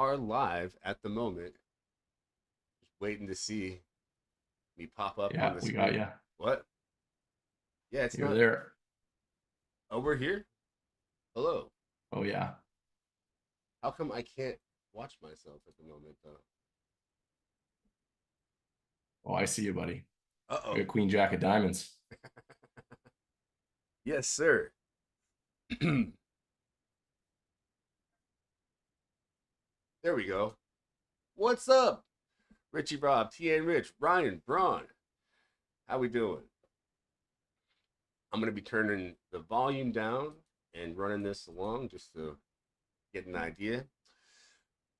are live at the moment. Just waiting to see me pop up on Yeah, the we got screen. you. What? Yeah, it's You're not. there. Oh, we're here. Hello. Oh yeah. How come I can't watch myself at the moment though? Oh, I see you, buddy. Uh We oh. got Queen Jack of Diamonds. Yes, sir. There we go. What's up, Richie, Rob, T.A. Rich, Ryan, Braun? How we doing? I'm gonna be turning the volume down and running this along just to get an idea.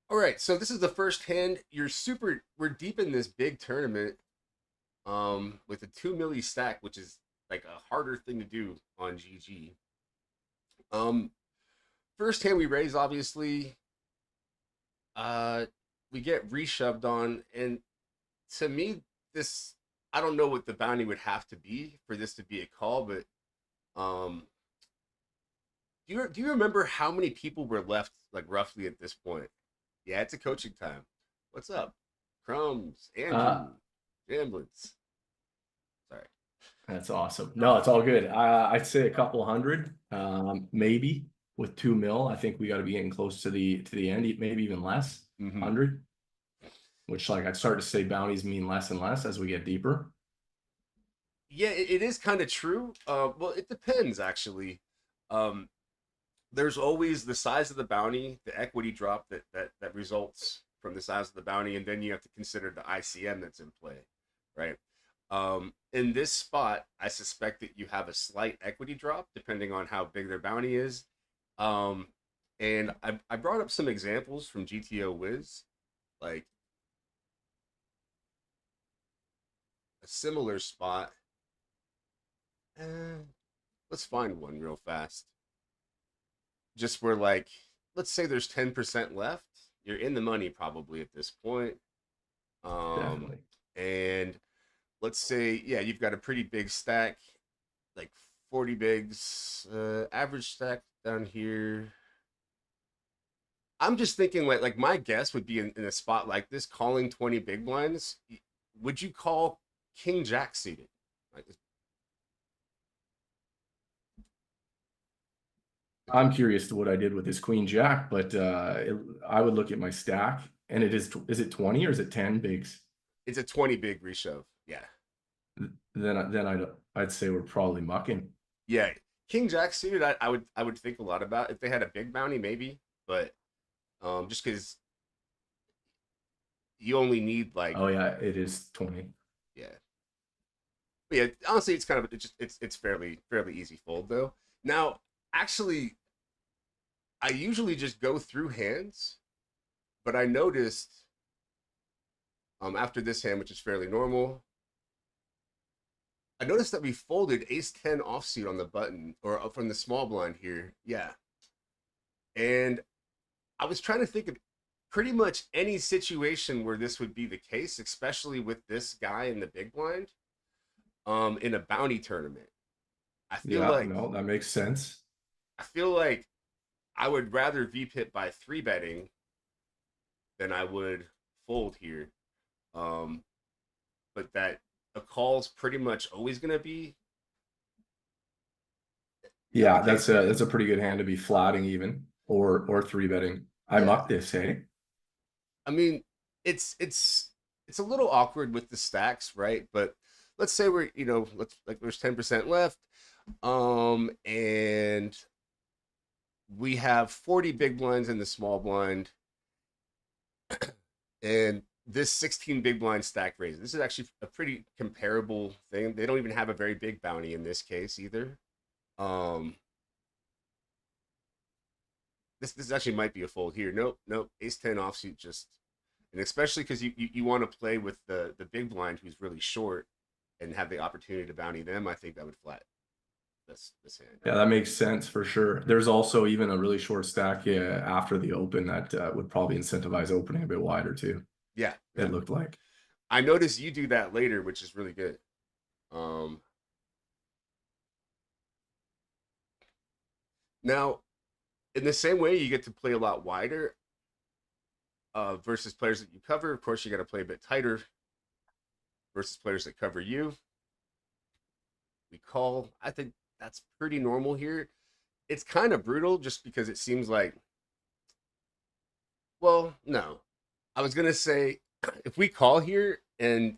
All right, so this is the first hand. We're deep in this big tournament with a 2 milli stack, which is like a harder thing to do on GG. Um First hand we raise, obviously, uh we get reshoved on, and to me, this, I don't know what the bounty would have to be for this to be a call, but um do you remember how many people were left, like, roughly at this point? Yeah, it's a coaching time. What's up? Crumbs, Uh, Andrew, Jamblets. Sorry. that's awesome. No, it's all good. I'd say a couple hundred, maybe with 2 mil. I think we got to be getting close to the end, maybe even less, Mm-hmm. 100. Which, like, I'd start to say bounties mean less and less as we get deeper. Yeah, it is kind of true. Well, it depends actually. Um, there's always the size of the bounty, the equity drop that results from the size of the bounty, and then you have to consider the ICM that's in play, right? In this spot, I suspect that you have a slight equity drop depending on how big their bounty is. Um, and I brought up some examples from GTO Wiz, like a similar spot. Eh, let's find one real fast. Just where, like, let's say there's 10% left. You're in the money probably at this point. Um, Definitely. and let's say, yeah, you've got a pretty big stack, like 40 bigs, average stack down here. I'm just thinking, like my guess would be in a spot like this, calling 20 big blinds. Would you call King Jack suited? Like, I'm curious to what I did with this Queen Jack, but I would look at my stack, and is it 20 or is it 10 bigs? it's a 20 big reshove. Yeah. Then I'd say we're probably mucking. Yeah. King Jack suited, I would think a lot about if they had a big bounty, maybe, but just because you only need, like, Oh yeah, it is 20. yeah. But yeah, honestly, it's kind of, it's fairly easy fold though. Now, actually, I usually just go through hands, but I noticed after this hand, which is fairly normal, I noticed that we folded ace 10 offsuit on the button, or from the small blind here. Yeah. And I was trying to think of pretty much any situation where this would be the case, especially with this guy in the big blind, in a bounty tournament. I feel Yeah, like no, that makes sense. I feel like I would rather VPIP by three betting than I would fold here. Um, but that a call's pretty much always gonna be. Is that the Yeah, case that's here? a pretty good hand to be flatting even or three betting. I Yeah. muck this, hey? I mean, it's a little awkward with the stacks, right? But let's say we're, let's, like, there's 10% left, and we have 40 big blinds in the small blind, and this 16 big blind stack raise. This is actually a pretty comparable thing. They don't even have a very big bounty in this case either. Um, this actually might be a fold here. Nope, nope. Ace 10 offsuit, just, and especially because you want to play with the big blind who's really short and have the opportunity to bounty them. I think that would flat this hand. Yeah, that makes sense for sure. There's also even a really short stack after the open that would probably incentivize opening a bit wider too. Yeah, It yeah. looked like. I noticed you do that later, which is really good. Um, Now, in the same way you get to play a lot wider, versus players that you cover. Of course, you got to play a bit tighter versus players that cover you. We call. I think that's pretty normal here. It's kind of brutal just because it seems like, well, no. I was gonna say if we call here and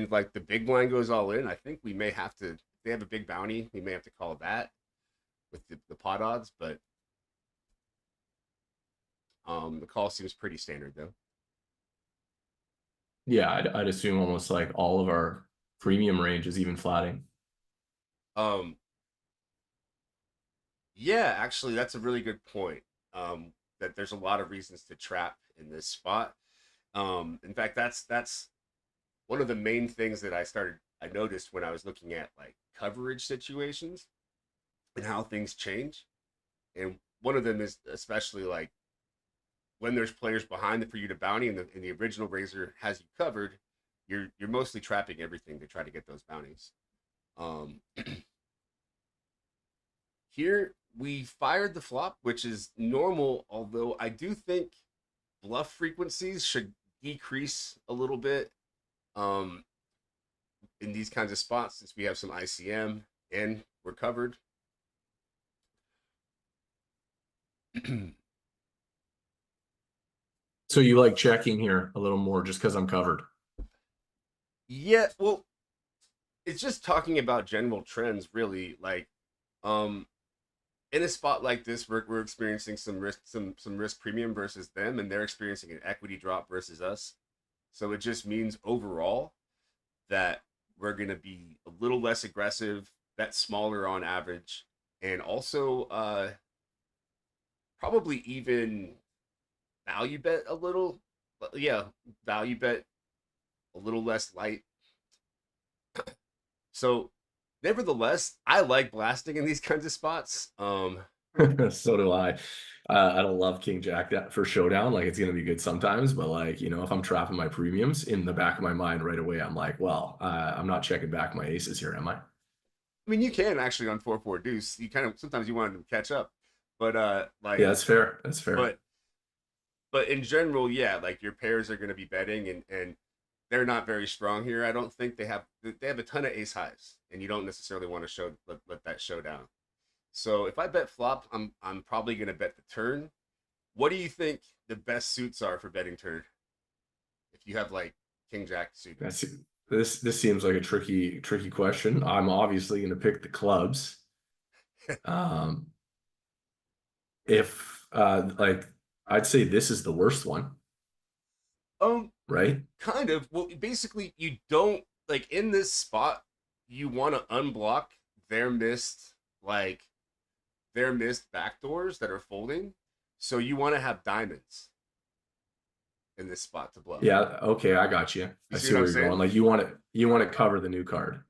like the big blind goes all in, I think we may have to. If they have a big bounty, we may have to call that with the pot odds, but the call seems pretty standard though. Yeah, I'd assume almost like all of our premium range is even flatting. Um, yeah, actually, that's a really good point. That there's a lot of reasons to trap in this spot. In fact, that's one of the main things that I noticed when I was looking at like coverage situations and how things change. And one of them is especially like when there's players behind the for you to bounty and the original raiser has you covered, you're mostly trapping everything to try to get those bounties. Um, Here we fired the flop, which is normal, although I do think bluff frequencies should decrease a little bit um, in these kinds of spots since we have some ICM and we're covered. So you like checking here a little more just because I'm covered. Yeah, well, it's just talking about general trends, really. Like, um, in a spot like this, we're experiencing some risk, some risk premium versus them, and they're experiencing an equity drop versus us. So it just means overall that we're going to be a little less aggressive, bet smaller on average, and also probably even value bet a little. Yeah, value bet a little less light. So, nevertheless, I like blasting in these kinds of spots. So do I. I don't love King Jack that for showdown. Like it's gonna be good sometimes, but like if I'm trapping my premiums in the back of my mind right away, I'm like, well, I'm not checking back my aces here, am I? I mean, you can actually on 4-4 deuce. You kind of sometimes you want them to catch up, but Yeah, that's fair. That's fair. but but in general, yeah, like your pairs are going to be betting, and they're not very strong here. I don't think they have a ton of ace highs, and you don't necessarily want to let that show down. So if I bet flop, I'm probably going to bet the turn. What do you think the best suits are for betting turn? If you have like king jack suited, That's this seems like a tricky question. I'm obviously gonna pick the clubs. Um, if like I'd say this is the worst one, um, right? kind of. Well, basically, you don't like in this spot. You want to unblock their missed like their missed backdoors that are folding. So you want to have diamonds in this spot to bluff. Yeah, okay, I got you. You I see see what I'm where you're saying? going. Like you want to cover the new card.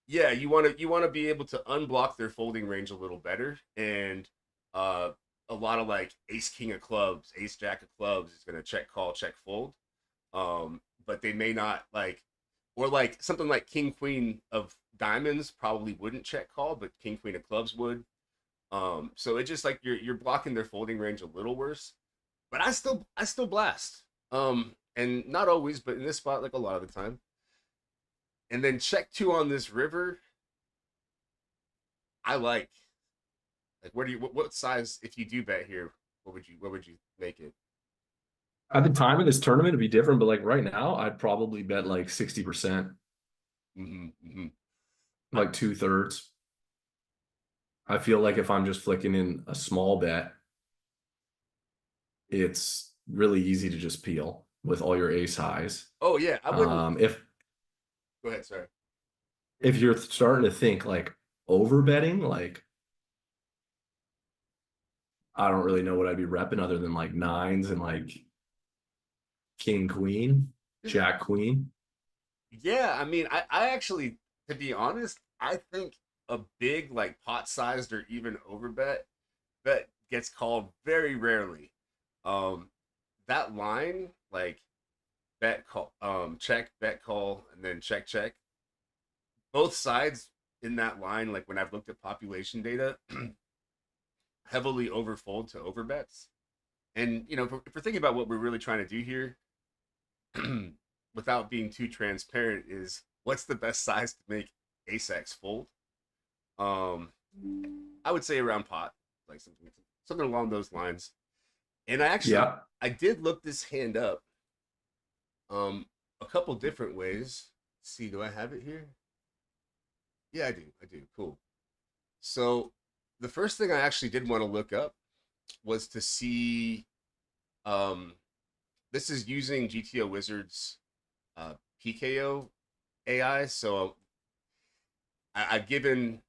Yeah, you want to be able to unblock their folding range a little better, and uh, a lot of like ace king of clubs, ace jack of clubs is going to check call, check fold. But they may not like, or like something like king queen of diamonds probably wouldn't check call, but king queen of clubs would. So it's just like you're blocking their folding range a little worse. But I still blast. And not always, but in this spot, like a lot of the time. And then check two on this river. I like where do you what size if you do bet here? What would you make it? At the time of this tournament, it'd be different, but like right now, I'd probably bet like 60%, Mm-hmm, mm-hmm. like 2/3. I feel like if I'm just flicking in a small bet, it's really easy to just peel with all your ace highs. Oh yeah, I wouldn't. If Go ahead, sorry. if you're starting to think like over betting, like I don't really know what I'd be repping other than like nines and like king queen, jack queen. Yeah, I mean, I actually, to be honest, I think a big like pot sized or even overbet bet gets called very rarely. Um, that line like bet call, check bet call, and then check check. Both sides in that line, like when I've looked at population data, heavily overfold to overbets. And if we're thinking about what we're really trying to do here, without being too transparent, is what's the best size to make ace X fold? Um, I would say around pot, like something along those lines. And Yeah. I did look this hand up, um, a couple different ways. Let's see, do I have it here? Yeah, I do. I do. Cool. So the first thing I actually did want to look up was to see. Um, this is using GTO Wizards PKO AI. So I've given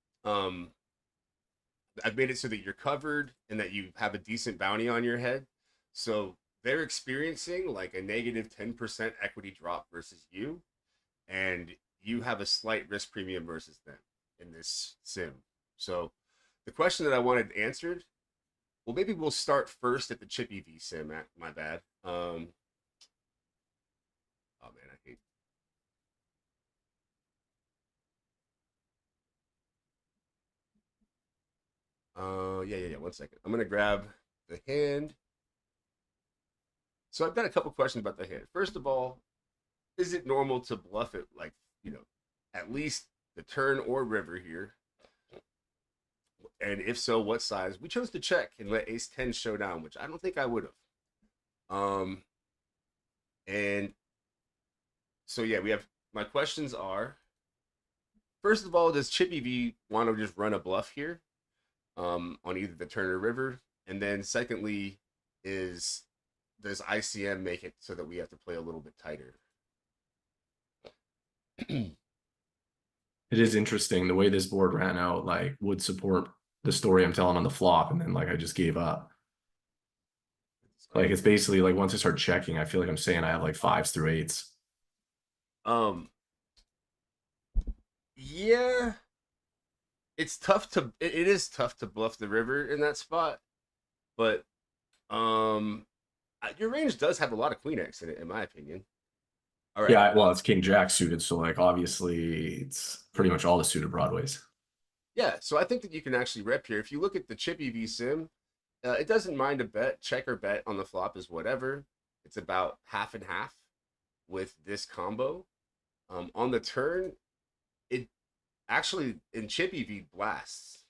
I've made it so that you're covered and that you have a decent bounty on your head. So they're experiencing like a negative 10% equity drop versus you, and you have a slight risk premium versus them in this sim. So the question that I wanted answered, well, maybe we'll start first at the Chippy V sim. My bad. Oh man, I hate. Yeah. 1 second. I'm gonna grab the hand. So I've got a couple questions about the hand. First of all, is it normal to bluff it like at least the turn or river here? And if so, what size? We chose to check and let ace 10 show down, which I don't think I would have. And so yeah, we have my questions are, first of all, does Chippy V want to just run a bluff here on either the turn or river? And then secondly, is does ICM make it so that we have to play a little bit tighter? It is interesting the way this board ran out, like would support the story I'm telling on the flop, and then like I just gave up. Like it's basically like once I start checking, I feel like I'm saying I have like fives through eights. Um, yeah, it's tough to it is tough to bluff the river in that spot, but um, your range does have a lot of queen X in it, in my opinion. All right, Yeah, well, it's King Jack suited, so like obviously it's pretty much all the suited broadways. yeah, so I think that you can actually rep here. If you look at the Chippy V sim, it doesn't mind a bet, check or bet on the flop is whatever. It's about half and half with this combo. On the turn, it actually in Chippy V blasts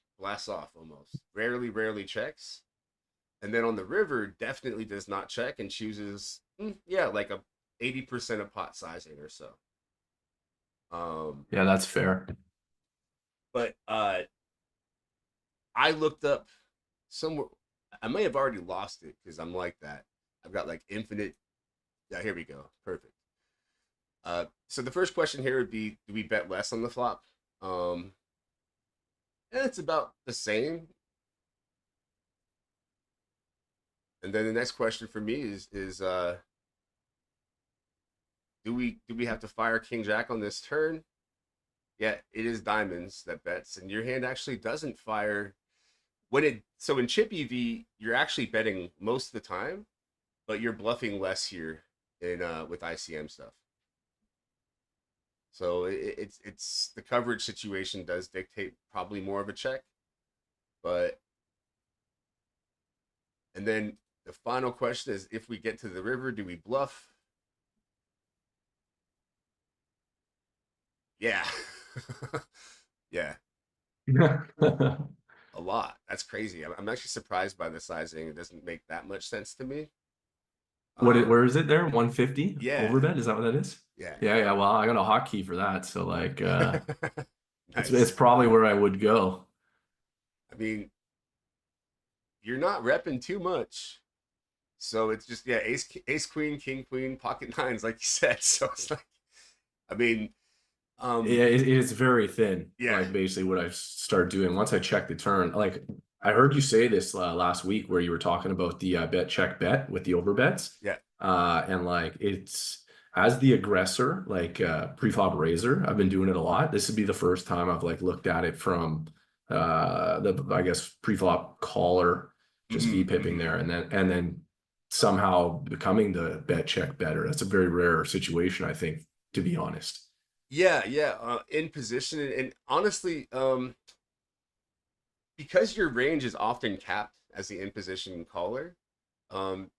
off almost. Rarely checks. And then on the river, definitely does not check and chooses, yeah, like a 80% of pot sizing or so. Um, Yeah, that's fair. but I looked up somewhere. I may have already lost it because I'm like that. I've got like infinite. Yeah, here we go. Perfect. So the first question here would be: do we bet less on the flop? Um, and it's about the same. And then the next question for me is do we have to fire King Jack on this turn? Yeah, it is diamonds that bets, and your hand actually doesn't fire when it. So in Chip EV, you're actually betting most of the time, but you're bluffing less here in with ICM stuff. So it's the coverage situation does dictate probably more of a check, but and then the final question is if we get to the river, do we bluff? Yeah. Yeah, a lot. That's crazy. I'm actually surprised by the sizing. It doesn't make that much sense to me. Where is it there? 150 Yeah, overbet? Is that what that is? yeah. Yeah. Well, I got a hotkey for that. So like it's Nice. probably where I would go. I mean, you're not repping too much. So it's just yeah, ace queen, king queen, pocket nines, like you said. So it's like, I mean, um, Yeah, it's very thin. yeah, Like basically what I started doing once I checked the turn. Like I heard you say this last week where you were talking about the bet check bet with the overbets. yeah. And like it's as the aggressor, like preflop raiser, I've been doing it a lot. This would be the first time I've like looked at it from the I guess preflop caller, just Mm-hmm, V pipping mm-hmm. there, and then somehow becoming the bet check better. That's a very rare situation, I think, to be honest. Yeah. In position, and honestly, because your range is often capped as the in position caller, Um,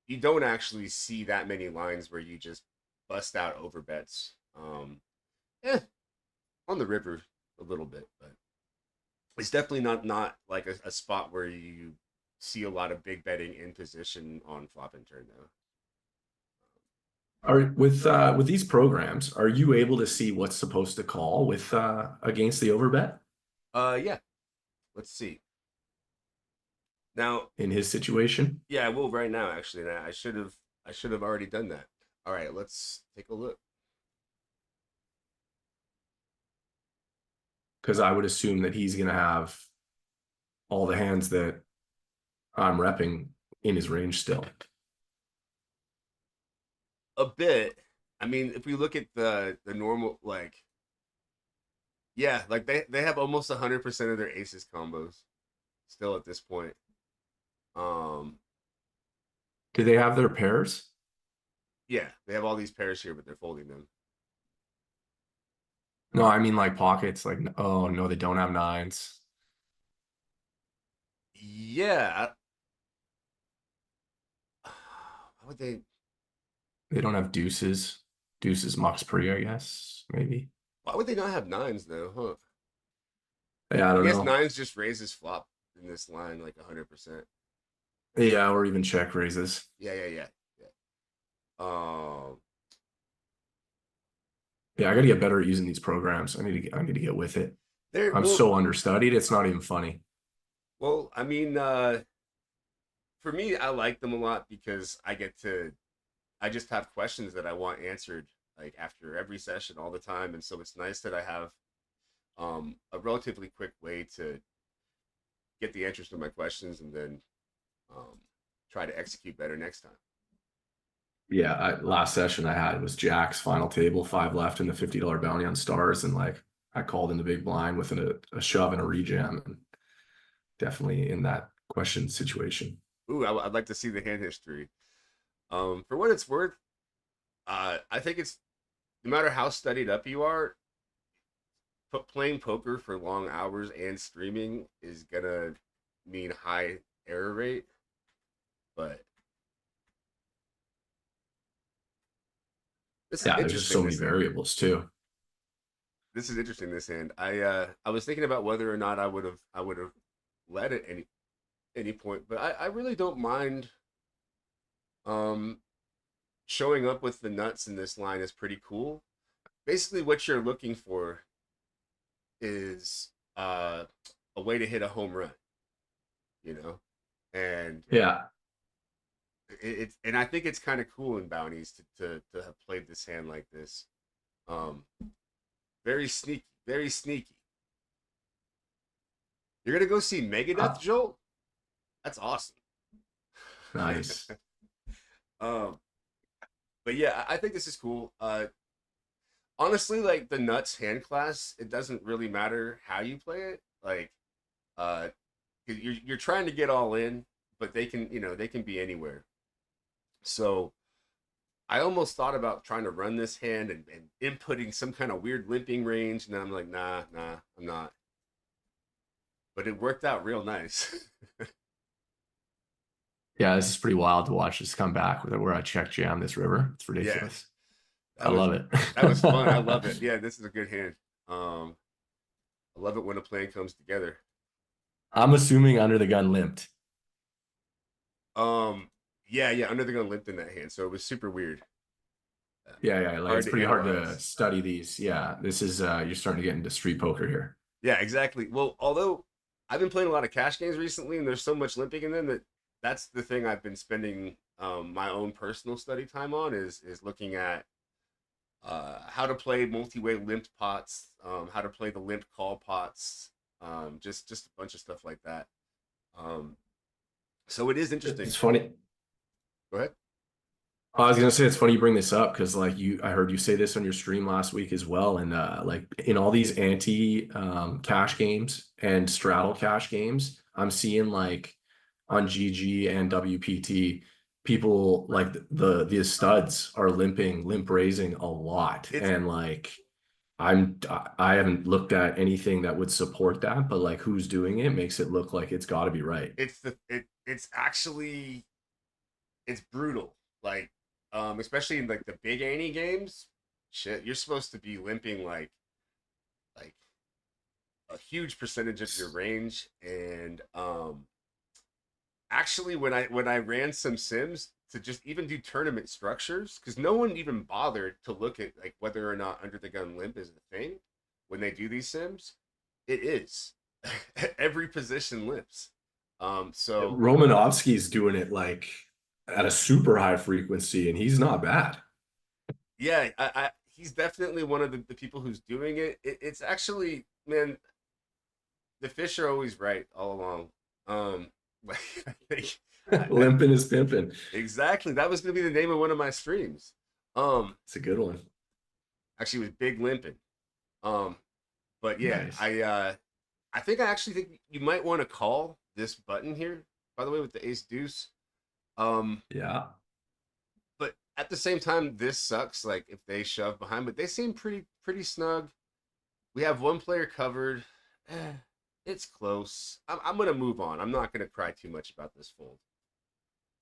you don't actually see that many lines where you just bust out over bets. Eh, on the river a little bit, but it's definitely not like a spot where you see a lot of big betting in position on flop and turn though. Are with these programs, are you able to see what's supposed to call with against the overbet Yeah. Let's see. Now, in his situation? yeah, I will right now actually. And I should have already done that. All right, let's take a look. Because I would assume that he's gonna have all the hands that I'm repping in his range still. A bit. I mean, if we look at the normal like yeah, like they have almost 100% of their aces combos still at this point. Um Do they have their pairs? yeah, they have all these pairs here, but they're folding them. No, I mean like pockets. Like, oh no, they don't have nines. Yeah. How would they They don't have deuces. Deuces Mox Pre, I guess, maybe. why would they not have nines though? Huh. Yeah, I I don't guess know. nines just raises flop in this line like 100%. Yeah, or even check raises. Yeah, yeah, yeah. Yeah. Yeah, I gotta get better at using these programs. I need to get with it. There I'm so understudied, it's not even funny. I mean for me I like them a lot because I just have questions that I want answered like after every session all the time, and so it's nice that I have a relatively quick way to get the answers to my questions and then um, try to execute better next time. Yeah, last session I had was Jack's final table, five left, and the $50 bounty on stars, and like I called in the big blind with a shove and a rejam, and definitely in that question situation. Ooh, I'd like to see the hand history. For what it's worth, I think it's no matter how studied up you are, playing poker for long hours and streaming is gonna mean high error rate. But this is Yeah, there's just so interesting. many This hand. variables too. This is interesting. This hand. I was thinking about whether or not I would have led at any point, but I really don't mind. Um, Showing up with the nuts in this line is pretty cool. Basically, what you're looking for is a way to hit a home run, you know, and Yeah, it's and I think it's kind of cool in bounties to have played this hand like this. Um, very sneaky, very sneaky. You're gonna go see Megadeth, uh, Joel? That's awesome. nice. um, but yeah, I think this is cool. Honestly, like the nuts hand class, it doesn't really matter how you play it. Like, uh, 'cause you're trying to get all in, but they can they can be anywhere. So I almost thought about trying to run this hand and inputting some kind of weird limping range, and then I'm like, nah, I'm not. But it worked out real nice. Yeah, this is pretty wild to watch this come back with where I check jam this river. It's Yeah, ridiculous. I that was love it. that was fun. I love it. Yeah, this is a good hand. Um, I love it when a plan comes together. I'm assuming under the gun limped. Um, yeah, under the gun limped in that hand, so it was super weird. Yeah, like Hard it's to pretty hard to analyze. study these. Yeah, this is you're starting to get into street poker here. Yeah, exactly. Well, although I've been playing a lot of cash games recently, and there's so much limping in them that's the thing I've been spending my own personal study time on is looking at how to play multi-way limped pots, how to play the limped call pots, just a bunch of stuff like that. Um, so it is interesting. It's funny. Go ahead. I was gonna say it's funny you bring this up because like I heard you say this on your stream last week as well, and like in all these anti cash games and straddle cash games, I'm seeing like on GG and WPT, people like the studs are limp raising a lot, It's and like I haven't looked at anything that would support that, but like who's doing it makes it look like it's got to be right. it's actually it's brutal. Like, especially in like the big ante games, shit, you're supposed to be limping like a huge percentage of your range. And actually, when I ran some sims to just even do tournament structures, because no one even bothered to look at like whether or not under the gun limp is a thing when they do these sims, it is. Every position limps. So Romanovsky's doing it like at a super high frequency, and he's not bad. yeah, he's definitely one of the people who's doing it. It's actually, man, the fish are always right all along. Like, I think, Limping is pimping. exactly, that was gonna be the name of one of my streams. Um, It's a good one. actually, it was Big Limping. Um, but yeah, Nice. I think I actually think you might want to call this button here. By the way, with the ace deuce. Um, Yeah. but at the same time, this sucks. Like if they shove behind, but they seem pretty snug. We have one player covered. Eh, it's close. I'm gonna move on. I'm not gonna cry too much about this fold.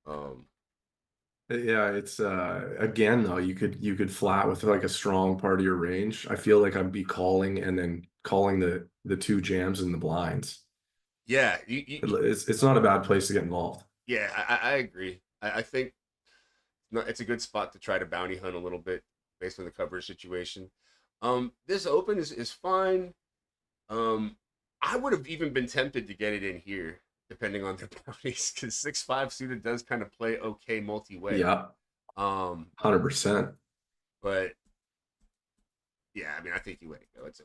Um, Yeah, it's again though, you could flat with like a strong part of your range. I feel like I'd be calling and then calling the two jams and the blinds. yeah, It's not a bad place to get involved. yeah, I agree. I think no, it's a good spot to try to bounty hunt a little bit based on the coverage situation. This open is fine. Um, I would have even been tempted to get it in here, depending on the bounties, because 6-5 suited does kind of play okay multi-way. Yeah, Um, 100%. but yeah, I mean, I think you let it go. It's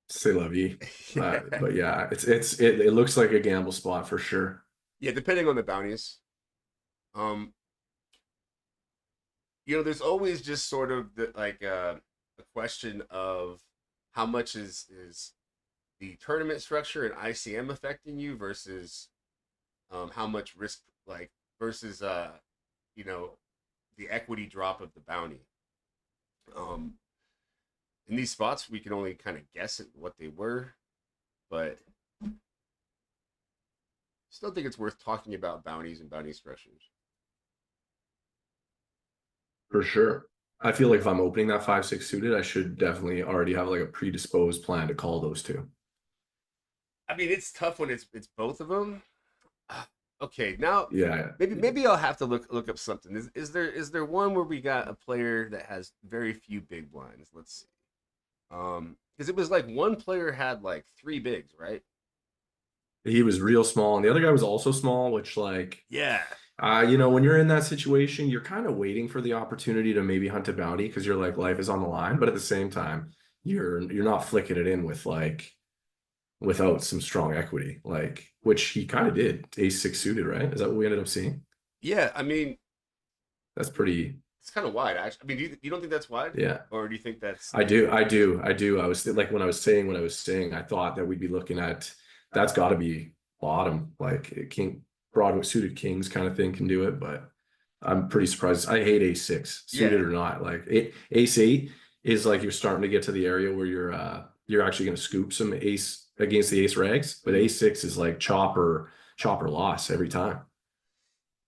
C'est la vie. okay. But yeah, it looks like a gamble spot for sure. Yeah, depending on the bounties. Um, there's always just sort of a question of how much is the tournament structure and ICM affecting you versus how much risk like versus you know the equity drop of the bounty. Um, in these spots, we can only kind of guess at what they were, but still think it's worth talking about bounties and bounty structures. For sure. I feel like if I'm opening that 5-6 suited, I should definitely already have like a predisposed plan to call those two. I mean, it's tough when it's both of them. Okay, now Yeah. maybe I'll have to look up something. Is there one where we got a player that has very few big blinds? Let's see. Because it was like one player had like three bigs, right? He was real small, and the other guy was also small, which like Yeah, when you're in that situation, you're kind of waiting for the opportunity to maybe hunt a bounty because you're like life is on the line, but at the same time, you're not flicking it in with like without some strong equity, like which he kind of did. Ace 6 suited, right? Is that what we ended up seeing? yeah. I mean, That's pretty, it's kind of wide. Actually, I mean, you don't think that's wide, yeah. or do you think that's I do, I do, I do. I was like when I was saying what I was saying, I thought that we'd be looking at that's got to be bottom, like king Broadway suited kings kind of thing can do it, but I'm pretty surprised. I hate ace 6 suited yeah, or not. Like ace 8 is like you're starting to get to the area where you're actually going to scoop some ace against the ace rags, but mhm. ace 6 is like chopper loss every time.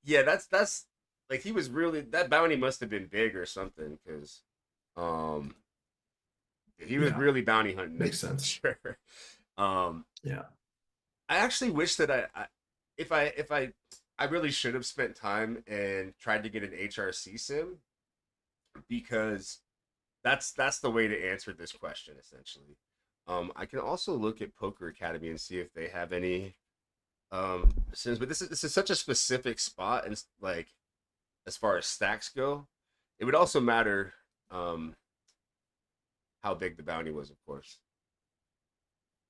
Yeah. That's like he was really that bounty must have been big or something because um he was Yeah, really bounty hunting makes sense. sure. Um, Yeah, I actually wish that I really should have spent time and tried to get an HRC sim because that's the way to answer this question essentially. I can also look at Poker Academy and see if they have any sims, but this is such a specific spot and like as far as stacks go, it would also matter um how big the bounty was, of course.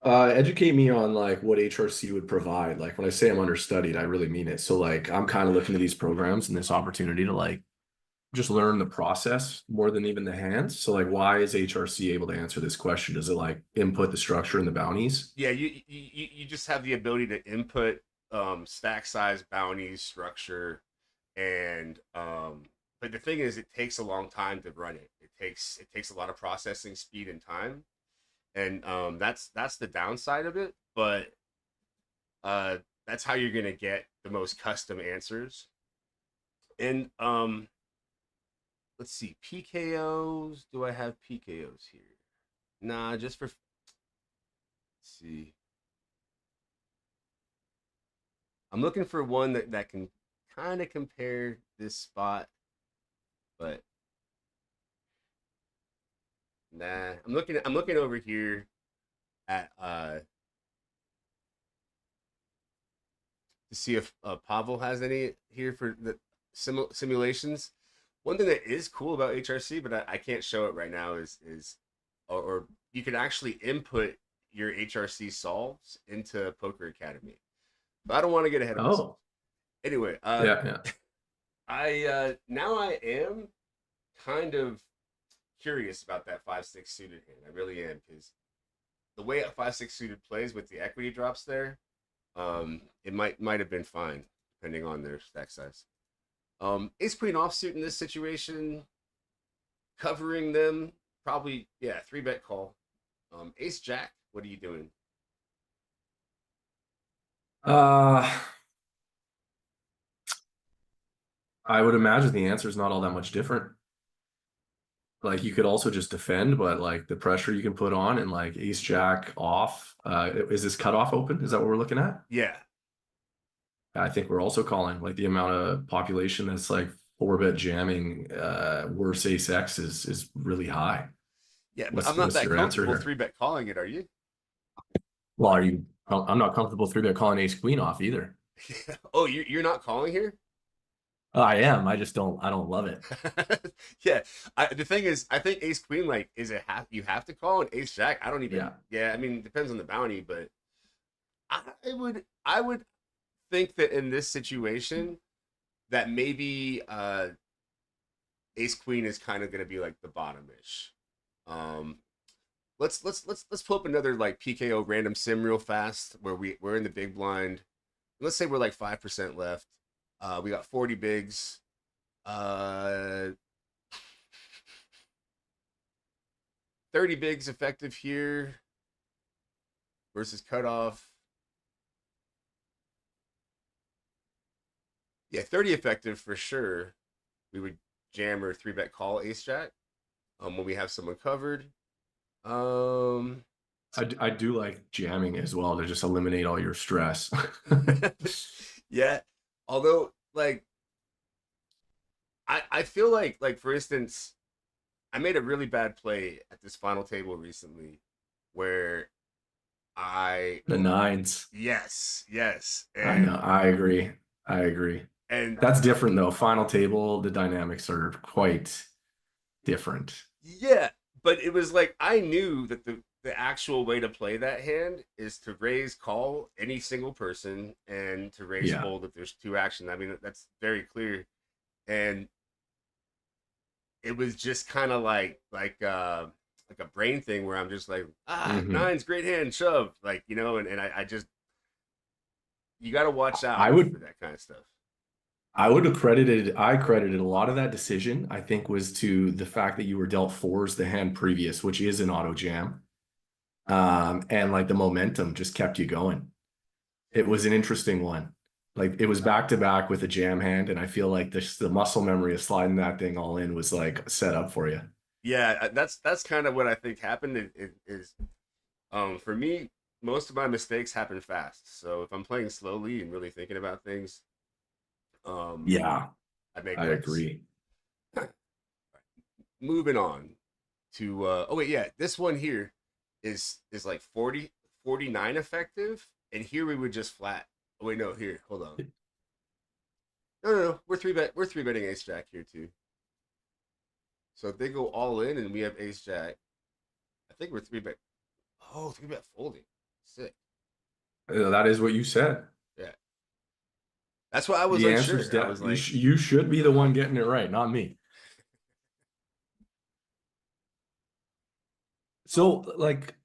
educate me on like what HRC would provide. Like when I say I'm understudied, I really mean it. So like I'm kind of looking at these programs and this opportunity to like just learn the process more than even the hands. So like why is HRC able to answer this question? Does it like input the structure and the bounties? Yeah, you just have the ability to input stack size, bounties, structure, and but the thing is it takes a long time to run it. It takes a lot of processing speed and time. And that's the downside of it, but uh that's how you're gonna get the most custom answers. And let's see, PKOs. Do I have PKOs here? Nah, just for let's see. I'm looking for one that can kind of compare this spot, but nah. I'm looking over here at to see if Pavel has any here for the simulations. One thing that is cool about HRC, but I can't show it right now, is or you can actually input your HRC solves into Poker Academy. But I don't want to get ahead of myself. Oh, Anyway, yeah, yeah. I now I am kind of curious about that 5-6 suited hand. I really am, because the way a 5-6 suited plays with the equity drops there, it might have been fine depending on their stack size. Ace queen offsuit in this situation, covering them probably, yeah, 3-bet call. Ace jack, what are you doing? Uh, I would imagine the answer is not all that much different. Like you could also just defend, but like the pressure you can put on and like ace jack off. Is this cutoff open? Is that what we're looking at? Yeah, I think we're also calling like the amount of population that's like 4-bet jamming worse ace X is really high. yeah, but I'm not What's that your answer comfortable here? 3-bet calling it. Are you? Well, are you? I'm not comfortable 3-bet calling ace queen off either. Oh, you're not calling here? I am. I just don't. I don't love it. Yeah, the thing is, I think ace queen, like, is it have you have to call an ace jack? I don't even. Yeah. Yeah, I mean, it depends on the bounty, but I would think that in this situation that maybe ace queen is kind of going to be like the bottomish. Um, let's pull up another like PKO random sim real fast where we're in the big blind. Let's say we're like 5% left. We got 40 bigs. Uh, 30 bigs effective here versus cutoff. Yeah, 30 effective for sure. We would jam or 3-bet call ace jack when we have someone covered. Um, I do like jamming as well to just eliminate all your stress. yeah. Although, like, I feel like for instance, I made a really bad play at this final table recently where I The nines. yes, I know. I agree. I agree. and That's different though. Final table, the dynamics are quite different. yeah, but it was like I knew that the actual way to play that hand is to raise call any single person and to raise Yeah. fold if there's two actions. I mean, that's very clear. And it was just kind of like a brain thing where I'm just like, Mhm. nine's great hand, shove. Like, and I just you gotta watch I out for would that kind of stuff. I credited a lot of that decision, I think, was to the fact that you were dealt fours the hand previous, which is an auto jam. And like the momentum just kept you going. It was an interesting one. Like it was back to back with a jam hand, and I feel like the muscle memory of sliding that thing all in was like set up for you. Yeah, that's kind of what I think happened. It is for me, most of my mistakes happen fast. So if I'm playing slowly and really thinking about things, um, Yeah, I make I less. agree. Moving on to oh wait, yeah, this one here is like 49 effective, and here we would just flat. Oh wait, no, here, hold on. No, we're three betting ace jack here too. So if they go all in and we have ace jack, I think we're 3-bet. Oh, 3-bet folding. Sick. That is what you said. Yeah. That's why I was The answer is unsure. I that was like, you should be the one getting it right, not me. So, like,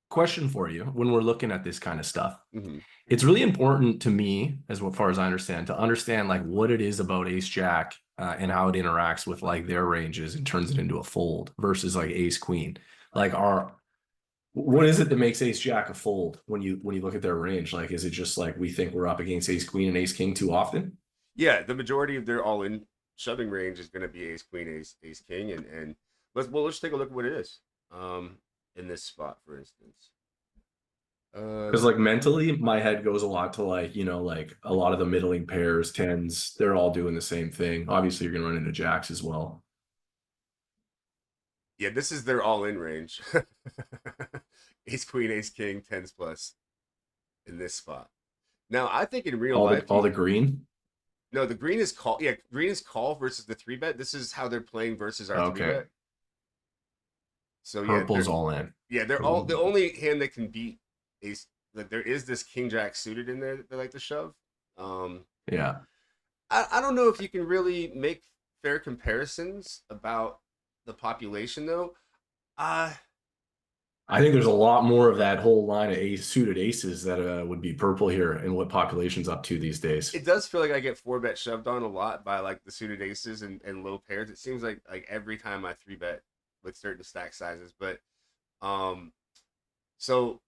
question for you when we're looking at this kind of stuff. mhm. It's really important to me, as far as I understand, to understand like what it is about ace jack and how it interacts with like their ranges and turns it into a fold versus like ace queen. Like, what is it that makes ace jack a fold when you look at their range? Like, is it just like we think we're up against ace queen and ace king too often? Yeah, the majority of their all-in shoving range is going to be ace queen, ace king, and let's take a look at what it is. In this spot, for instance. Because like mentally, my head goes a lot to like, like a lot of the middling pairs, tens, they're all doing the same thing. Obviously, you're gonna run into jacks as well. Yeah, this is their all-in range. Ace queen, ace king, tens plus in this spot. Now, I think in real All the life, all you the green. no, the green is call. Yeah, green is call versus the three bet. This is how they're playing versus our three Okay. bet. So yeah, Purple's all in. they're all the Ooh. only hand that can beat ace. Like there is this king jack suited in there that they like to shove. Um, Yeah. I don't know if you can really make fair comparisons about the population though. Uh I think there's a lot more of that whole line of ace suited aces that would be purple here and what population's up to these days. it does feel like I get four bet shoved on a lot by like the suited aces and low pairs. It seems like every time I three bet with certain stack sizes, but um, so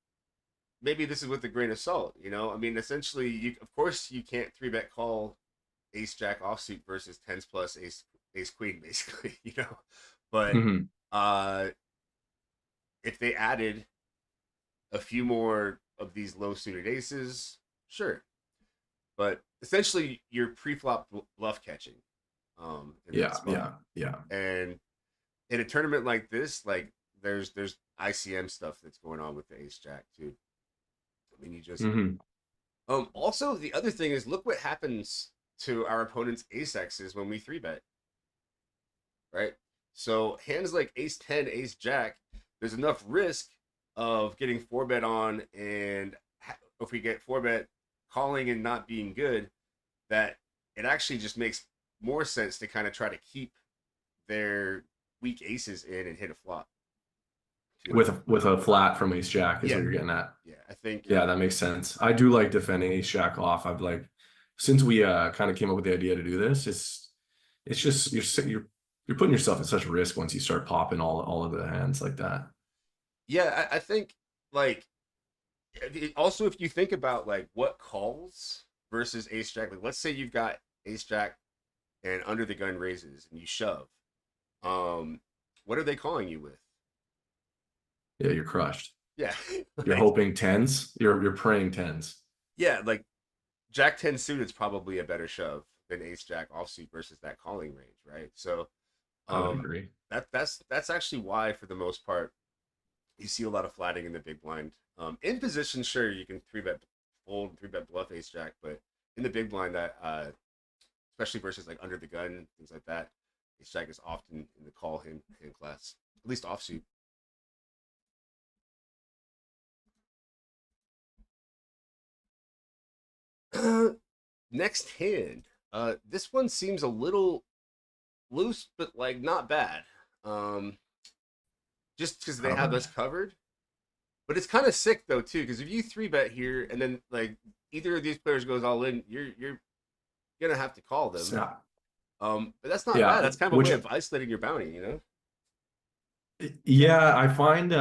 maybe this is with a grain of salt. You know, I mean, essentially, you of course you can't three bet call ace jack offsuit versus tens plus ace queen basically. You know, but Hmm. uh, if they added a few more of these low suited aces, sure. But essentially, you're pre-flop bluff catching in that Yeah, spot. yeah, yeah. And in a tournament like this, like there's ICM stuff that's going on with the ace jack too. I mean, you just Hmm. also the other thing is look what happens to our opponent's ace x's when we three bet, right? So hands like ace 10, ace jack, there's enough risk of getting four bet on, and if we get four bet calling and not being good, that it actually just makes more sense to kind of try to keep their weak aces in and hit a flop. You know? With a flat from ace jack is Yeah, what you're getting at. yeah. I think Yeah, that makes sense. I do like defending ace jack off. I've like since we kind of came up with the idea to do this, it's just you're putting yourself at such risk once you start popping all of the hands like that. yeah, I think like also if you think about like what calls versus ace jack, like let's say you've got ace jack and under the gun raises and you shove, um, what are they calling you with? Yeah, you're crushed. Yeah, You're like hoping tens. You're praying tens. yeah, like Jack 10 suited is probably a better shove than Ace Jack offsuit versus that calling range, right? So I would um agree. that's actually why for the most part you see a lot of flatting in the big blind. In position, sure you can three bet fold, three bet bluff Ace Jack, but in the big blind that especially versus like under the gun, things like that, Ace Jack is often in the call hand class, at least offsuit. Next hand. This one seems a little loose, but like not bad. Um, just because they have Covered. us covered. But it's kind of sick though too, because if you three bet here and then like either of these players goes all in, you're gonna have to call them. So, But that's not bad. yeah, That's kind of a way which of isolating your bounty, you know? yeah, I find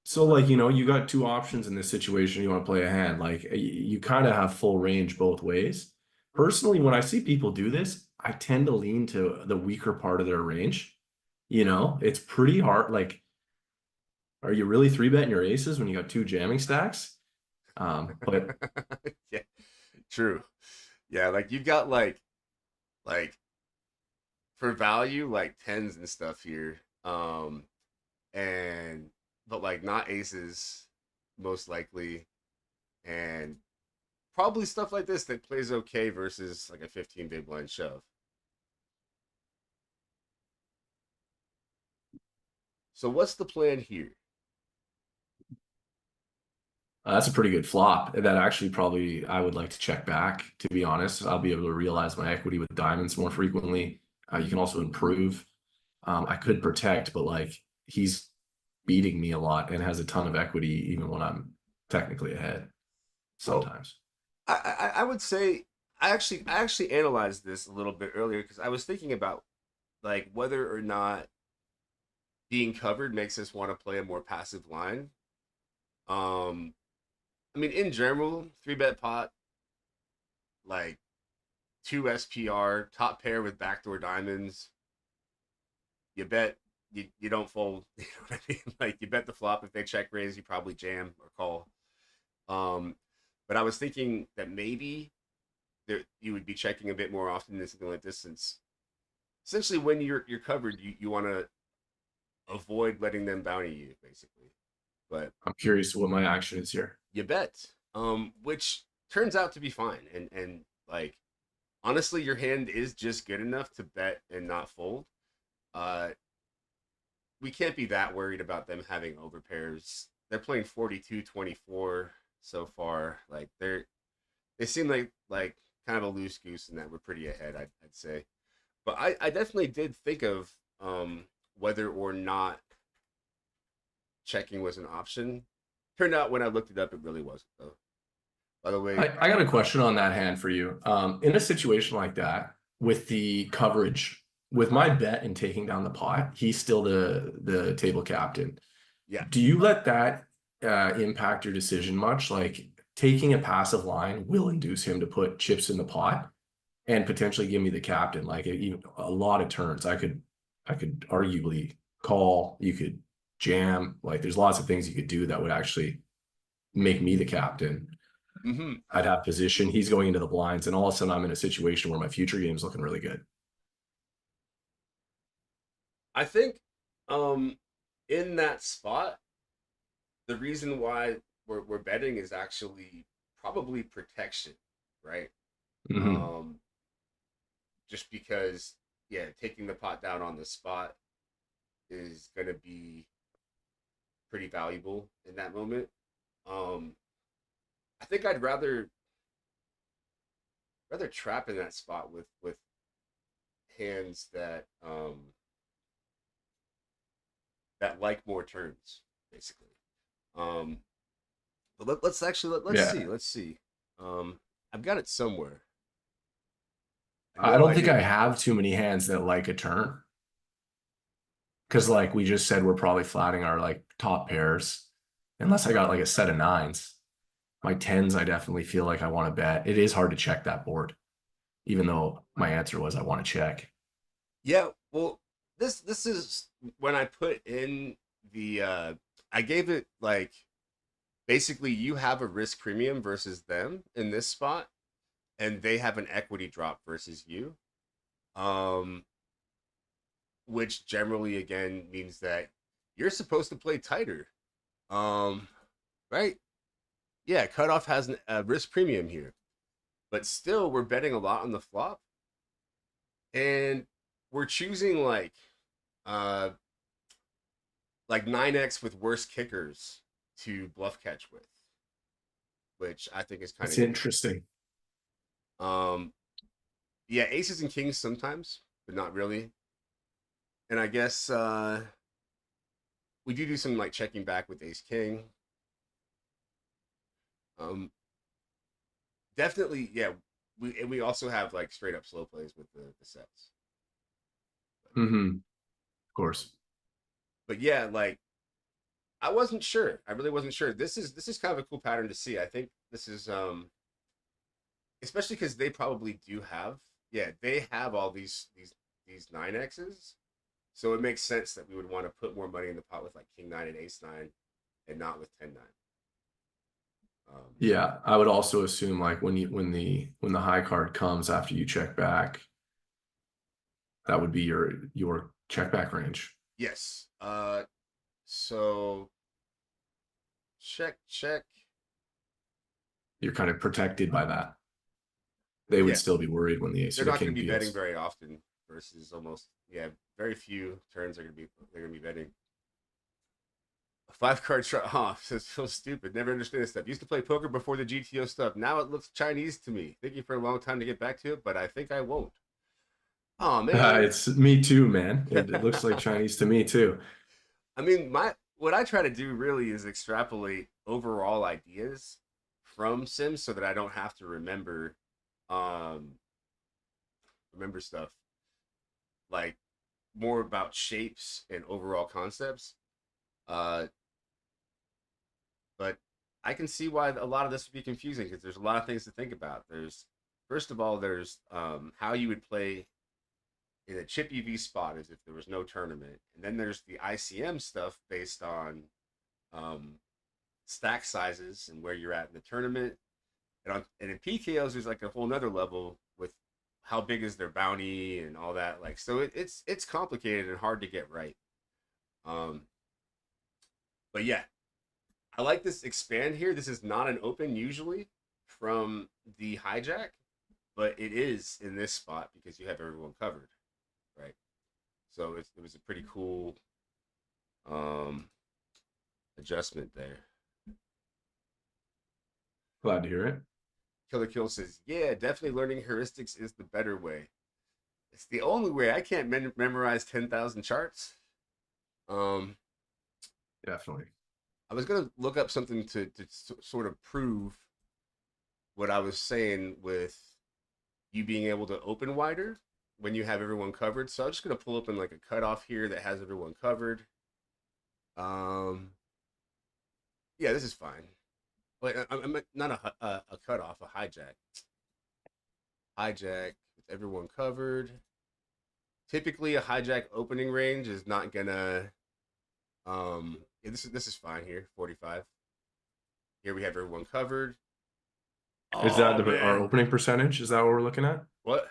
so like you got two options in this situation. You want to play a hand like you kind of have full range both ways. Personally, when I see people do this, I tend to lean to the weaker part of their range. It's pretty hard. Like, are you really three betting your aces when you got two jamming stacks? But Yeah, true. Yeah, like you've got like for value like tens and stuff here. And but like not aces most likely, and probably stuff like this that plays okay versus like a 15 big blind shove. So what's the plan here? that's a pretty good flop. That actually probably I would like to check back, to be honest. I'll be able to realize my equity with diamonds more frequently. You can also improve. I could protect, but like he's beating me a lot and has a ton of equity even when I'm technically ahead Well, sometimes. I would say I actually analyzed this a little bit earlier because I was thinking about like whether or not being covered makes us want to play a more passive line. Um, I mean, in general, three bet pot like two SPR, top pair with backdoor diamonds. You bet you don't fold. You know what I mean? Like you bet the flop. If they check raise, you probably jam or call. Um, but I was thinking that maybe there, you would be checking a bit more often than something like this, since essentially when you're covered, you want to avoid letting them bounty you, basically. But I'm curious what my action is here. you bet, which turns out to be fine. And like honestly, your hand is just good enough to bet and not fold. Uh, we can't be that worried about them having overpairs. They're playing 42-24 so far. Like they seem like kind of a loose goose in that we're pretty ahead, I'd say. But I definitely did think of whether or not checking was an option. Turned out when I looked it up, it really wasn't though. By the way, I got a question on that hand for you. In a situation like that, with the coverage, with my bet and taking down the pot, he's still the table captain. yeah. Do you let that impact your decision much? Like taking a passive line will induce him to put chips in the pot and potentially give me the captain. Like even a lot of turns, I could arguably call. You could jam. Like there's lots of things you could do that would actually make me the captain. Hmm. I'd have position. He's going into the blinds, and all of a sudden I'm in a situation where my future game is looking really good. I think in that spot, the reason why we're betting is actually probably protection, right? Mm-hmm. Um, just because, yeah, taking the pot down on the spot is going to be pretty valuable in that moment. Um, I think I'd rather trap in that spot with hands that like more turns, basically. Um, but let's actually Yeah. let's see. I've got it somewhere. I I know don't I think I did. have too many hands that like a turn because, like we just said, we're probably flatting our like top pairs, unless I got like a set of nines. My tens, I definitely feel like I want to bet. It is hard to check that board, even though my answer was I want to check. Yeah, well, this is when I put in the I gave it like basically you have a risk premium versus them in this spot, and they have an equity drop versus you. Um, which generally again means that you're supposed to play tighter. Um, right? Yeah, cutoff has a risk premium here, but still we're betting a lot on the flop, and we're choosing uh like 9x with worse kickers to bluff catch with, which I think is kind That's of unique. interesting. Um, yeah, aces and kings sometimes, but not really. And I guess we do some like checking back with ace king. Um, definitely, yeah. We also have like straight up slow plays with the sets. Mm-hmm. Of course. But yeah, like I wasn't sure. I really wasn't sure. This is kind of a cool pattern to see. I think this is especially because they probably do have, yeah, they have all these 9x's, so it makes sense that we would want to put more money in the pot with like king 9 and ace 9 and not with 10 9. Yeah, I would also assume like when the high card comes after you check back, that would be your check back range. Yes, so check. You're kind of protected by that. They would Yeah, still be worried when the ace they're or the not going king to be betting deals. very often versus almost, yeah, very few turns are going to be they're going to be betting. A 5 card shot off. It's so stupid. Never understood this stuff. Used to play poker before the GTO stuff. Now it looks Chinese to me. Thinking for a long time to get back to it, but I think I won't. Oh man. It's me too, man. It looks like Chinese to me too. I mean, my what I try to do really is extrapolate overall ideas from Sims so that I don't have to um remember stuff like more about shapes and overall concepts. Uh but I can see why a lot of this would be confusing because there's a lot of things to think about. There's First of all, there's how you would play in a chip EV spot as if there was no tournament, and then there's the ICM stuff based on um, stack sizes and where you're at in the tournament. And in PKOs, there's like a whole nother level with how big is their bounty and all that. Like, so it's complicated and hard to get right. Um, but yeah, I like this expand here. This is not an open usually from the hijack, but it is in this spot because you have everyone covered, right? So it was a pretty cool um, adjustment there. Glad to hear it. Killer Kill says, "Yeah, definitely learning heuristics is the better way. It's the only way. I can't memorize 10,000 charts." Um, Definitely. I was gonna look up something to sort of prove what I was saying with you being able to open wider when you have everyone covered. So I'm just gonna pull up in like a cutoff here that has everyone covered. Um, yeah, this is fine. Wait, I'm not a cutoff, a hijack. Hijack with everyone covered. Typically, a hijack opening range is not gonna. Yeah, this is fine here. 45. Here we have everyone covered. Is that Oh our man, opening percentage? Is that what we're looking at? what?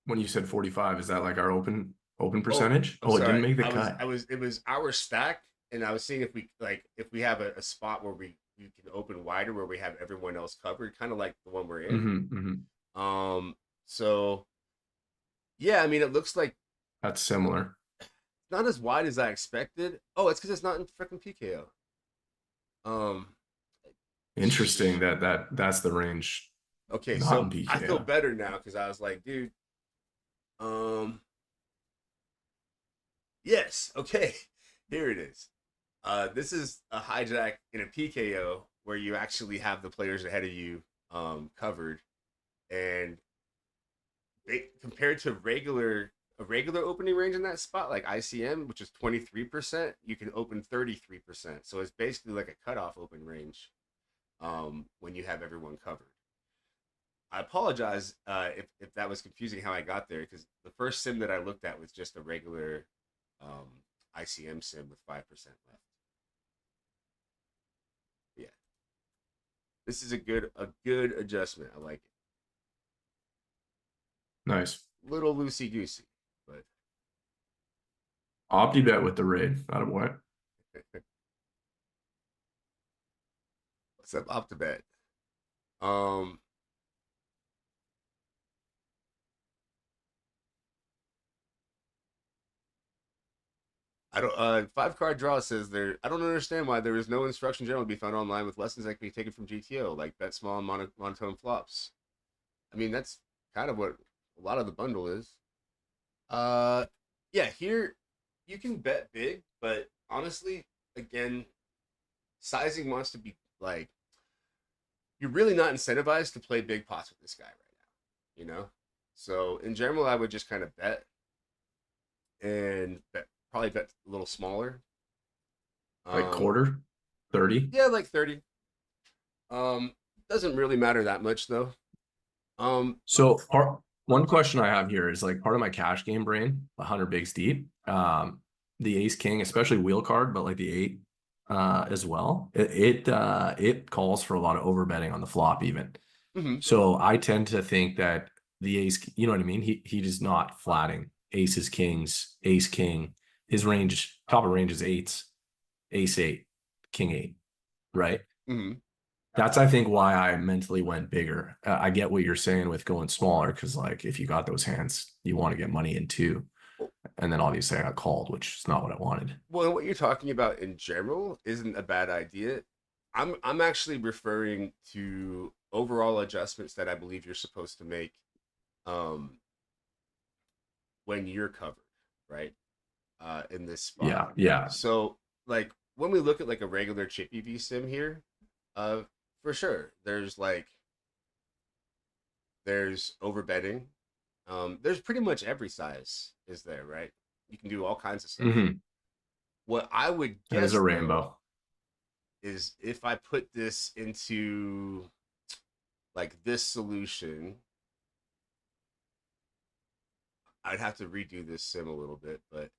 When you said 45, is that like our open Oh, percentage? I'm Oh, it didn't sorry. make the cut. It was our stack, and I was seeing if we like if we have a spot where we can open wider where we have everyone else covered, kind of like the one we're in. Um, so yeah, I mean, it looks like That's similar. not as wide as I expected. Oh, it's because it's not in freaking PKO. Um, Interesting that's the range, okay, not in so I feel PKO. better now because I was like, dude, um, yes, okay, here it is. This is a hijack in a PKO where you actually have the players ahead of you covered, and compared to a regular opening range in that spot like ICM, which is 23%, you can open 33%. So it's basically like a cutoff open range when you have everyone covered. I apologize if that was confusing how I got there because the first sim that I looked at was just a regular ICM sim with 5% left. Yeah, this is a good adjustment. I like Nice. it. Little loosey goosey, but Opti bet with the raid. Out of what? what's up, Optibet? Um, I don't. Five card draw says there. I don't understand why there is no instruction general to be found online with lessons that can be taken from GTO, like bet small and monotone flops. I mean, that's kind of what a lot of the bundle is. Uh, yeah, here you can bet big, but honestly, again, sizing wants to be like you're really not incentivized to play big pots with this guy right now. You know, so in general, I would just kind of bet and probably bet a little smaller. Like Um, quarter? 30? yeah, like 30. Doesn't really matter that much though. Um, So one question I have here is like part of my cash game brain, 100 bigs deep. The ace king, especially wheel card, but like the eight as well. It calls for a lot of overbetting on the flop even. mhm. So I tend to think that the ace, you know what I mean? He is not flatting aces, kings, ace king. His range, top of range is eights, ace eight, king eight, right? Mhm. That's I think why I mentally went bigger. I get what you're saying with going smaller because like if you got those hands, you want to get money in too. And then obviously I got called, which is not what I wanted. Well, what you're talking about in general isn't a bad idea. I'm actually referring to overall adjustments that I believe you're supposed to make um when you're covered, right? In this spot. Yeah, yeah. So like when we look at like a regular chip EV sim here, uh for sure, there's overbetting. There's pretty much every size is there, right? You can do all kinds of stuff. Hmm. What I would That is a guess though rainbow. is if I put this into like this solution, I'd have to redo this sim a little bit, but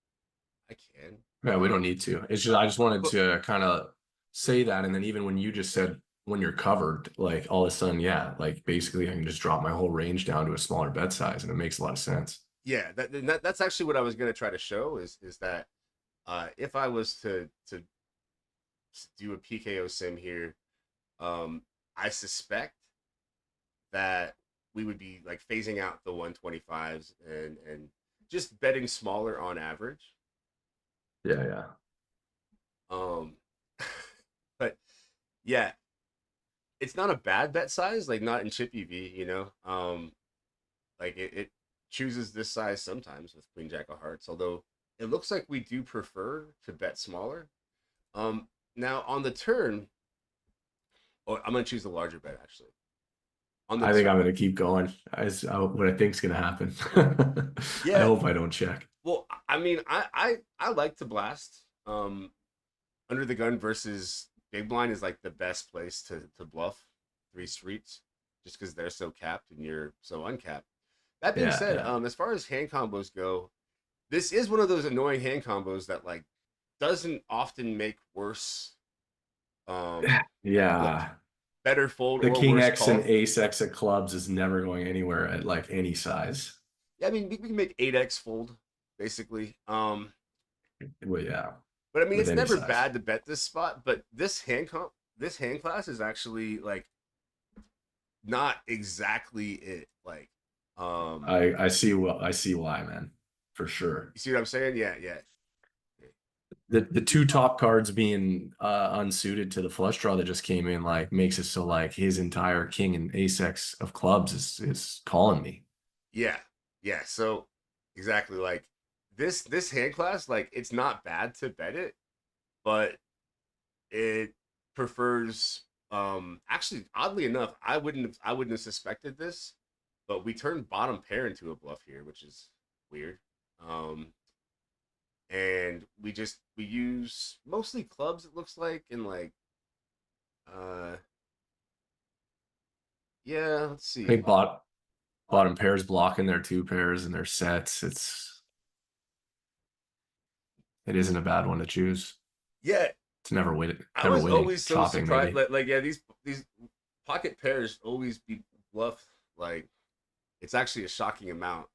I can. Yeah, we don't need to. It's just I just wanted But to kind of say that, and then even when you just said when you're covered, like all of a sudden, yeah, like basically I can just drop my whole range down to a smaller bet size, and it makes a lot of sense. yeah, that's actually what I was gonna try to show is that if I was to do a PKO sim here, I suspect that we would be like phasing out the 125s and just betting smaller on average. Yeah, yeah. Um, but yeah, it's not a bad bet size, like not in chip EV, you know. Like it chooses this size sometimes with Queen Jack of Hearts, although it looks like we do prefer to bet smaller. Um, Now on the turn, oh, I'm gonna choose the larger bet actually. On the I think turn, I'm gonna keep going as what I think's gonna happen. I yeah. hope I don't check. Well, I mean, I like to blast. Under the gun versus big blind is like the best place to bluff three streets, just because they're so capped and you're so uncapped. That being Yeah, said, yeah. as far as hand combos go, this is one of those annoying hand combos that like doesn't often make worse, like Yeah. better fold The or King worse X and call. Ace X of clubs is never going anywhere at like any size. Yeah, I mean we can make 8x fold basically. Well, yeah, But I mean with it's any never size. bad to bet this spot, but this hand class is actually like not exactly it. Like, I see why, man, for sure. you see what I'm saying? Yeah, yeah, The two top cards being unsuited to the flush draw that just came in like makes it so like his entire king and ace x of clubs is calling me. yeah, yeah. So exactly like this hand class, like it's not bad to bet it, but it prefers. Actually, oddly enough, I wouldn't have suspected this, but we turned bottom pair into a bluff here, which is weird. Um, and we use mostly clubs. It looks like and like uh yeah. Let's I think see. bottom pairs blocking their two pairs and their sets. It isn't a bad one to choose. Yeah, It's I never was winning. always so Chopping surprised. maybe. Like yeah, these pocket pairs always be bluffed. Like it's actually a shocking amount.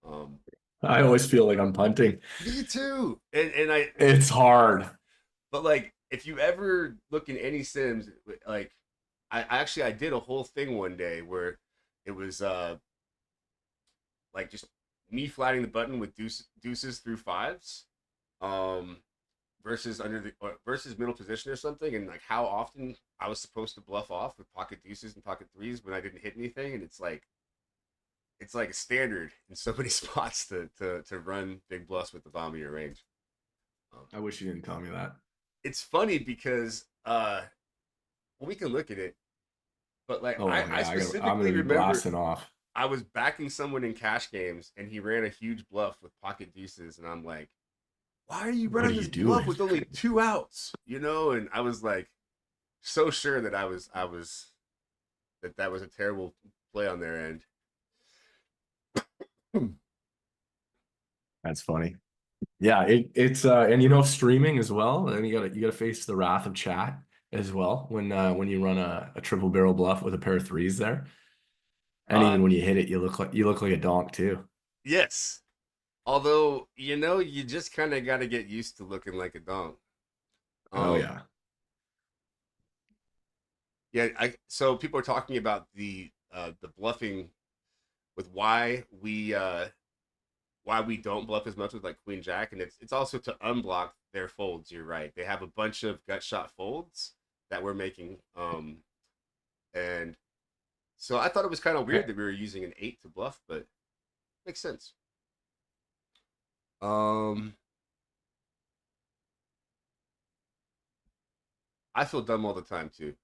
Um, I always feel like I'm punting. Me too. And I It's hard. but like if you ever look in any Sims, like I actually I did a whole thing one day where it was like just me flatting the button with deuces through fives. Um, versus under the versus middle position or something, and like how often I was supposed to bluff off with pocket deuces and pocket threes when I didn't hit anything, and it's like a standard in so many spots to run big bluffs with the bottom of your range. Um, I wish you didn't tell me that. it's funny because well, we can look at it, but like Oh I yeah, I'm specifically gonna be remember blasting off. I was backing someone in cash games and he ran a huge bluff with pocket deuces, and I'm like, why are you What are running you this bluff doing? with only two outs? You know, and I was like so sure that that was a terrible play on their end. That's funny. Yeah, it's and streaming as well. And you gotta face the wrath of chat as well when you run a triple barrel bluff with a pair of threes there. And Uh even when you hit it, you look like a donk too. yes. Although, you know, you just kind of got to get used to looking like a donk. Oh Um yeah. yeah, I so people are talking about the bluffing with why we don't bluff as much with like queen jack, and it's also to unblock their folds. You're right. They have a bunch of gut shot folds that we're making and so I thought it was kind of weird that we were using an 8 to bluff, but makes sense. Um, I feel dumb all the time too.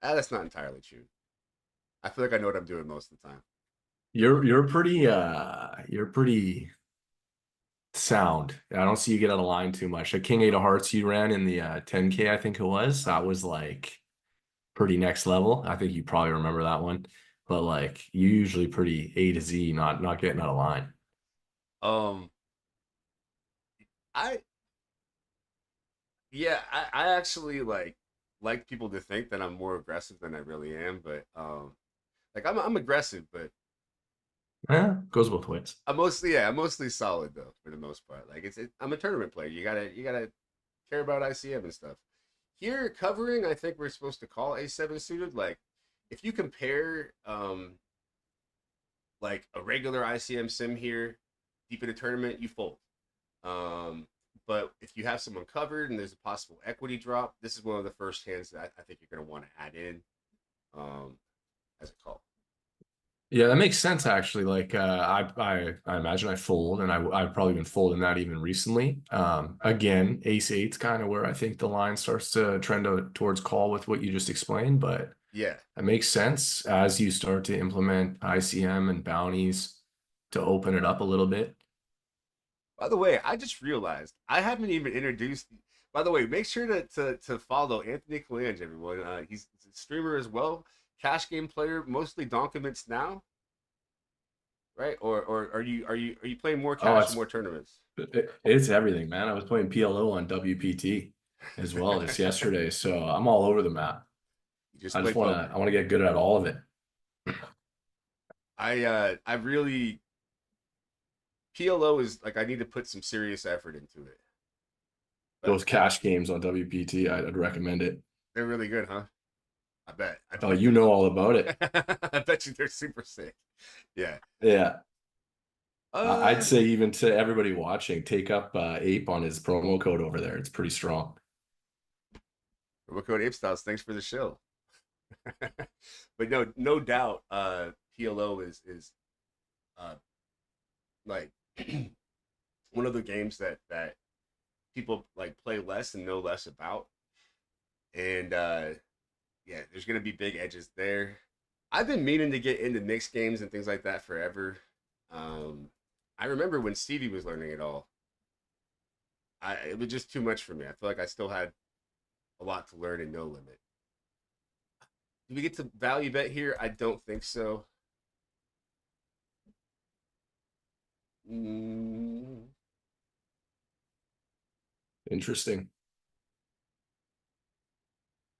That's not entirely true. I feel like I know what I'm doing most of the time. You're pretty sound. I don't see you get out of line too much. A king eight of hearts you ran in the 10K, I think it was. That was like pretty next level. I think you probably remember that one. But like you usually pretty A to Z, not getting out of line. Um, I yeah, I actually like people to think that I'm more aggressive than I really am, but like I'm aggressive, but Yeah, goes both ways. I'm mostly solid though for the most part. Like I'm a tournament player. You gotta care about ICM and stuff. Here covering, I think we're supposed to call A7 suited. Like if you compare like a regular ICM sim here, deep in a tournament, you fold. Um, but if you have someone covered and there's a possible equity drop, this is one of the first hands that I think you're going to want to add in um, as a call. Yeah, that makes sense actually. Like I imagine I fold and I've probably been folding that even recently. Again, ace eight's kind of where I think the line starts to trend towards call with what you just explained, but Yeah. it makes sense as you start to implement ICM and bounties to open it up a little bit. By the way, I just realized I haven't even introduced. By the way, make sure to follow Anthony Calange, everyone. He's a streamer as well, cash game player, mostly Donkiments now, right? Or are you playing more Oh, cash or more tournaments? it's everything, man. I was playing PLO on WPT as well just yesterday, so I'm all over the map. You just I play just poker. I want to get good at all of it. I really PLO is like I need to put some serious effort into it. But Those cash games on WPT, I'd recommend it. they're really good, huh? I bet. I Oh, bet you know all about it. I bet you they're super sick. Yeah. Yeah. I'd Uh say even to everybody watching, take up Ape on his promo code over there. It's pretty strong. Promo code Ape Styles, thanks for the show. But no doubt, PLO is uh like one of the games that people like play less and know less about. And yeah, there's gonna be big edges there. I've been meaning to get into mixed games and things like that forever. Um, I remember when Stevie was learning it all. It was just too much for me. I feel like I still had a lot to learn in No Limit. Do we get to value bet here? I don't think so. Mm, Interesting.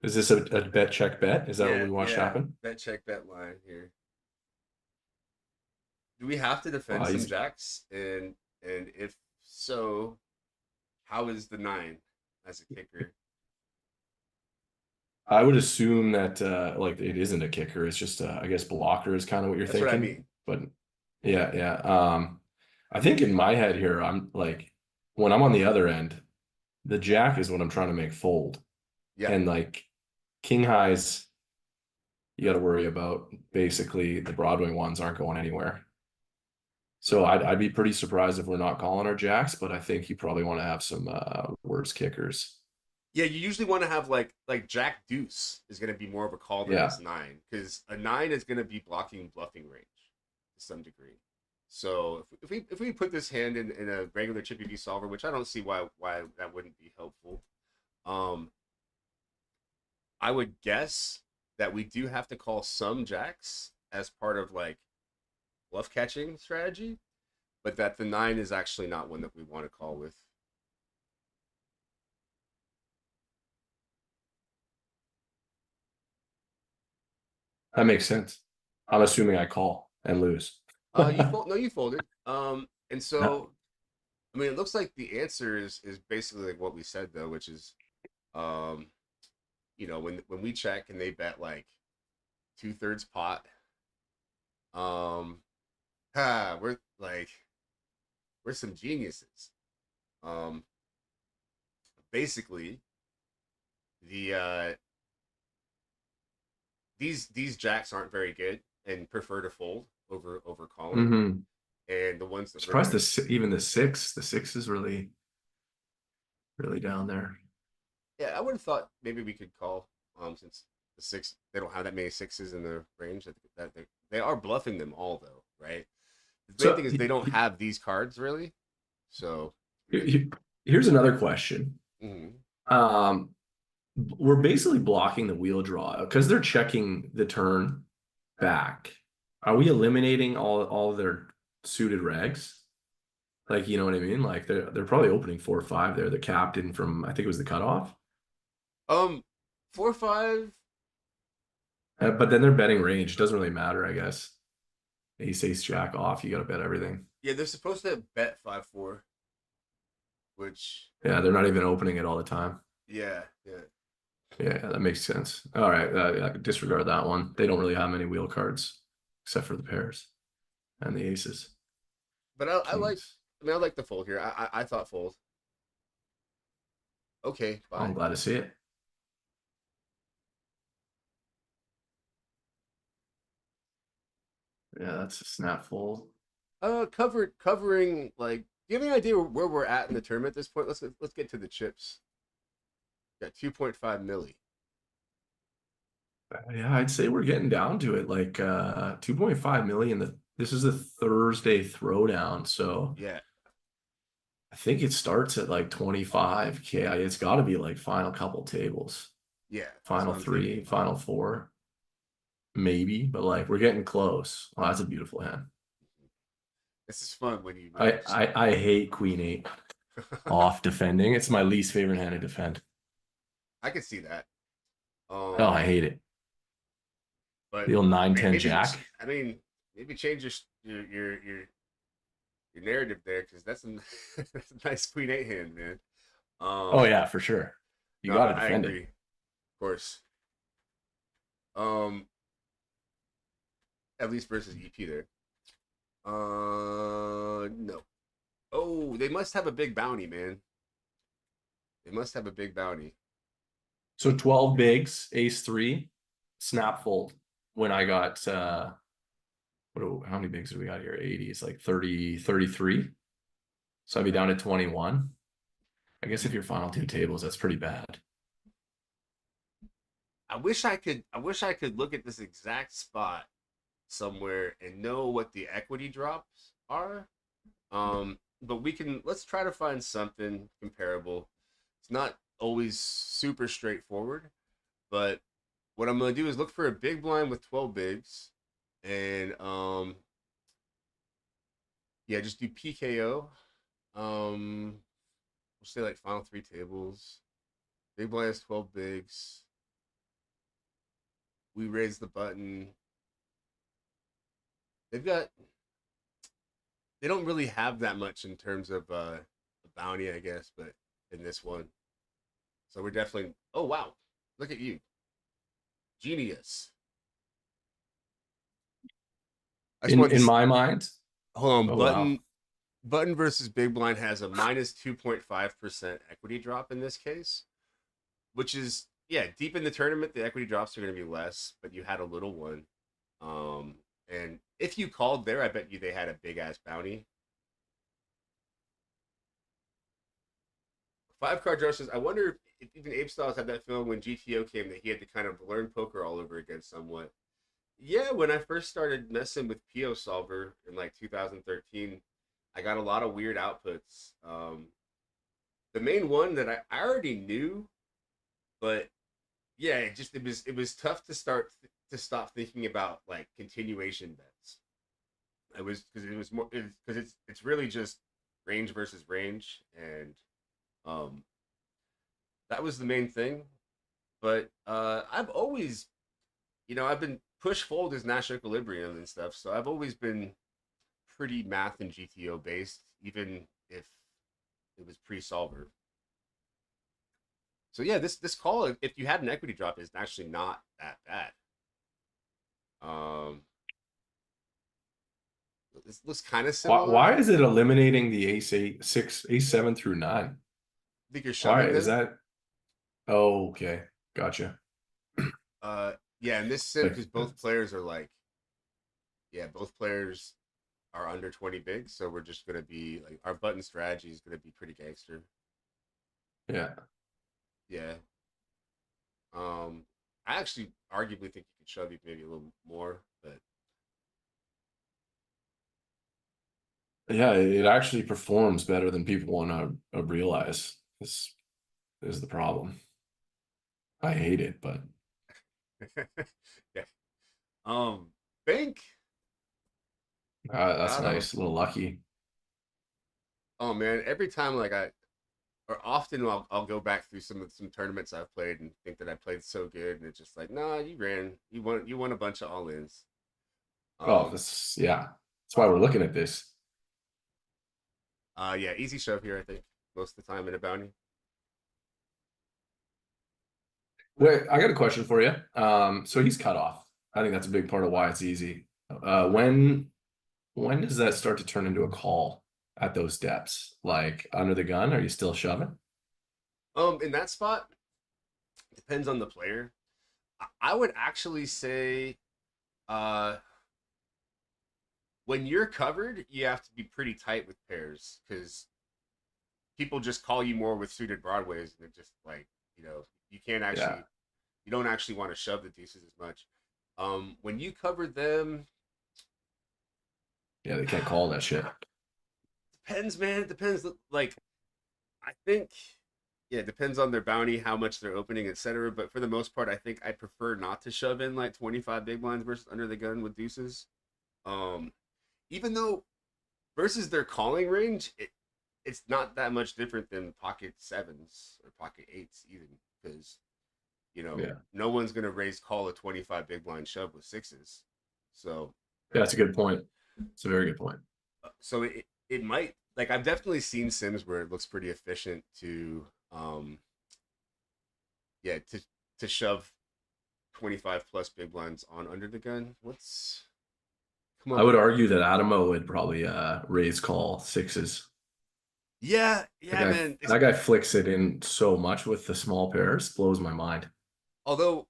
Is this a bet check bet? Is that what yeah, we watched yeah. happen? Bet check bet line here. Do we have to defend some He's jacks? And if so, how is the nine as a kicker? I would assume that like it isn't a kicker. It's just I guess blocker is kind of what you're That's what I thinking. mean. But yeah, yeah. I think in my head here, I'm like when I'm on the other end, the jack is what I'm trying to make fold. Yeah. And like king highs, you got to worry about basically the Broadway ones aren't going anywhere. So I'd be pretty surprised if we're not calling our jacks, but I think you probably want to have some worse kickers. Yeah, you usually want to have like Jack Deuce is going to be more of a call than Yeah. this nine because a nine is going to be blocking bluffing range to some degree. So if we put this hand in a regular chippy V solver, which I don't see why that wouldn't be helpful, um, I would guess that we do have to call some jacks as part of like bluff catching strategy, but that the nine is actually not one that we want to call with. That makes sense. I'm assuming I call and lose. You fold, no, you folded. And Yeah. so I mean, it looks like the answer is basically like what we said though, which is, um, when we check and they bet like 2/3 pot, um, we're like we're some geniuses. Um, basically, the these jacks aren't very good and prefer to fold over calling, hmm and the ones that we're Surprised gonna even the six is really down there. yeah, I would have thought maybe we could call since the six they don't have that many sixes in the range that they are bluffing them all though, right? The main So thing is they don't have these cards really. So Here's another question. mhm. Um, we're basically blocking the wheel draw because they're checking the turn back. Are we eliminating all their suited regs? Like, you know what I mean? Like they're probably opening 4 or 5 there. The captain from I think it was the cutoff. 4 5. But then their betting range doesn't really matter, I guess. Ace jack off, you got to bet everything. Yeah, they're supposed to bet 5 4, which Yeah, they're not even opening it all the time. yeah, yeah. Yeah, that makes sense. All right, I could disregard that one. They don't really have many wheel cards except for the pairs and the aces, But I like. kings. I mean, I like the fold here. I thought fold. Okay, I'm bye. glad to see it. Yeah, that's a snap fold. Covering like. Do you have any idea where we're at in the tournament at this point? Let's get to the chips. Got 2.5 milli. Yeah, I'd say we're getting down to it. Like 2.5 million. This is a Thursday throwdown, so Yeah, I think it starts at like 25K. It's got to be like final couple tables, yeah. That's final what I'm thinking. three, final four, maybe, but like we're getting close. Oh, that's a beautiful hand. This is fun when you I just. I, I hate Queen 8 off defending. It's my least favorite hand to defend. I can see that. Oh, I Um, hate it. but The old 9-10 maybe jack. I mean maybe change your narrative there because that's a nice Queen 8 hand, man. Oh Um, yeah, for sure. You no, got to I defend agree, it. of course. Um, at least versus EP there. No. Oh, they must have a big bounty, man. They must have a big bounty. So 12 bigs, ace three, snap fold. When I got how many bigs do we got here? 80. It's like 30, 33. So I'd be down to 21. I guess if your final 2 tables, that's pretty bad. I wish I could look at this exact spot somewhere and know what the equity drops are. But let's try to find something comparable. It's not always super straightforward, but what I'm gonna do is look for a big blind with 12 bigs, and yeah, just do PKO. We'll say like final 3 tables. Big blind has 12 bigs. We raise the button. They've got they don't really have that much in terms of the bounty, I guess, but in this one. So we're definitely oh wow. Look at you. Genius. I just In wanted in to my mind, hold on. oh wow. Button versus Big Blind has a minus 2.5% equity drop in this case, which is yeah, deep in the tournament, the equity drops are gonna be less, but you had a little one. And if you called there, I bet you they had a big ass bounty. 5 card rushes. I wonder if even Ape Styles had that feeling when GTO came that he had to kind of learn poker all over again somewhat. Yeah, when I first started messing with PO Solver in like 2013, I got a lot of weird outputs. The main one that I already knew, but yeah, it was tough to stop thinking about like continuation bets. It was because it was more because it's really just range versus range, and um, that was the main thing. But I've always, I've been push fold is Nash equilibrium and stuff, so I've always been pretty math and GTO based, even if it was pre-solver. So yeah, this call, if you had an equity drop, is actually not that bad. Um, this looks kind of Why similar. is it eliminating the ace eight, six, ace seven through nine? I think you're Why shoving is there. that? Oh, okay. Gotcha. Yeah, in this sim, Like because both players are like, yeah, both players are under 20 bigs, so we're just gonna be like our button strategy is gonna be pretty gangster. yeah. Yeah. Um, I actually arguably think you could shove it maybe a little more, but Yeah, it actually performs better than people want to realize. This is the problem. I hate it, but Yeah. Bank. that's I don't know. nice. A little lucky. Oh man, every time like or often I'll go back through some tournaments I've played and think that I played so good, and it's just like, nah, you won a bunch of all ins. Oh, Um, yeah. That's why we're looking at this. yeah, easy shove here, I think, most of the time in a bounty. Wait, I got a question for you. So he's cut off. I think that's a big part of why it's easy. When does that start to turn into a call at those depths? Like under the gun, are you still shoving? In that spot, depends on the player. I would actually say, uh, when you're covered, you have to be pretty tight with pairs because people just call you more with suited broadways, and it just like you can't Yeah. actually you don't actually want to shove the deuces as much. When you cover them, Yeah, they can't call that shit. depends, man. It depends. Like I think, yeah, it depends on their bounty, how much they're opening, etc. But for the most part, I think I prefer not to shove in like 25 big blinds versus under the gun with deuces. Um, Even though versus their calling range, it's not that much different than pocket sevens or pocket eights, even because Yeah. no one's gonna raise call a 25 big blind shove with sixes. So Yeah, that's a good point. It's a very good point. it might, like, I've definitely seen sims where it looks pretty efficient to yeah, to shove 25 plus big blinds on under the gun. What's come I up? would argue that Adamo would probably raise call sixes. Yeah, That yeah, guy man. that guy flicks it in so much with the small pairs, blows my mind. Although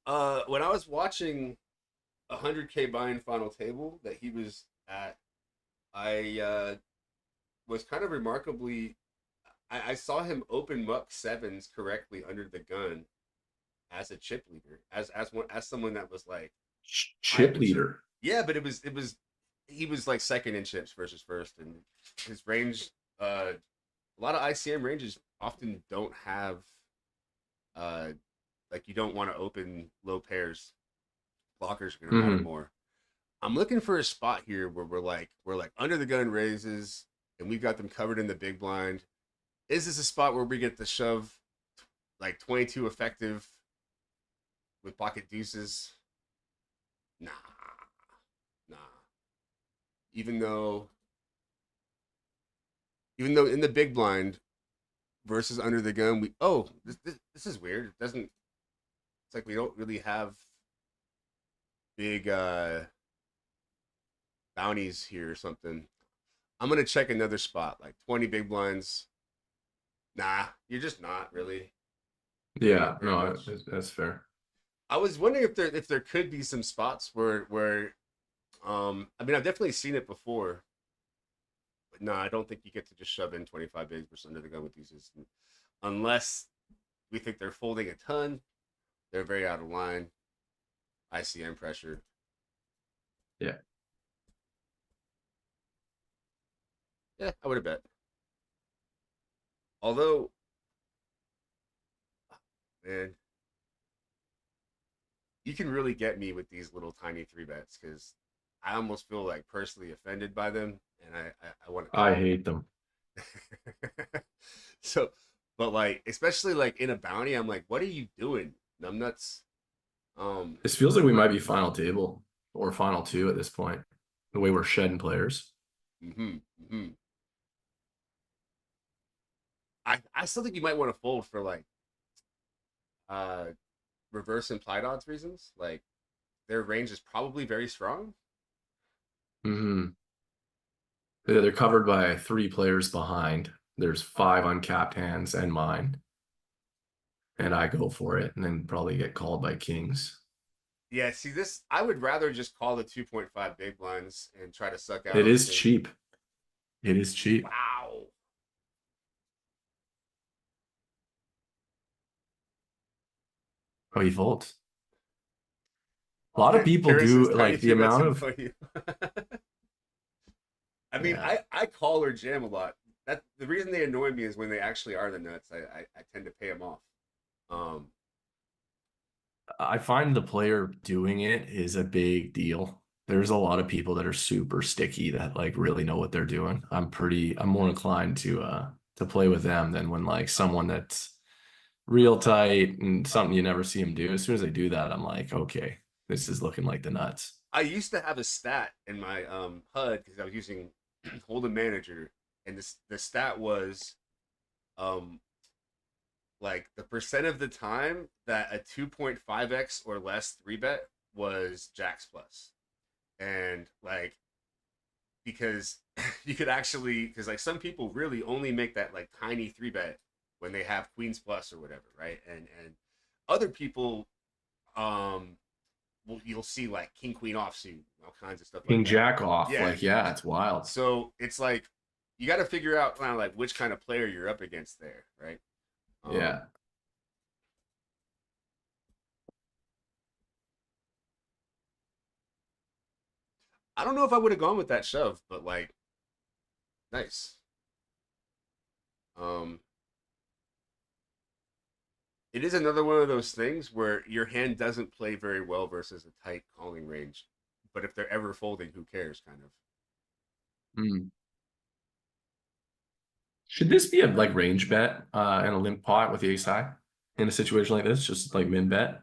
when I was watching 100K buy-in final table that he was at, I was kind of remarkably. I saw him open muck sevens correctly under the gun as a chip leader, as someone that was like high Chip up in chip. leader. Yeah, but it was he was like second in chips versus first, and his range. A lot of ICM ranges often don't have uh like you don't want to open low pairs. Blockers are gonna matter Hmm. more. I'm looking for a spot here where we're like under the gun raises and we've got them covered in the big blind. Is this a spot where we get to shove like 22 effective with pocket deuces? Nah, nah. Even though even though in the big blind versus under the gun, this is weird. It doesn't. It's like we don't really have big bounties here or something. I'm gonna check another spot like 20 big blinds. Nah, you're just not really doing Yeah, it very no, much. that's fair. I was wondering if there could be some spots where I mean I've definitely seen it before, but no, I don't think you get to just shove in 25 bigs percent of the gun with these unless we think they're folding a ton, they're very out of line, ICM pressure. Yeah. Yeah, I would have bet. Although, man, you can really get me with these little tiny three bets because I almost feel like personally offended by them, and I want to I call. hate them. So, but like, especially like in a bounty, I'm like, what are you doing? Numbnuts. Um, This feels like we might be final table or final two at this point. The way we're shedding players. hmm hmm I still think you might want to fold for like uh reverse implied odds reasons. Like their range is probably very strong. Hmm. Yeah, they're covered by three players behind. There's five uncapped hands and mine, and I go for it, and then probably get called by kings. Yeah, see this, I would rather just call the 2.5 big blinds and try to suck out It on the is king. cheap. It is cheap. Wow. Oh, he folds. A lot of people Paris is do tiny like the three bets amount in of value. I mean, Yeah. I call or jam a lot. That the reason they annoy me is when they actually are the nuts. I tend to pay them off. Um, I find the player doing it is a big deal. There's a lot of people that are super sticky that like really know what they're doing. I'm more inclined to play with them than when like someone that's real tight and something you never see them do. As soon as they do that, I'm like, okay, this is looking like the nuts. I used to have a stat in my HUD because I was using Hold'em Manager, and this the stat was um like the percent of the time that a 2.5x or less three bet was Jacks plus, and like because you could actually because like some people really only make that like tiny three bet when they have Queens plus or whatever, right? And other people um well, you'll see like King Queen offsuit, all kinds of stuff like King that. Jack off, Yeah, like yeah, it's wild. so it's like you got to figure out kind of like which kind of player you're up against there, right? Um, Yeah. I don't know if I would have gone with that shove, but like nice. Um, it is another one of those things where your hand doesn't play very well versus a tight calling range, but if they're ever folding, who cares? Kind of. Mm. Should this be a like range bet and a limp pot with the ace high in a situation like this? Just like min bet?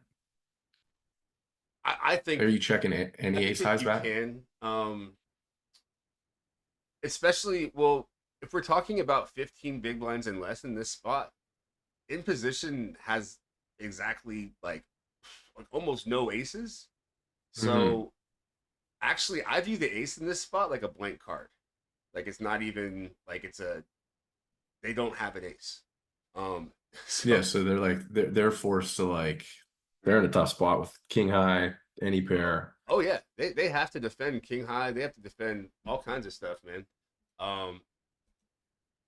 I Are think you checking I any think ace that highs you back? can, especially well if we're talking about 15 big blinds and less in this spot. In position has exactly like almost no aces. Hmm. So actually, I view the ace in this spot like a blank card. Like it's not even like it's a they don't have an ace. Um, Yeah, so so they're like they're forced to like they're in a tough spot with king high, any pair. oh yeah, they have to defend king high. They have to defend all kinds of stuff, man. Um,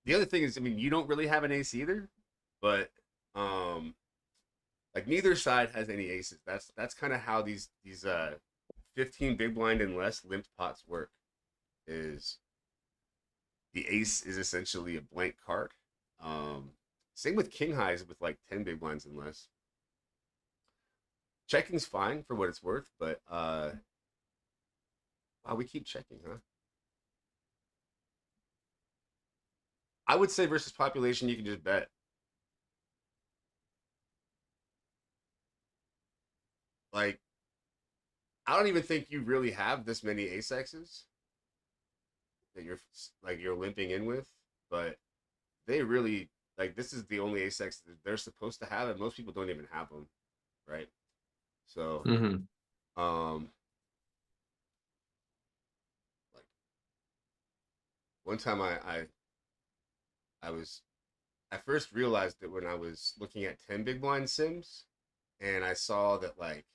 the other thing is, I mean, you don't really have an ace either, but um, like neither side has any aces. That's kind of how these 15 big blind and less limped pots work. Is the ace is essentially a blank card. Um, Same with king highs with like 10 big blinds and less. Checking's fine for what it's worth, but wow, we keep checking, huh? I would say versus population, you can just bet. Like, I don't even think you really have this many ace X's that you're limping in with, but they really like this is the only ace X that they're supposed to have, and most people don't even have them, right? So, Hmm. um, like one time I was I first realized it when I was looking at 10 big blind sims, and I saw that like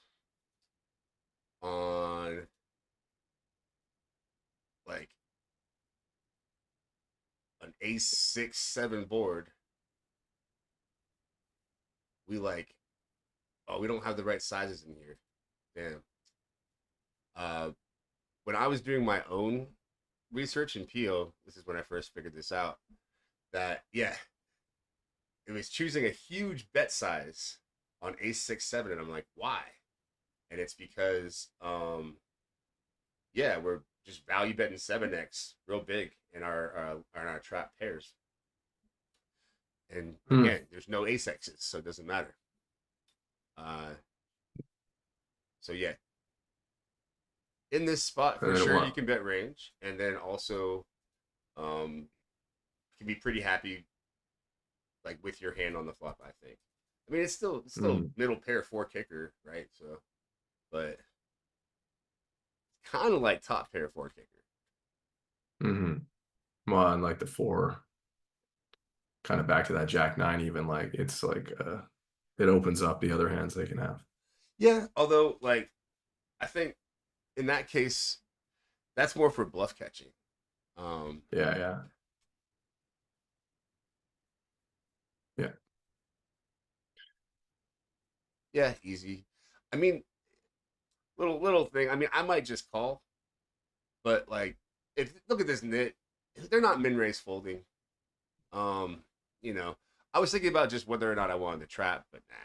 on like an ace 6 7 board, we like oh we don't have the right sizes in here. Damn. Uh, when I was doing my own research in PO, this is when I first figured this out. That yeah, it was choosing a huge bet size on ace 6 7, and I'm like, why? And it's because yeah, we're just value betting 7x real big in our trap pairs. And Hmm. again, there's no ace X's, so it doesn't matter. Uh, so yeah, in this spot And for then it sure, you won. can bet range, and then also um, can be pretty happy like with your hand on the flop. I think. I mean, it's still Hmm. middle pair four kicker, right? So, but kind of like top pair four kicker. Hmm. Well, and like the four, kind of back to that Jack nine, even like it's like it opens up the other hands they can have. Yeah, although like I think in that case, that's more for bluff catching. Um, Yeah, yeah, yeah. yeah, easy. I mean, little thing. I mean, I might just call, but like, if look at this nit. they're not min raise folding. You know, I was thinking about just whether or not I wanted to trap, but nah.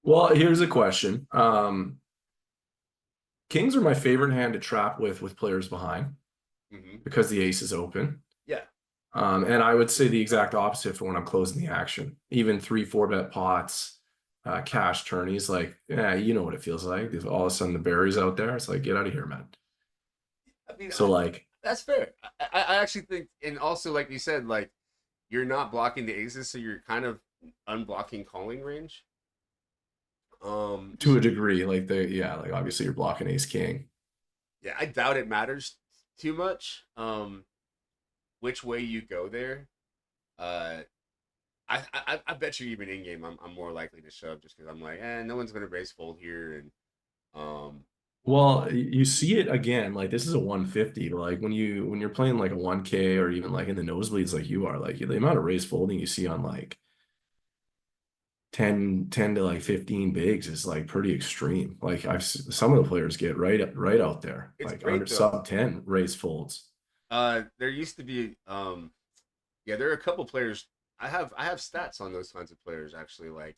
Well, here's a question. Kings are my favorite hand to trap with players behind Hmm. because the ace is open. Yeah, And I would say the exact opposite for when I'm closing the action. Even 3-4 bet pots, cash tourneys, like, yeah, you know what it feels like. If all of a sudden the berries out there, it's like, get out of here, man. I mean, So like, that's fair. I actually think, and also like you said, like you're not blocking the aces, so you're kind of unblocking calling range. to a degree, like yeah, like obviously you're blocking ace king. Yeah, I doubt it matters too much. Which way you go there. Uh, I bet you even in game, I'm more likely to shove just because I'm like, no one's gonna raise fold here, and um, Well, you see it again, like this is a 150, but like when you're playing like a 1K or even like in the nosebleeds like you are, like the amount of raise folding you see on like 10 to like 15 bigs is like pretty extreme. Like some of the players get right out there, it's like under great though. sub 10 raise folds. There used to be, yeah, there are a couple players. I have stats on those kinds of players actually. Like,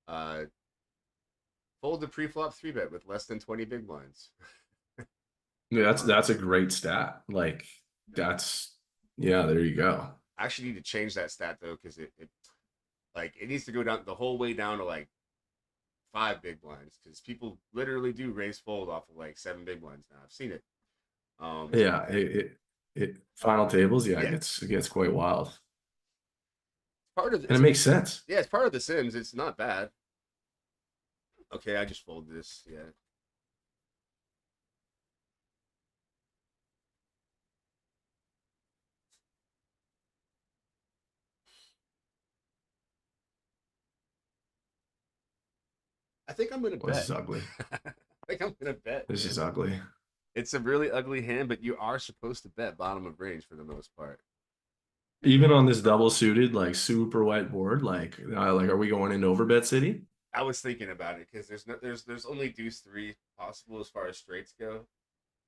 uh, fold the pre-flop three bet with less than 20 big blinds. Yeah, Um, that's a great stat. Like that's yeah, there you go. I actually need to change that stat though because it like it needs to go down the whole way down to like five big blinds because people literally do raise fold off of like seven big blinds now. I've seen it. Yeah, it final tables, yeah, Yeah, it gets quite wild. part of And it's it makes sense. yeah, it's part of the Sims. It's not bad. Okay, I just fold this. Yeah, I think I'm gonna Well, this is bet. ugly. I think I'm gonna bet, This is man. ugly. It's a really ugly hand, but you are supposed to bet bottom of range for the most part. Even on this double suited, like super wet board, like are we going into overbet city? I was thinking about it because there's only deuce three possible as far as straights go.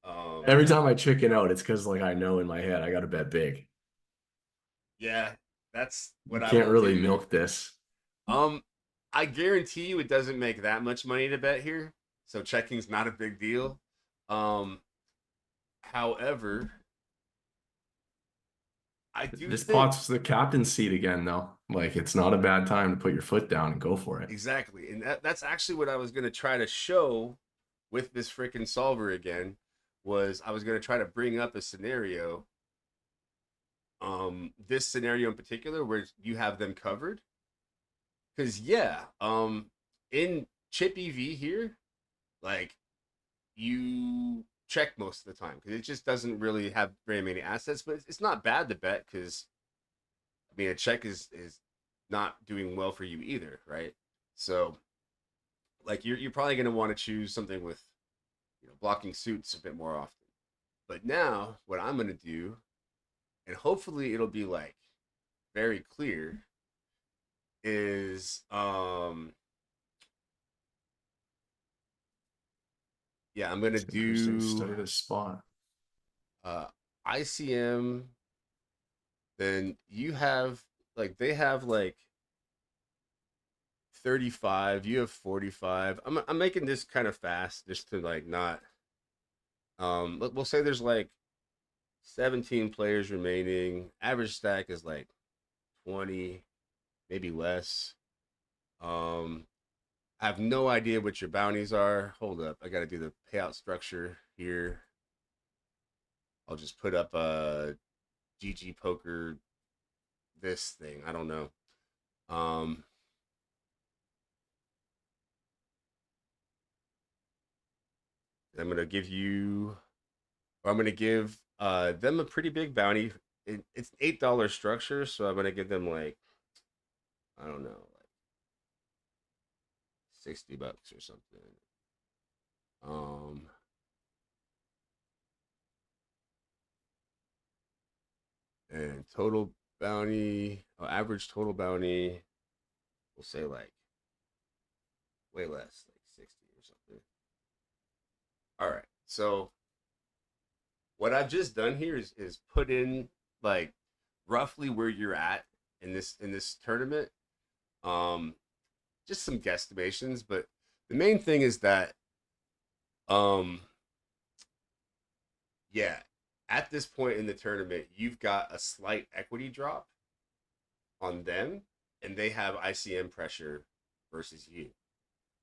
Um, Every time I chicken out, it's because like I know in my head I got to bet big. yeah, that's You what I can't will really do. milk this. Um, I guarantee you it doesn't make that much money to bet here, so checking's not a big deal. Um, however, I do This think pot's the captain's seat again, though. Like it's not a bad time to put your foot down and go for it. exactly, and that's actually what I was gonna try to show with this freaking solver again. Was I was gonna try to bring up a scenario, this scenario in particular, where you have them covered. Because yeah, in chip EV here, like you check most of the time because it just doesn't really have very many assets. But it's not bad to bet because I mean a check is not doing well for you either, right? So like you're probably going to want to choose something with blocking suits a bit more often. But now what I'm going to do, and hopefully it'll be like very clear, is yeah, I'm going to It's interesting. do Study this spot. uh ICM. Then you have like they have like 35, you have 45. I'm making this kind of fast just to like not we'll say there's like 17 players remaining. Average stack is like 20, maybe less. Um I have no idea what your bounties are. Hold up. I got to do the payout structure here. I'll just put up a GG poker this thing. I don't know. Um I'm going to give you or I'm gonna give them a pretty big bounty. It's $8 structure, so I'm gonna give them like I don't know, like $60 or something. Um, and total bounty, average total bounty, we'll say like way less, like 60 or something. All right, so what I've just done here is put in like roughly where you're at in this tournament. Um, just some guesstimations, but the main thing is that um, yeah, at this point in the tournament, you've got a slight equity drop on them, and they have ICM pressure versus you.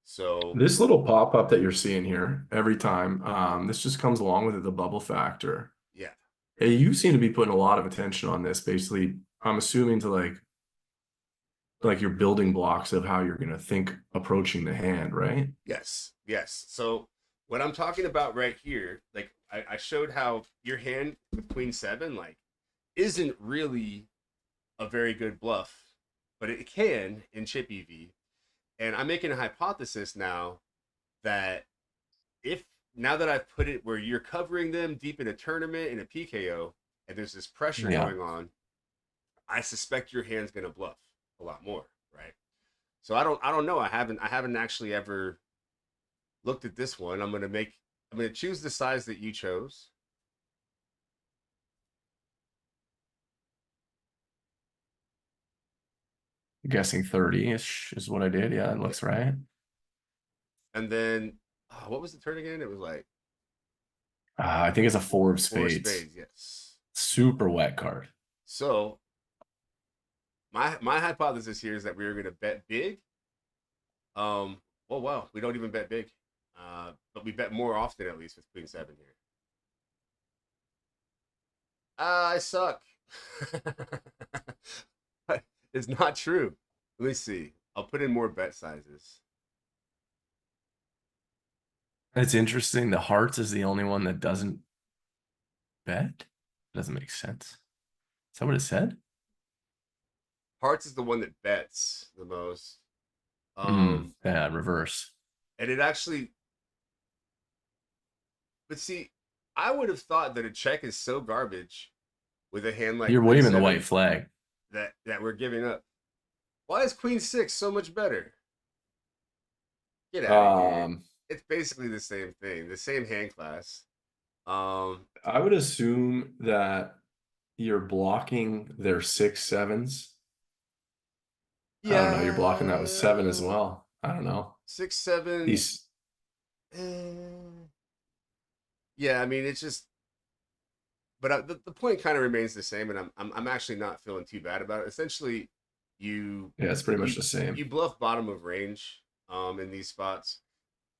So This little pop-up that you're seeing here every time, this just comes along with it, the bubble factor. yeah, Hey, you seem to be putting a lot of attention on this. Basically, I'm assuming to like your building blocks of how you're gonna think approaching the hand, right? yes, yes. So what I'm talking about right here, like I showed how your hand with Queen Seven, like, isn't really a very good bluff, but it can in chip EV. And I'm making a hypothesis now that if now that I've put it where you're covering them deep in a tournament in a PKO, and there's this pressure Yeah. going on, I suspect your hand's gonna bluff a lot more, right? So I don't know. I haven't actually ever looked at this one. I'm gonna choose the size that you chose. I'm guessing 30-ish is what I did. Yeah, it Yep. looks right. And then what was the turn again? It was like I think it's a four of four spades. spades, yes. Super wet card. So my hypothesis here is that we were gonna bet big. Oh wow, we don't even bet big. But we bet more often at least with Queen Seven here. I suck. But it's not true. Let me see. I'll put in more bet sizes. It's interesting. The hearts is the only one that doesn't bet. Doesn't make sense. Is that what it said? Hearts is the one that bets the most. Um, Yeah, reverse. and it actually, but see, I would have thought that a check is so garbage with a hand like You're Queen waving the white Seven flag. that we're giving up. Why is Queen Six so much better? Get out of here. Um, It's basically the same thing, the same hand class. Um, I would assume that you're blocking their 6 7s. I don't know. You're blocking that with 7 as yeah, well. I don't know. 6 7. These, eh, yeah, I mean it's just, but the point kind of remains the same, and I'm actually not feeling too bad about it. Essentially, you yeah, it's pretty much you the same. you bluff bottom of range in these spots.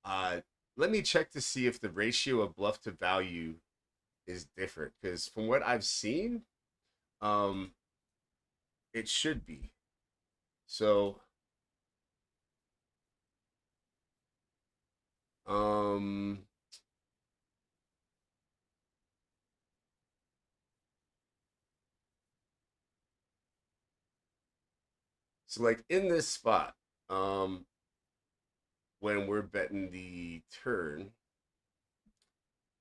Uh, Let me check to see if the ratio of bluff to value is different because from what I've seen, um, it should be. So, um, so like in this spot, um, when we're betting the turn,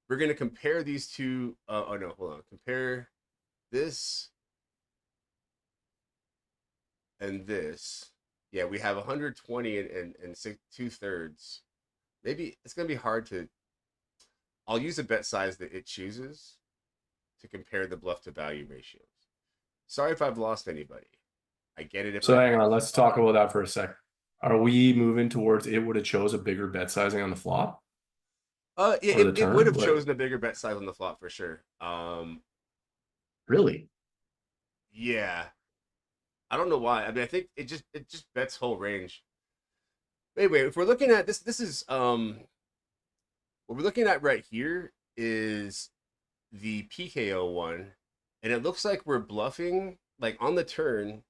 we're gonna compare these two. Oh no, hold on. Compare this and this. Yeah, we have 120 and 2/3. Maybe it's gonna be hard to. I'll use a bet size that it chooses to compare the bluff to value ratios. Sorry if I've lost anybody. I get it if So I hang on, have. let's talk about that for a sec. Are we moving towards it would have chose a bigger bet sizing on the flop Yeah, or the it would turn? have What chosen a bigger bet size on the flop for sure. really? Yeah, I don't know why. I mean, I think it just bets whole range. Wait. If we're looking at this, this is what we're looking at right here is the PKO one, and it looks like we're bluffing like on the turn.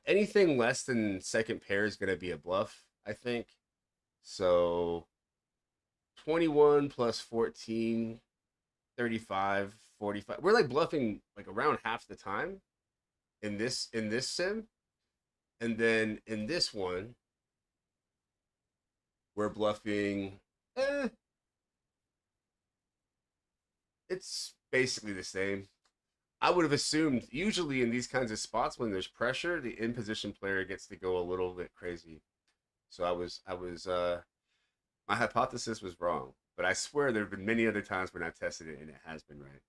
Anything less than second pair is gonna be a bluff, I think. So 21 plus 14, 35, 45. We're like bluffing like around half the time in this sim. And then in this one, we're bluffing it's basically the same. I would have assumed usually in these kinds of spots when there's pressure, the in position player gets to go a little bit crazy. So I was my hypothesis was wrong, but I swear there have been many other times when I've tested it and it has been right.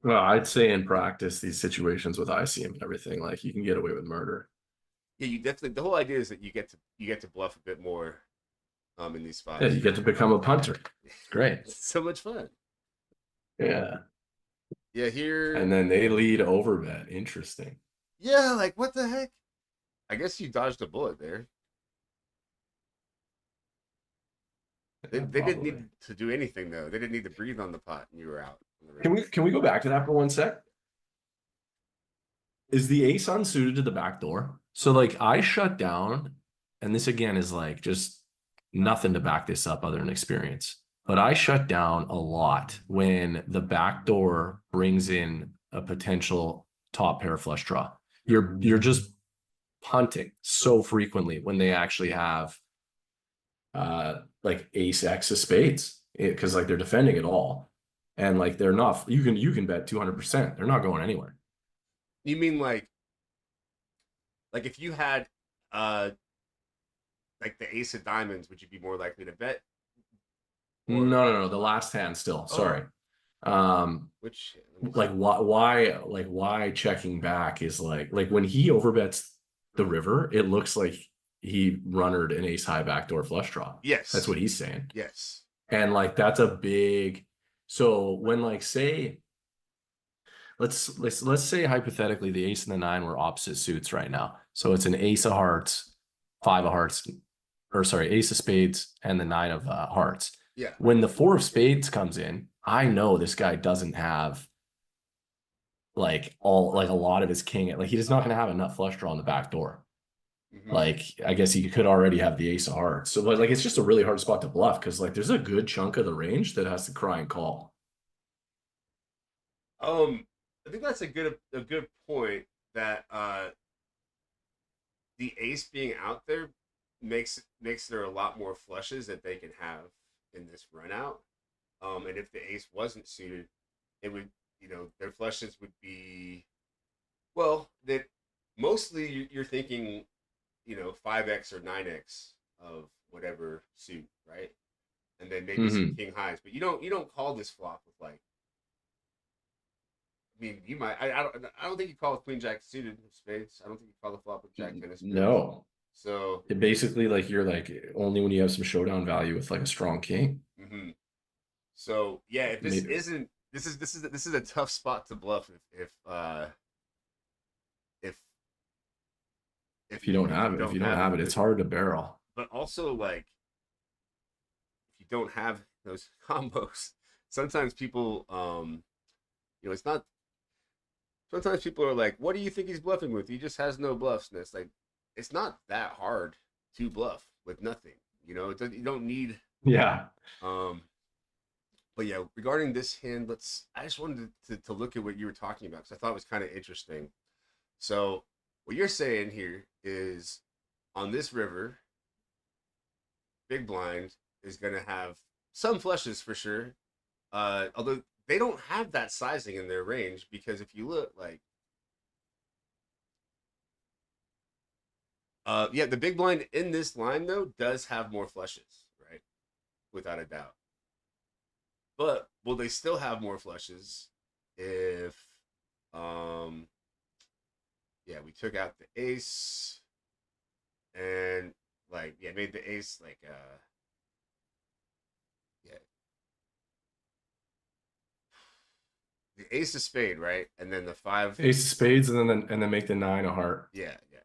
Well, I'd say in practice, these situations with ICM and everything, like you can get away with murder. Yeah, you definitely. The whole idea is that you get to bluff a bit more, in these Yeah, spots. you get to become a punter. Great. It's so much fun. Yeah. Yeah, here. And then they lead overbet. Interesting. Yeah, like what the heck? I guess you dodged a bullet there. Yeah, They didn't probably. need to do anything though. They didn't need to breathe on the pot, and you were out. Can we go back to that for one sec? Is the ace unsuited to the back door? So like I shut down, and this again is like just nothing to back this up other than experience. But I shut down a lot when the back door brings in a potential top pair flush draw. You're just punting so frequently when they actually have like ace X of spades because like they're defending it all. And like they're not you can bet 200%. They're not going anywhere. You mean like if you had uh like the ace of diamonds, would you be more likely to bet? Or No. The last hand still. oh, Sorry. Um, which like why checking back is like when he overbets the river, it looks like he runnered an ace high backdoor flush draw. That's yes, what he's saying. yes, And like that's a big so when like say let's say hypothetically the ace and the nine were opposite suits right now. So it's an ace of hearts, five of hearts, or sorry, ace of spades and the nine of hearts. yeah. When the four of spades comes in, I know this guy doesn't have like a lot of his king. Like he's not going to have a nut flush draw on the back door. Mm-hmm. Like I guess he could already have the ace of hearts. So like it's just a really hard spot to bluff because like there's a good chunk of the range that has to cry and call. I think that's a good point that the ace being out there makes there a lot more flushes that they can have in this run out. And if the ace wasn't suited, it would their flushes would be well that mostly you're thinking 5x or 9x of whatever suit, right? And then maybe some Mhm. king highs, but you don't call this flop with like I mean, you might. I don't think you call it queen jack suited of spades. I don't think you call the flop with jack ten of spades. No. So, It basically like you're like only when you have some showdown value with like a strong king. hmm so yeah, if this Maybe isn't this is a tough spot to bluff if if you don't if you have it, don't have it. it's hard to barrel. But also like if you don't have those combos, sometimes people it's not. Sometimes people are like, "What do you think he's bluffing with? He just has no bluffs." And it's like, it's not that hard to bluff with nothing. You don't need. Yeah. Um, but yeah, regarding this hand, I just wanted to look at what you were talking about because I thought it was kind of interesting. So what you're saying here is on this river, big blind is going to have some flushes for sure. Although they don't have that sizing in their range because if you look like yeah, the big blind in this line though does have more flushes, right? Without a doubt. But will they still have more flushes if um yeah, we took out the ace and like yeah, made the ace like yeah, the ace of spade, right? And then the five Ace of spades and then make the nine a heart. yeah, yeah.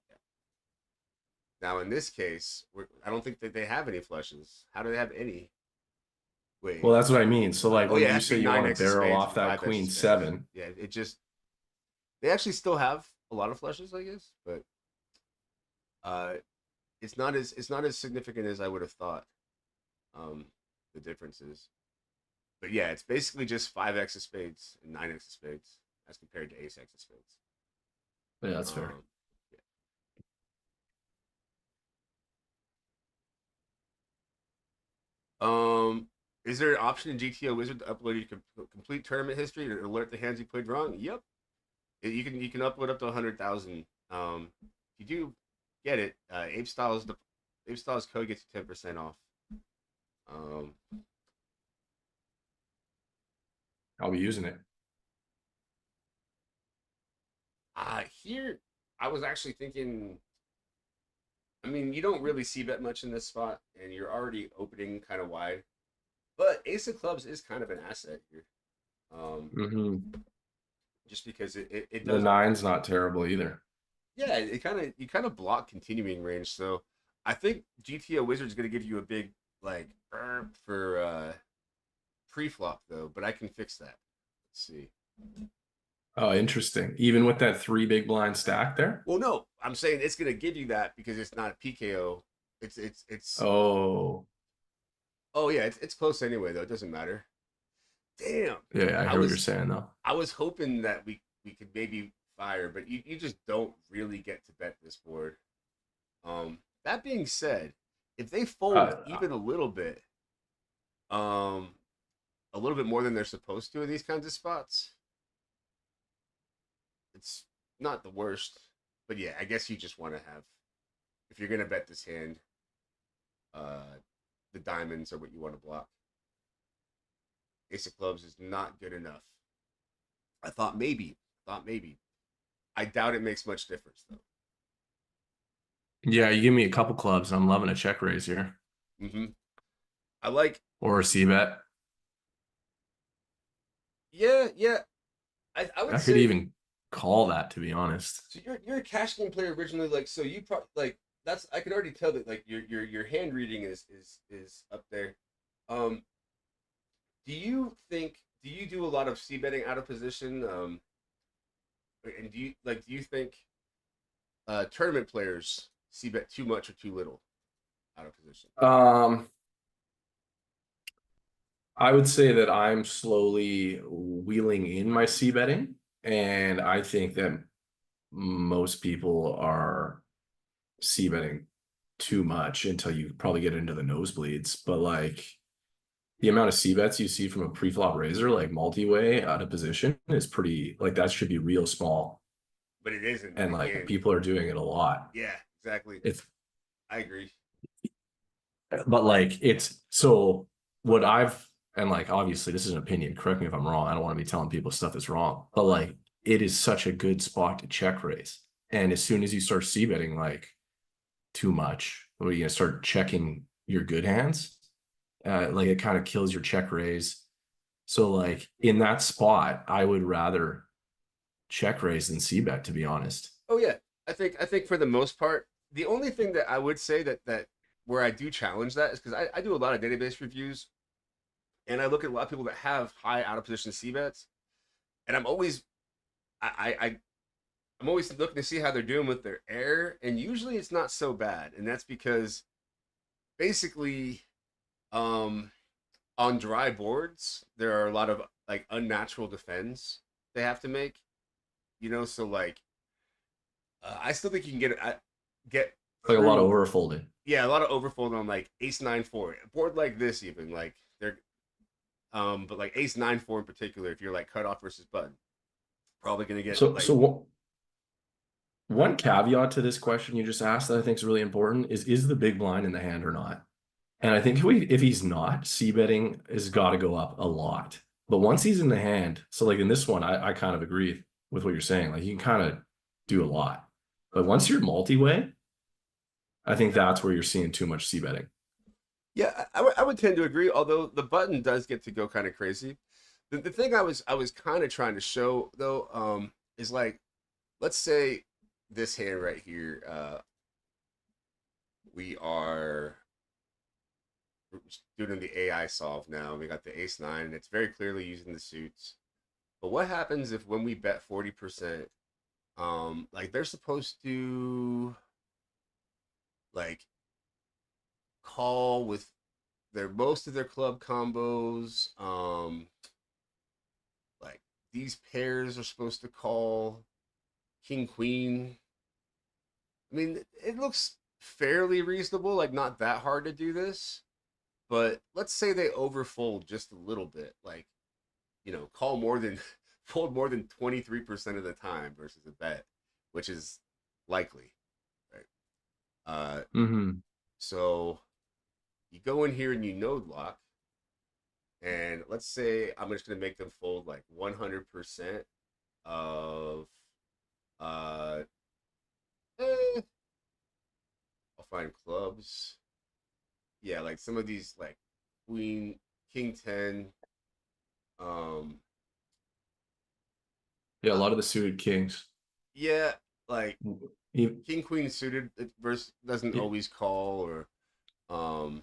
Now in this case, I don't think that they have any flushes. How do they have any? Well, Wait. that's what I mean. So like Oh yeah, when it you has to say be you want nine to X of barrel spades off and that five X of queen spades. seven, Yeah, it just they actually still have a lot of flushes, I guess, but uh, it's not as significant as I would have thought. Um, the differences, but yeah, it's basically just 5x of spades and 9x of spades as compared to ace x of spades. yeah, that's fair. Um, yeah. Is there an option in GTO Wizard to upload your complete tournament history and alert the hands you played wrong? Yep, you can upload up to 100,000. If you do get it, Ape Styles code gets you 10% off. Um, I'll be using it. Here, I was actually thinking. I mean, you don't really see bet much in this spot, and you're already opening kind of wide. But Ace of Clubs is kind of an asset here, um, Hmm. just because it The does. nine's not terrible either. Yeah, you kind of block continuing range. So I think GTO Wizard's going to give you a big like for pre-flop though, but I can fix that. Let's see. Oh, interesting. Even with that three big blind stack there. Well, no, I'm saying it's going to give you that because it's not a PKO. It's. Oh, Oh yeah, it's close anyway though. It doesn't matter. Damn. yeah, I I hear what you're was saying though. I was hoping that we could maybe fire, but you just don't really get to bet this board. That being said, if they fold Uh, even um, a little bit more than they're supposed to in these kinds of spots, it's not the worst. But yeah, I guess you just want to have, if you're gonna bet this hand, uh, the diamonds are what you want to block. Ace of clubs is not good enough. I thought maybe, thought maybe. I doubt it makes much difference though. yeah, you give me a couple clubs, and I'm loving a check raise here Mm-hmm. I like, or a C bet. yeah, yeah. I would I could say even call that, to be honest. so. You're a cash game player originally, like so. You probably like that's. I can already tell that like your hand reading is up there. Um, do you think? Do you do a lot of c betting out of position? And do you think tournament players c bet too much or too little out of position? Um, I would say that I'm slowly wheeling in my C betting, and I think that most people are C betting too much until you probably get into the nosebleeds. But like the amount of C bets you see from a pre-flop raiser, like multi-way out of position, is pretty like that should be real small. But it isn't And like again. people are doing it a lot. Yeah, exactly. It's I agree. but like it's so what I've and like obviously this is an opinion. Correct me if I'm wrong. I don't want to be telling people stuff that's wrong, but like it is such a good spot to check raise. And as soon as you start c betting like too much, or you start checking your good hands, like it kind of kills your check raise. So like in that spot, I would rather check raise than c bet, to be honest. Oh yeah, I think for the most part, the only thing that I would say that where I do challenge that is because I do a lot of database reviews and I look at a lot of people that have high out of position c bets, and I I'm always looking to see how they're doing with their air, and usually it's not so bad, and that's because basically um on dry boards there are a lot of like unnatural defends they have to make, so like I still think you can get Like a lot of through. overfolding. Yeah, a lot of overfold on like ace nine four a board like this, even like they're but like ace nine four in particular, if you're like cutoff versus button, probably gonna get So like. so one caveat to this question you just asked that I think is really important is the big blind in the hand or not? And I think if he's not, c betting has got to go up a lot. But once he's in the hand, so like in this one, I kind of agree with what you're saying. Like you can kind of do a lot. But once you're multi-way, I think that's where you're seeing too much c betting. Yeah, I would tend to agree. Although the button does get to go kind of crazy. The thing I was kind of trying to show though, is like, let's say this hand right here, we are doing the AI solve now. We got the ace nine, and it's very clearly using the suits. But what happens if when we bet 40%, like they're supposed to like call with their most of their club combos, like these pairs are supposed to call king queen. I mean, it looks fairly reasonable, like not that hard to do this. But let's say they overfold just a little bit, like, call more than fold more than 23% of the time versus a bet, which is likely, right? Uh, Mm-hmm. so you go in here and you node lock, And let's say I'm just gonna make them fold like 100% of uh eh, I'll find clubs. Yeah, like some of these like queen, king 10, um Yeah, a uh, lot of the suited kings. yeah, like E- king queen suited versus doesn't e- always call or um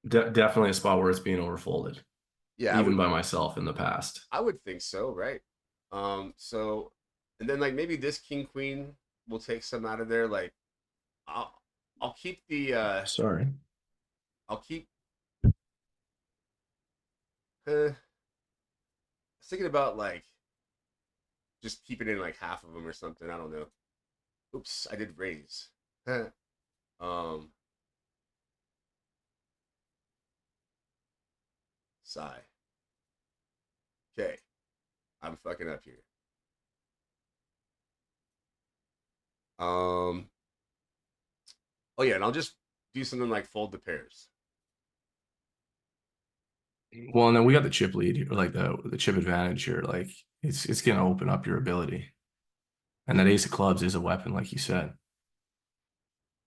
definitely a spot where it's being overfolded, yeah, even by myself in the past. I would think so, right? So and then like maybe this king queen will take some out of there. Like I'll I'll keep the Sorry. I'll keep I was thinking about like just keeping in like half of them or something. I don't know. Oops, I did raise. um Sigh. Okay, I'm fucking up here. Um oh yeah, and I'll just do something like fold the pairs. Well, and then we got the chip lead here, like the chip advantage here. Like it's gonna open up your ability. And that ace of clubs is a weapon, like you said.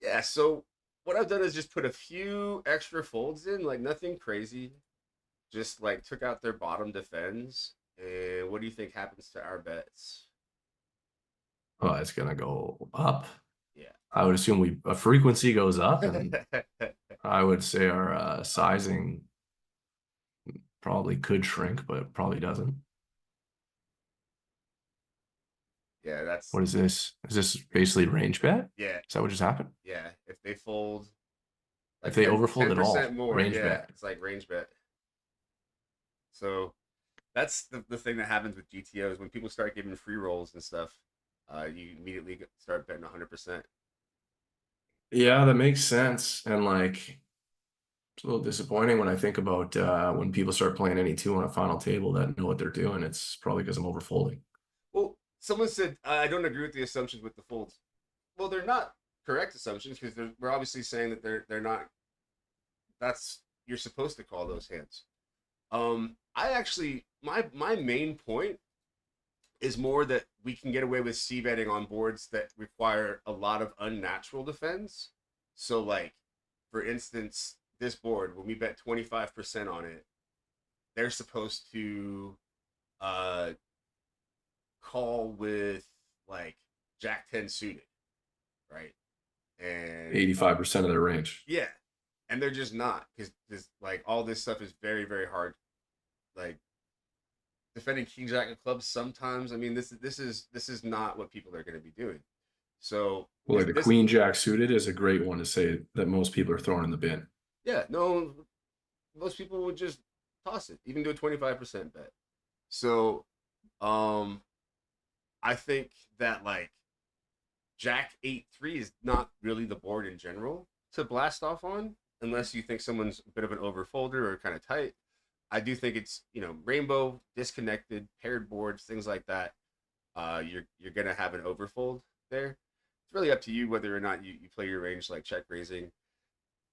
Yeah, so what I've done is just put a few extra folds in, like nothing crazy. Just like took out their bottom defense. And what do you think happens to our bets? Oh, it's gonna go up. Yeah. I would assume a frequency goes up, and I would say our sizing probably could shrink, but probably doesn't. Yeah, that's What is this? Is this basically range bet? yeah, Is that what just happened? yeah. If they fold If like they 10 overfold at 10% all, more, range yeah, bet. it's like range bet. So that's the thing that happens with GTOs when people start giving free rolls and stuff. You immediately start betting 100%. Yeah, that makes sense. And like it's a little disappointing when I think about when people start playing any two on a final table that know what they're doing. It's probably because I'm overfolding. Well, someone said I don't agree with the assumptions with the folds. Well, they're not correct assumptions because we're obviously saying that they're not. That's you're supposed to call those hands. I actually my main point is more that we can get away with c betting on boards that require a lot of unnatural defense. So, like for instance, this board when we bet 25% on it, they're supposed to uh call with like Jack 10 suited, right? And 85% of their range. yeah, and they're just not because like all this stuff is very very hard. Like defending king jack of clubs sometimes. I mean this is not what people are going to be doing. So Well, like the this queen jack suited is a great one to say that most people are throwing in the bin. yeah, no, most people would just toss it, even do a 25% bet. So um I think that like Jack 8-3 is not really the board in general to blast off on, unless you think someone's a bit of an overfolder or kind of tight. I do think it's rainbow, disconnected, paired boards, things like that. You're gonna have an overfold there. It's really up to you whether or not you play your range like check raising.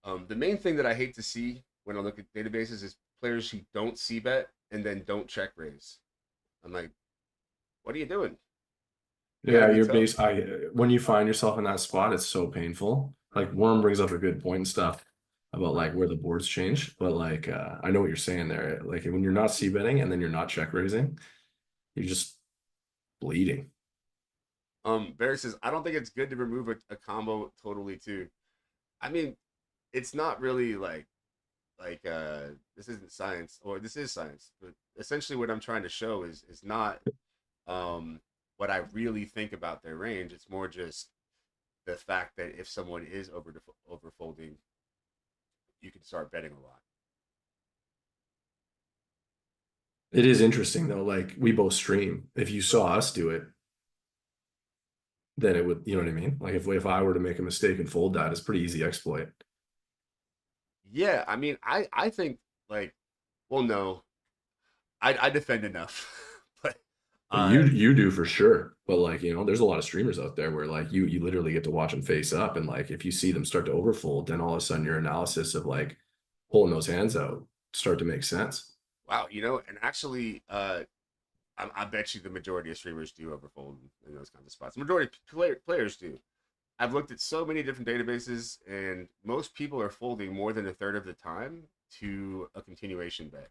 The main thing that I hate to see when I look at databases is players who don't c bet and then don't check raise. I'm like, what are you doing? You got to Yeah, be you're tough. base. I when you find yourself in that spot, it's so painful. Like Worm brings up a good point and stuff about like where the boards change, but like I know what you're saying there. Like when you're not c betting and then you're not check raising, you're just bleeding. Barry says, I don't think it's good to remove a combo totally too. I mean, it's not really like this isn't science or this is science, but essentially what I'm trying to show is not um what I really think about their range. It's more just the fact that if someone is overfolding, you can start betting a lot. It is interesting though. Like we both stream. If you saw us do it, then it would, you know what I mean? Like if I were to make a mistake and fold that, it's pretty easy exploit. Yeah, I mean, I think like, well, no, I defend enough, but You do for sure, but like there's a lot of streamers out there where like you literally get to watch them face up, and like if you see them start to overfold, then all of a sudden your analysis of like pulling those hands out start to make sense. Wow, and actually, I bet you the majority of streamers do overfold in those kinds of spots. The majority of players do. I've looked at so many different databases, and most people are folding more than a third of the time to a continuation bet.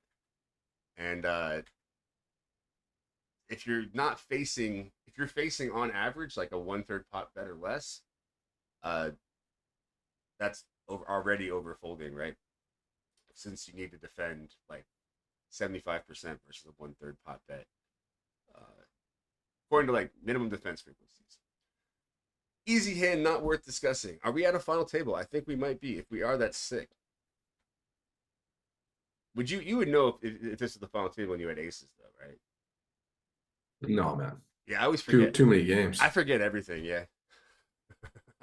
And if you're facing on average like a 1/3 pot bet or less, uh, that's already overfolding, right? Since you need to defend like 75% versus a 1/3 pot bet, according to like minimum defense frequencies. Easy hand, not worth discussing. Are we at a final table? I think we might be. If we are, that's sick. You would know if this is the final table and you had aces though, right? No, man. Yeah, I always Too forget. too many games. I forget everything. Yeah.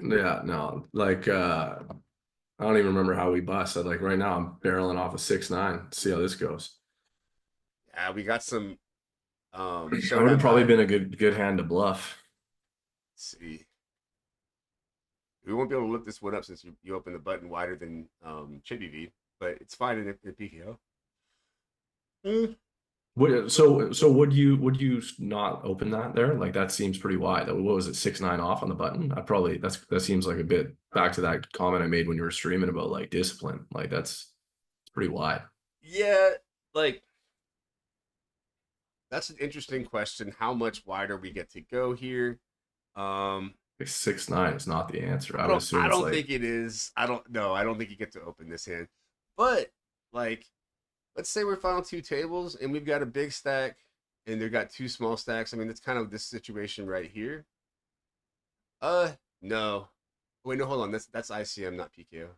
Yeah, no. Like I don't even remember how we busted. Like right now I'm barreling off a 6-9. See how this goes. Yeah, we got some That would have showdown probably vibe. been a good hand to bluff. Let's see. We won't be able to look this one up since you opened the button wider than Chippy V, but it's fine in PKO. So would you not open that there? Like that seems pretty wide. What was it, 6-9 off on the button? That seems like a bit back to that comment I made when you were streaming about like discipline. Like that's pretty wide. Yeah, like that's an interesting question. How much wider we get to go here? Like 6-9 is not the answer. I would assume I it's don't like think it is. I don't know. I don't think you get to open this hand. But like let's say we're final two tables and we've got a big stack and they've got two small stacks. I mean, it's kind of this situation right here. No. Wait, no, hold on. That's ICM, not PKO.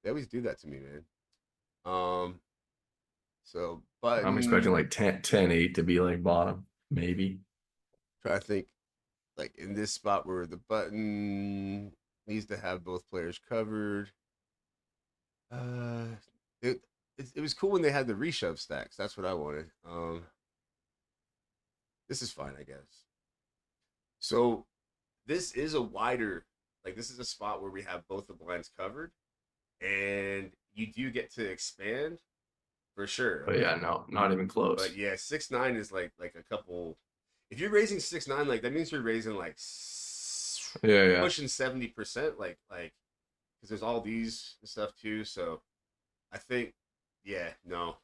They always do that to me, man. So I'm expecting button like 10-8 to be like bottom, maybe. try to think like in this spot where the button needs to have both players covered. Uh, it was cool when they had the reshove stacks. That's what I wanted. This is fine, I guess. So this is a wider, like this is a spot where we have both the blinds covered, and you do get to expand for sure. But yeah, no, not even close. But yeah, 6-9 is like a couple. If you're raising 6-9, like that means you're raising like Yeah, yeah. pushing 70%, like because there's all these stuff too. So I think, yeah, no.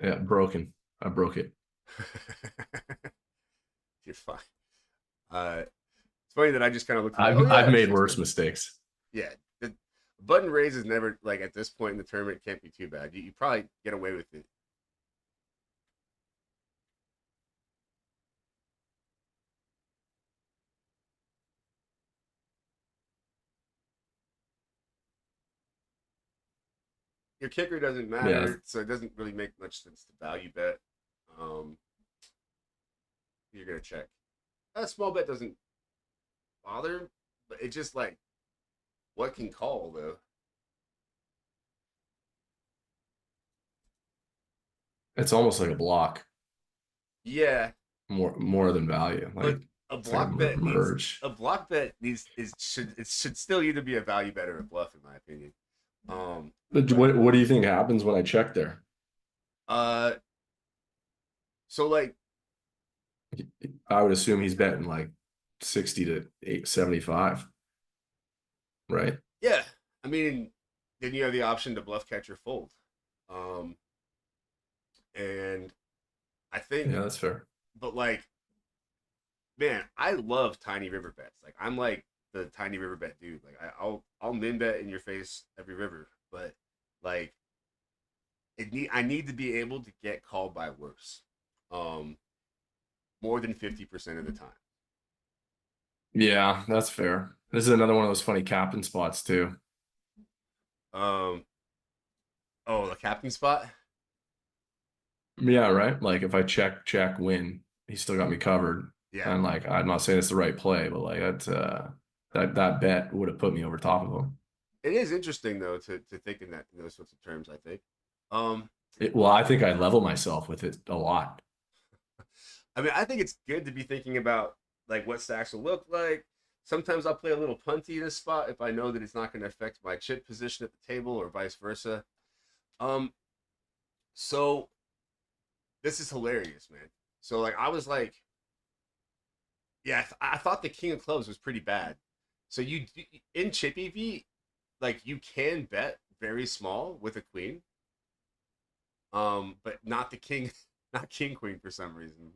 Yeah, broken. I broke it. You're fine. It's funny that I just kind of looked at like, oh I've yeah, made six worse nine. mistakes. Yeah, the button raise is never like at this point in the tournament can't be too bad. You probably get away with it. Your kicker doesn't Yeah, matter, so it doesn't really make much sense to value bet. Um, you're gonna check. A small bet doesn't bother, but it just like what can call though. it's almost like a block, Yeah, more than value. but Like it's like a merge. a block bet needs is should it should still either be a value bet or a bluff in my opinion. But But what do you think happens when I check there? uh, so like I would assume he's betting like 60 to 75, right? yeah, I mean, then you have the option to bluff, catch, or fold. Um, and I think, Yeah, that's fair. but like, man, I love tiny river bets. Like, I'm like the tiny river bet dude. Like, I'll min bet in your face every river, but like, I need to be able to get called by worse, um, more than 50% of the time. Yeah, that's fair. This is another one of those funny captain spots too. Um, oh, the captain spot. Yeah, right. Like if I check, win, he still got me covered. Yeah, And like I'm not saying it's the right play, but like that bet would have put me over top of him. it is interesting though to think in those sorts of terms. I think. Um, Well, I think I level myself with it a lot. I mean, I think it's good to be thinking about like what stacks will look like. Sometimes I'll play a little punty in this spot if I know that it's not going to affect my chip position at the table or vice versa. Um, so this is hilarious, man. So like I was like, yeah, I thought the king of clubs was pretty bad. So you in chip EV, like you can bet very small with a queen, but not the king, not king queen for some reason,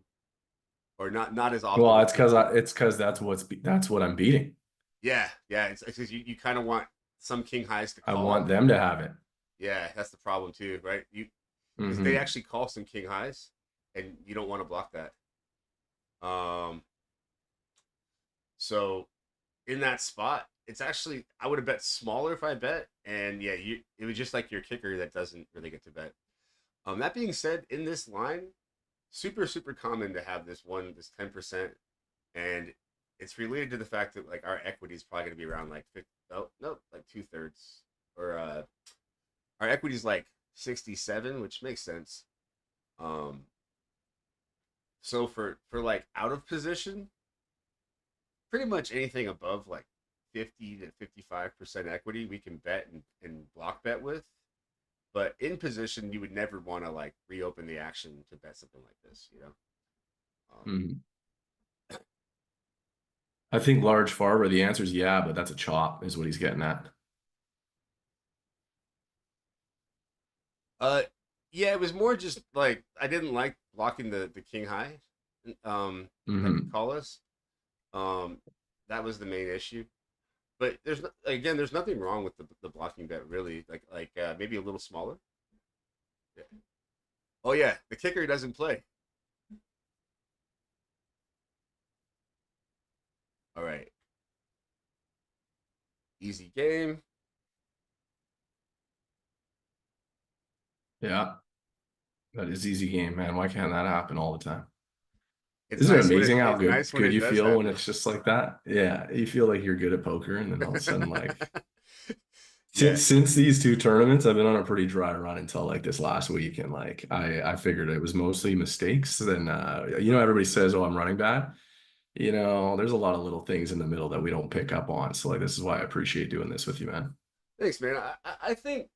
or not as often Well, with king queen. it's because that's what I'm beating. Yeah, yeah, it's because you kind of want some king highs to I want call. them to have it. Yeah, that's the problem too, right? You because they Hmm. actually call some king highs, and you don't want to block that. Um, so in that spot, it's actually I would have bet smaller if I bet, and yeah, you it was just like your kicker that doesn't really get to bet. That being said, in this line, super common to have this 10%, and it's related to the fact that like our equity is probably going to be around like 50, oh no, like 2/3, or our equity is like 67, which makes sense. Um, so for like out of position, pretty much anything above like 50 to 55% equity we can bet and block bet with. But in position, you would never want to like reopen the action to bet something like this, you know? Um, Hmm. I think large Farber, the answer is yeah, but that's a chop, is what he's getting at. uh, yeah, it was more just like I didn't like blocking the king high, that could Hmm. call us. Um, that was the main issue. But again, there's nothing wrong with the blocking bet really. Maybe a little smaller. Yeah. Oh yeah, the kicker doesn't play. All right, easy game. Yeah, that is easy game, man. Why can't that happen all the time? It's Isn't it nice when amazing how it's nice when good it you does feel when happen. it's just like that? Yeah, you feel like you're good at poker, and then all of a sudden, like Yeah, since these two tournaments, I've been on a pretty dry run until like this last week, and like I figured it was mostly mistakes. Then everybody says, "Oh, I'm running bad." There's a lot of little things in the middle that we don't pick up on. So like this is why I appreciate doing this with you, man. thanks, man. I think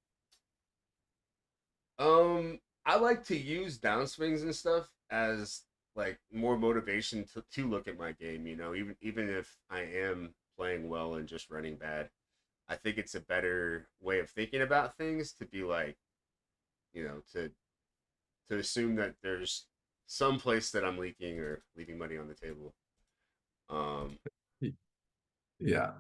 I like to use downswings and stuff as like more motivation to look at my game. You know, even if I am playing well and just running bad, I think it's a better way of thinking about things to be like, to assume that there's some place that I'm leaking or leaving money on the table. Um, Yeah,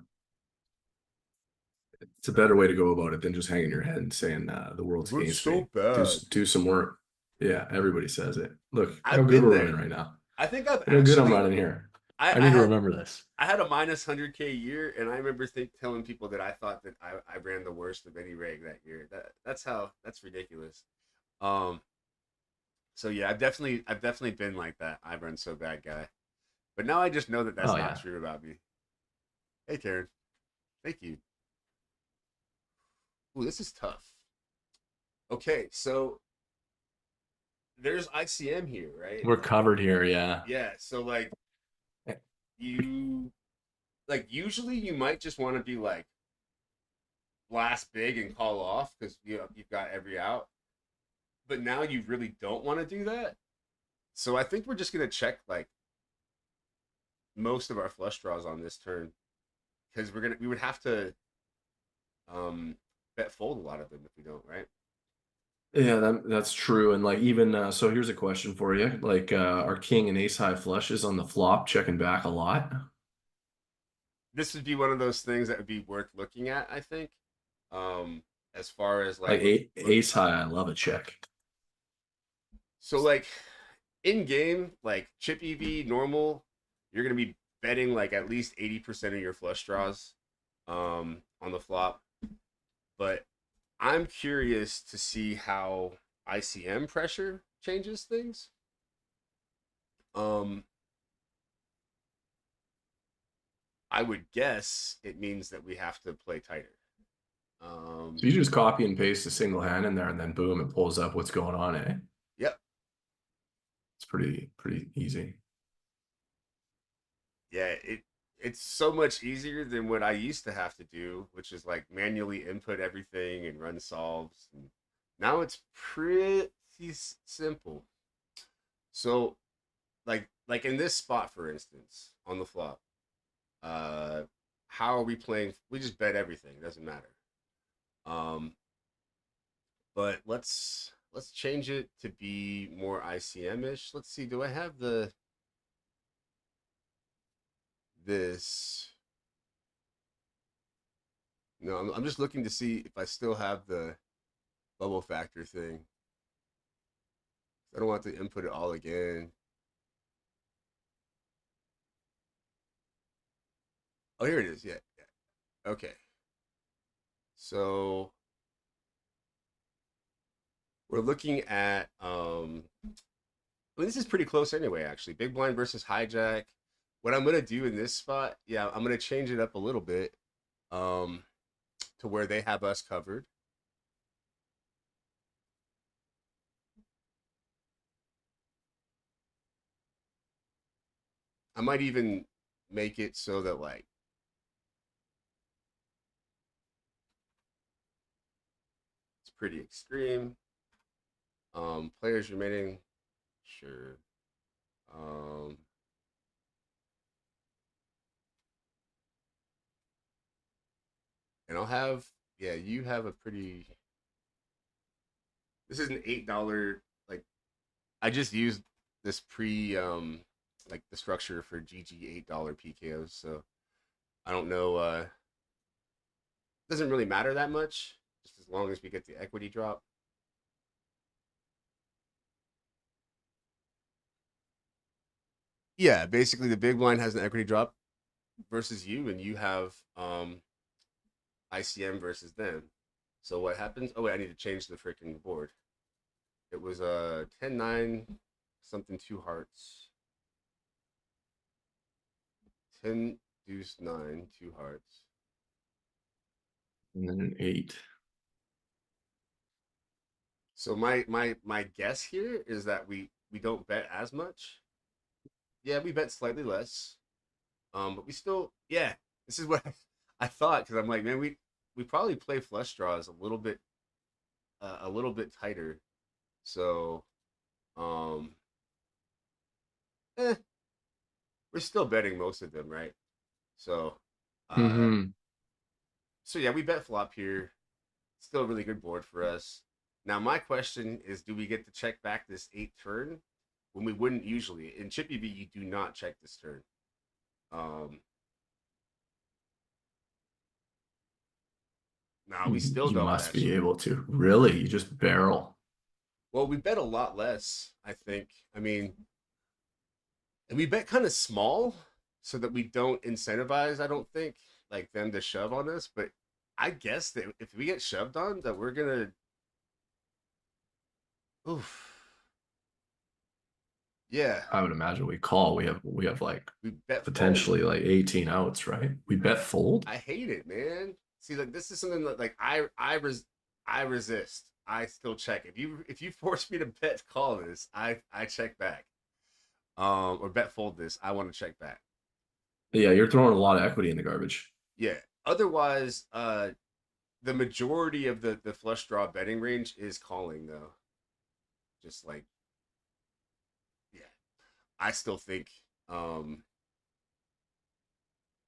it's a better way to go about it than just hanging your head and saying the world's we're against so me. Do bad. do some work. Yeah, everybody says it. Look how I've good been we're running there. right now. I think I've Look how good I'm actually running here. I, I I need to had remember this. I had a minus 100K year, and I remember telling people that I thought that I ran the worst of any reg that year. That's ridiculous. Um, so yeah, I've definitely been like that. I run so bad guy, but now I just know that that's Oh not yeah. true about me. Hey Karen, thank you. Ooh, this is tough. Okay, so there's ICM here, right? We're covered here, yeah. Yeah, so like you usually you might just want to be like blast big and call off because you've got every out, but now you really don't want to do that. So I think we're just gonna check like most of our flush draws on this turn because we would have to um bet fold a lot of them if we don't, right? Yeah, that's true. And like even so here's a question for you. Like our king and ace high flushes on the flop checking back a lot. This would be one of those things that would be worth looking at, I think. Um, as far as like Like look, ace high, I love a check. so like in game, like chip EV normal, you're gonna be betting like at least 80% of your flush draws on the flop. But I'm curious to see how ICM pressure changes things. Um, I would guess it means that we have to play tighter. Um, So you just copy and paste a single hand in there and then boom, it pulls up what's going on, eh? yep, It's pretty easy. yeah, it's so much easier than what I used to have to do, which is like manually input everything and run solves. And Now it's pretty simple. So like in this spot, for instance, on the flop, uh, how are we playing? We just bet everything. It doesn't matter. Um, but let's change it to be more ICM ish. Let's see. Do I have this? No, I'm just looking to see if I still have the bubble factor thing. I don't want to input it all again. Oh, here it is. Yeah, yeah. Okay. So we're looking at I mean, this is pretty close anyway, actually. Big blind versus hijack. What I'm gonna do in this spot, yeah, I'm gonna change it up a little bit, um, to where they have us covered. I might even make it so that like it's pretty extreme. Players remaining, sure. Um, and I'll have, yeah, you have a pretty. This is an $8 like I just used this like the structure for GG $8 PKOs, so I don't know. Doesn't really matter that much, just as long as we get the equity drop. Yeah, basically the big blind has an equity drop versus you, and you have ICM versus them. So what happens? Oh wait, I need to change the freaking board. It was 10-9, something two hearts. 10 deuce 9 two hearts. And then 8. So my guess here is that we don't bet as much. Yeah, we bet slightly less. But we still, yeah, this is what I thought, because I'm like, man, we probably play flush draws a little bit tighter. So, um, eh, we're still betting most of them, right? So, uh, Mm-hmm. so yeah, we bet flop here. Still a really good board for us. Now, my question is, do we get to check back this 8 turn when we wouldn't usually? In Chippy V, you do not check this turn. Um, Now we still You double must that be shit. able to. Really? You just barrel. Well, we bet a lot less, I think. I mean, and we bet kind of small so that we don't incentivize, I don't think, like them to shove on us. But I guess that if we get shoved on, that we're gonna, oof, yeah, I would imagine we call. We have like we bet fold. potentially like 18 outs, right? We bet fold. I hate it, man. See, like this is something that like I resist. I still check. If you force me to bet call this, I check back. Or bet fold this, I want to check back. Yeah, you're throwing a lot of equity in the garbage. Yeah. Otherwise, the majority of the flush draw betting range is calling though. Just like, yeah, I still think, um,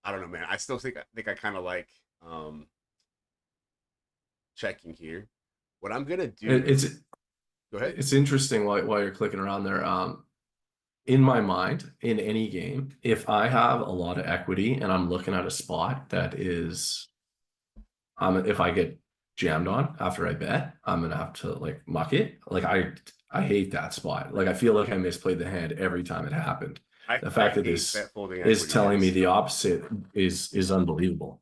I don't know, man. I think I kind of like um checking here. What I'm gonna It, do? it's Go ahead. it's interesting while you're clicking around there. In my mind, in any game, if I have a lot of equity and I'm looking at a spot that is, if I get jammed on after I bet, I'm gonna have to like muck it. Like I hate that spot. Like I feel like I misplayed the hand every time it happened. The I fact that hate this bet folding is equity telling me hands. the opposite is unbelievable.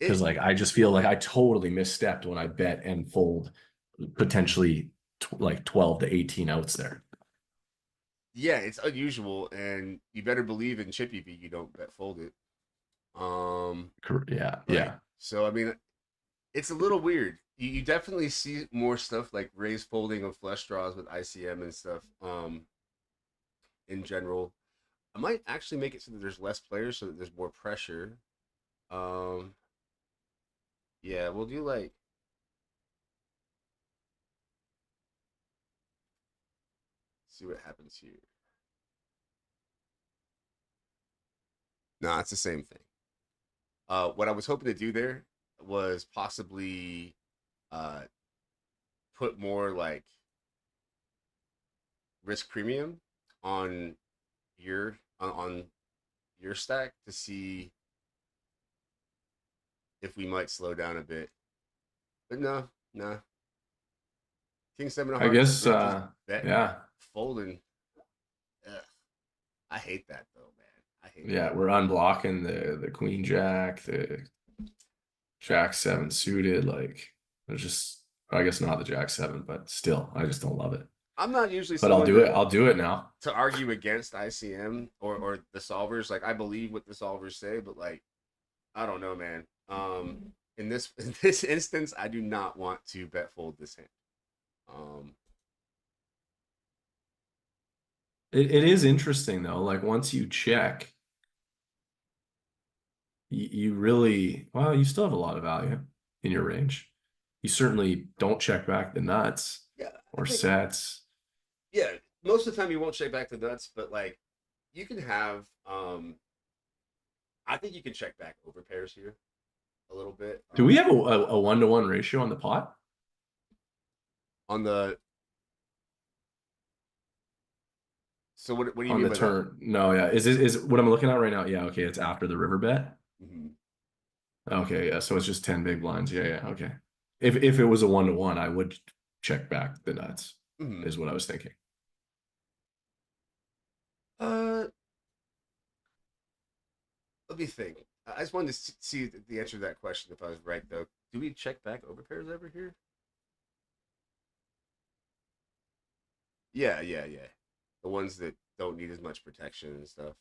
Because It like I just feel like I totally misstepped when I bet and fold potentially like 12 to 18 outs there. Yeah, it's unusual, and you better believe in Chippy V you don't bet fold it. Um, Yeah, right. yeah. So I mean, it's a little weird. You definitely see more stuff like raise folding of flush draws with ICM and stuff. In general, I might actually make it so that there's less players, so that there's more pressure. Um, yeah, we'll do like see what happens here. No, it's the same thing. What I was hoping to do there was possibly uh, put more like risk premium on on your stack to see if we might slow down a bit. But no, no. King seven of I hearts, guess we're just betting, yeah. folding. Ugh, I hate that though, man. I hate Yeah, that. we're unblocking the queen jack, the jack seven suited. Like, there's just, I guess not the jack seven, but still, I just don't love it. I'm not usually But I'll someone do it. I'll do it now. to argue against ICM or the solvers. Like I believe what the solvers say, but like I don't know, man. In this instance, I do not want to bet fold this hand. Um, It is interesting though. Like once you check, you really, well, you still have a lot of value in your range. You certainly don't check back the nuts yeah, I or think sets. yeah. Most of the time you won't check back the nuts, but like you can have. I think you can check back over pairs here a little bit. Do we have a 1-to-1 ratio on the pot? On the so what do you On mean the by that? turn? No, yeah. Is what I'm looking at right now? Yeah, okay. It's after the river bet. Mm-hmm. Okay, yeah. So it's just 10 big blinds. Yeah, yeah. Okay. If it was a 1-to-1, I would check back the nuts, Mm-hmm. is what I was thinking. Uh, let me think. I just wanted to see the answer to that question if I was right though. Do we check back over pairs ever here? Yeah, yeah, yeah. The ones that don't need as much protection and stuff.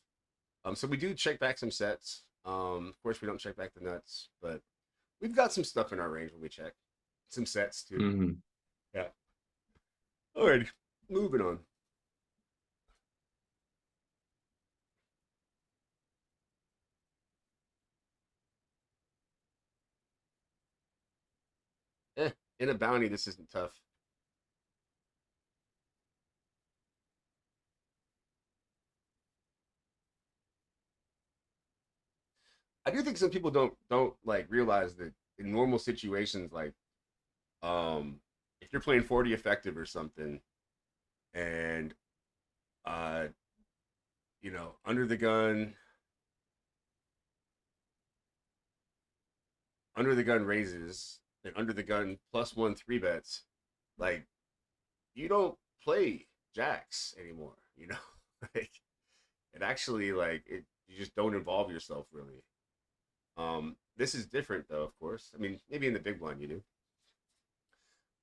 So we do check back some sets. Of course we don't check back the nuts, but we've got some stuff in our range when we check. Some sets too. Mhm. Yeah. Alrighty. Moving on. In a bounty, this isn't tough. I do think some people don't like realize that in normal situations, like if you're playing 40 effective or something, and uh, under the gun raises, and under the gun plus one three bets, like you don't play jacks anymore. like it actually like it. You just don't involve yourself really. This is different though, of course. I mean, maybe in the big one you do.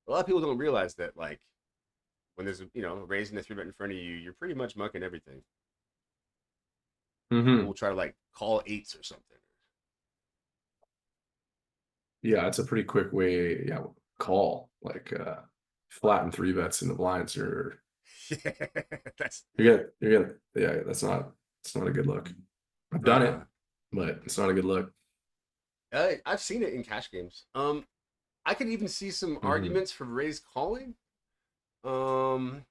A lot of people don't realize that like when there's raising the three bet in front of you, you're pretty much mucking everything. People Mhm. will try to like call eights or something. Yeah, it's a pretty quick way. Yeah, call like flatten three bets in the blinds, or Yeah, that's yeah, it's not a good look. I've done it, uh-uh. but it's not a good look. I've seen it in cash games. I could even see some Mhm. arguments for raise calling. Um,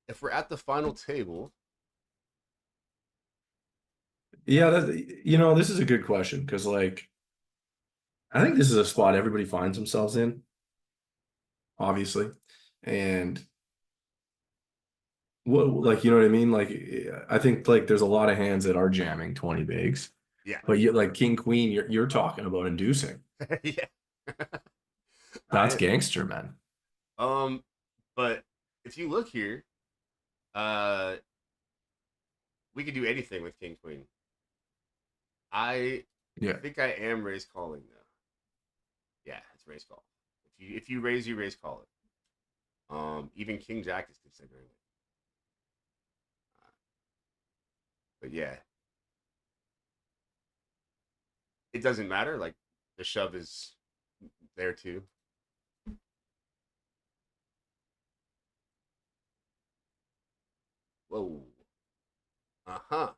if we're at the final table, Yeah, this is a good question because like I think this is a spot everybody finds themselves in, obviously. And what, like, you know what I mean? Like, I think like there's a lot of hands that are jamming 20 bigs, yeah, but you like king queen, you're talking about inducing. yeah, That's I gangster, man. um, but if you look here, uh, we could do anything with king queen. I Yeah. think I am raise calling though. Yeah, it's raise call. If you raise, you raise call it. Even king jack is considering it. But yeah, it doesn't matter. Like the shove is there too. Whoa. Uh-huh.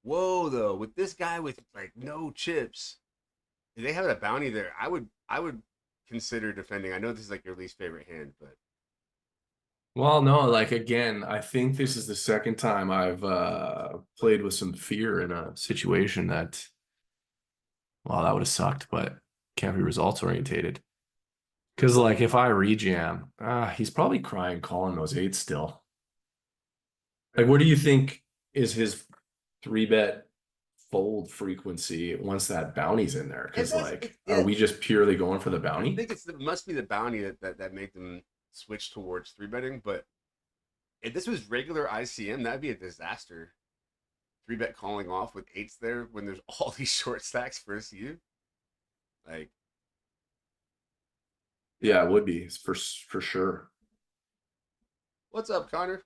Whoa though, with this guy with like no chips, if they have a bounty there, I would consider defending. I know this is like your least favorite hand, but Well, no, like again, I think this is the second time I've played with some fear in a situation that, well, that would have sucked, but can't be results orientated. Because like if I rejam, he's probably crying calling those eights still. Like, what do you think is his three bet fold frequency once that bounty's in there? It Because does. like, are Yeah, we just purely going for the I bounty? think it must be the bounty that made them switch towards three betting. But if this was regular ICM, that'd be a disaster. Three bet calling off with eights there when there's all these short stacks versus you. Like, Yeah, it would be for sure. what's up, Connor?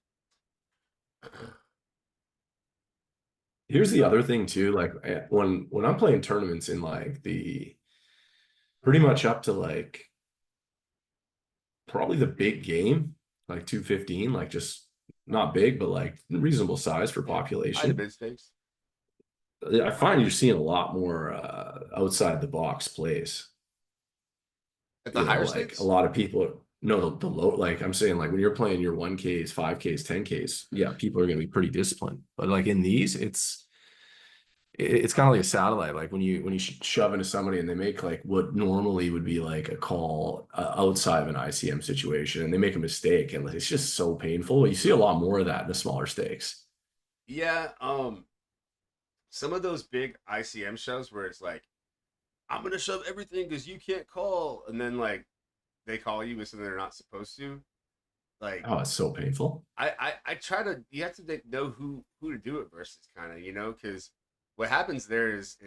Here's the other thing too, like when I'm playing tournaments in like the pretty much up to like probably the big game, like 215, like just not big, but like reasonable size for Yeah, high to population. mid stakes. I find you're seeing a lot more outside the box plays. At the You know, higher like a stakes? lot of people no the low, like I'm saying, like when you're playing your 1Ks, 5Ks, 10Ks, yeah, people are gonna be pretty disciplined. But like in these, it's kind of like a satellite. Like when you shove into somebody and they make like what normally would be like a call outside of an ICM situation, and they make a mistake, and like, it's just so painful. You see a lot more of that in the smaller stakes. Yeah, some of those big ICM shows where it's like, I'm gonna shove everything because you can't call, and then like they call you with something they're not supposed to. Like, Oh, it's so painful. I try to, you have to know who to do it versus, kind of, because what happens there is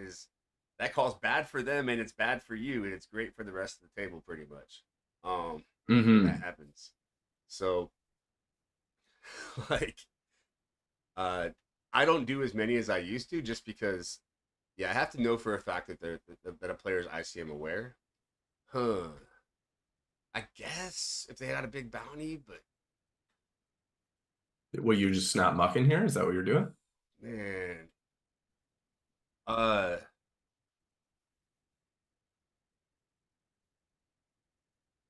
that call's bad for them and it's bad for you and it's great for the rest of the table pretty much. When that Hmm. happens. So like, uh I don't do as many as I used to, just because, yeah, I have to know for a fact that that a player's ICM aware. Huh. I guess if they had a big bounty, but What, you just snap mucking here? Is that what you're doing? man, uh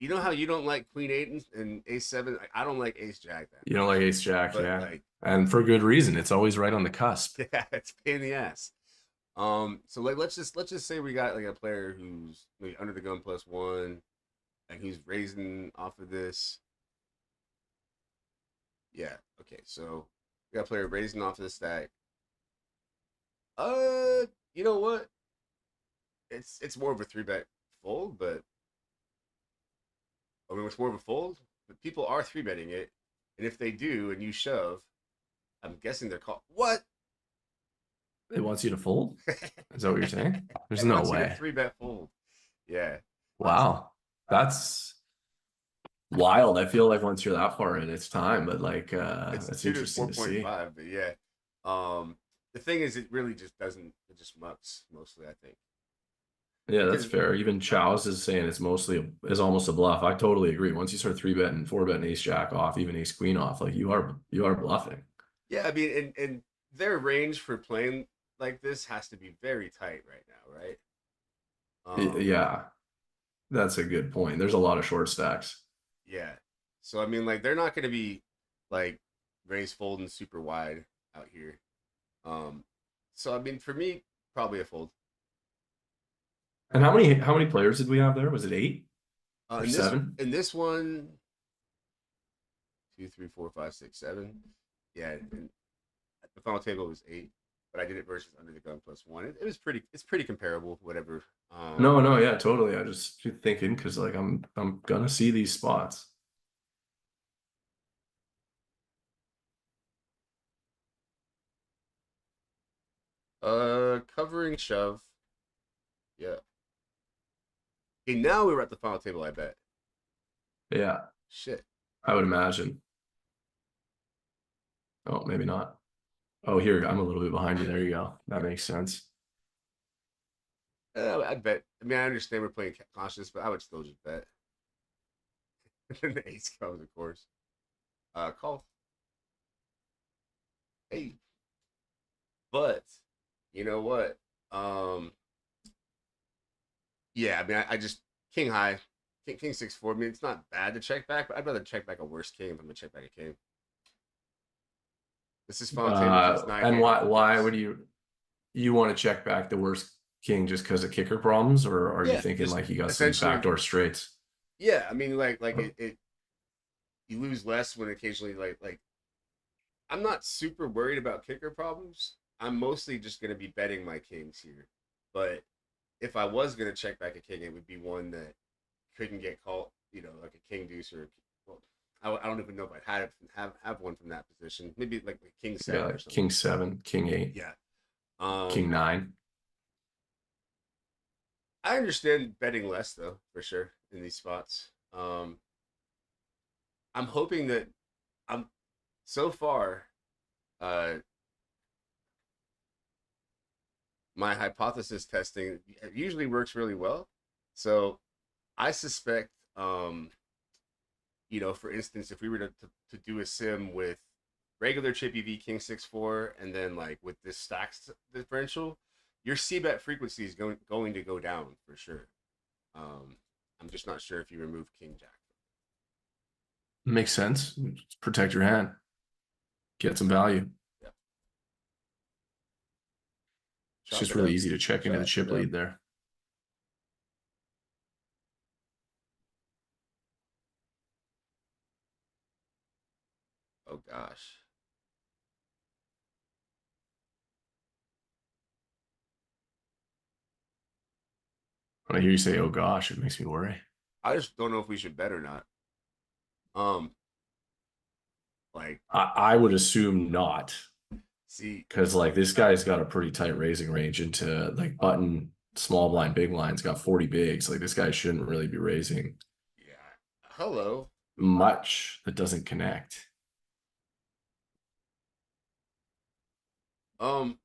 you know how you don't like Queen Eight and Ace Seven? Like, I don't like Ace Jack that You know, much, like ace jack, but yeah. like, And for good reason. It's always right on the cusp. yeah, it's a pain in the ass. So like, let's just say we got like a player who's like under the gun +1, and he's raising off of this. Yeah, okay. So we got a player raising off of the stack. Uh, you know what? It's more of a three bet fold, but I mean, it's more of a fold. But people are three betting it, and if they do, and you shove, I'm guessing they're called what? It wants you to fold? Is that what you're saying? There's It no wants you to way. three bet fold. Yeah. Wow. That's wild. I feel like once you're that far in, it's time, but like It's that's suited interesting to see. 4.5, but yeah. The thing is, it really just doesn't. It just mucks mostly, I think. Yeah, that's Because fair. Even Chow's is saying it's mostly is almost a bluff. I totally agree. Once you start three betting, four betting ace jack off, even ace queen off, like you are bluffing. yeah, I mean, and their range for playing like this has to be very tight right now, right? Yeah, that's a good point. There's a lot of short stacks. Yeah. So I mean, like, they're not going to be like raise folding super wide out here. Um, so I mean, for me, probably a fold. And how many players did we have there? Was it eight or In this seven? in this one, two, three, four, five, six, seven. Yeah, and the final table was eight, but I did it versus under the gun +1. It was pretty. It's pretty comparable. Whatever. No, no, yeah, totally. I just thinking because like I'm gonna see these spots. Covering shove. Yeah. Okay, now we're at the final table. I bet. Yeah, Shit. I would imagine. Oh, maybe not. Oh, here, I'm a little bit behind you. There you go. That makes sense. I'd bet. I mean, I understand we're playing cautious, but I would still just bet. And the ace comes, of course. Call. Hey, but you know what? Um, yeah. I mean, I just king high. King 6-4. I mean, it's not bad to check back, but I'd rather check back a worse king if I'm gonna check back a king. This is Fontaine with his And nine-handed why deuce. would you want to check back the worst king just because of kicker problems, or are you Yeah, thinking just like you got some essentially. backdoor straights? Yeah, I mean, like it you lose less when occasionally like I'm not super worried about kicker problems. I'm mostly just gonna be betting my kings here, but if I was gonna check back a king, it would be one that couldn't get called, like a king deuce or well, I don't even know if I'd have one from that position. Maybe like a king Yeah, seven or like something. king 7, king 8, Yeah. king Um, 9. I understand betting less though, for sure, in these spots. I'm hoping that I'm so far. Uh, my hypothesis testing usually works really well. So I suspect, for instance, if we were to do a sim with regular chippy v king 6-4, and then like with this stacks differential, your c bet frequency is going to go down for sure. Um, I'm just not sure if you remove king jack. Makes sense. Protect your hand, get some value. Yeah, It's chop just it really up, easy to check into the chop it chip up. lead there. Oh gosh. When I hear you say, "Oh gosh," it makes me worry. I just don't know if we should bet or not. Um, like, I would assume not, see, because like this guy's got a pretty tight raising range into like button, small blind, big blinds, got 40 bigs. Like this guy shouldn't really be raising yeah, hello. much that doesn't connect. Um,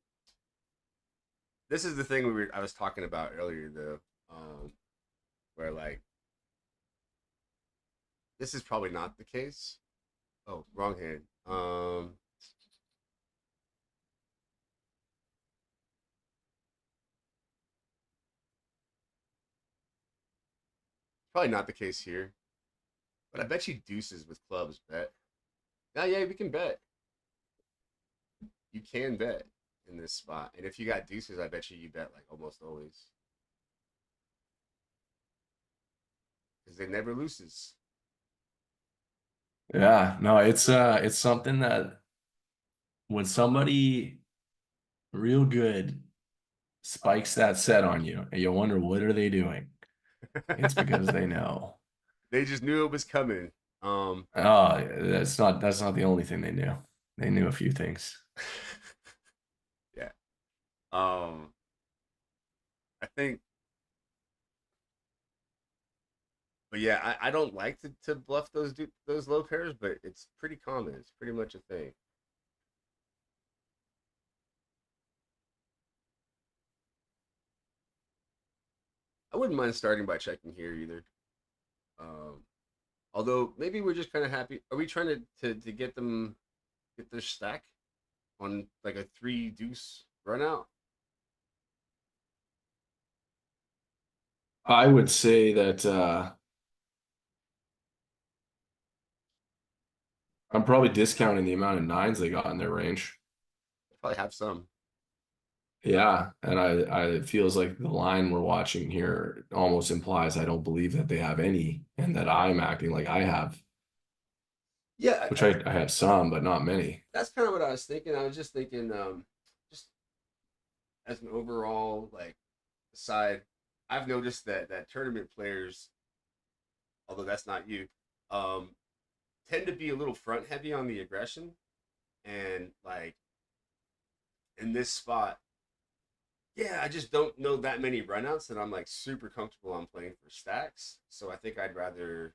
this is the thing I was talking about earlier though, where like this is probably not the case. Oh, wrong hand. Probably not the case here. But I bet you deuces with clubs bet. Now, yeah, we can bet. You can bet in this spot, and if you got deuces, I bet you bet like almost always because they never loses. Yeah, no, it's something that when somebody real good spikes that set on you, and you wonder what are they doing? It's because they know. They just knew it was coming. Um, Oh, that's not the only thing they knew. They knew a few things. yeah. Um, I think, but yeah, I don't like to bluff those low pairs, but it's pretty common. It's pretty much a thing. I wouldn't mind starting by checking here either. Um, Although maybe we're just kind of happy. Are we trying to get their stack on like a three deuce run out? I would say that I'm probably discounting the amount of nines they got in their range. Probably have some. Yeah, and it feels like the line we're watching here almost implies I don't believe that they have any, and that I'm acting like I have, Yeah, which I have some, but not many. that's kind of what I was thinking. I was just thinking, just as an overall like aside, I've noticed that tournament players, although that's not you, um, tend to be a little front heavy on the aggression, and like in this spot, yeah, I just don't know that many runouts that I'm like super comfortable on playing for stacks. So I think I'd rather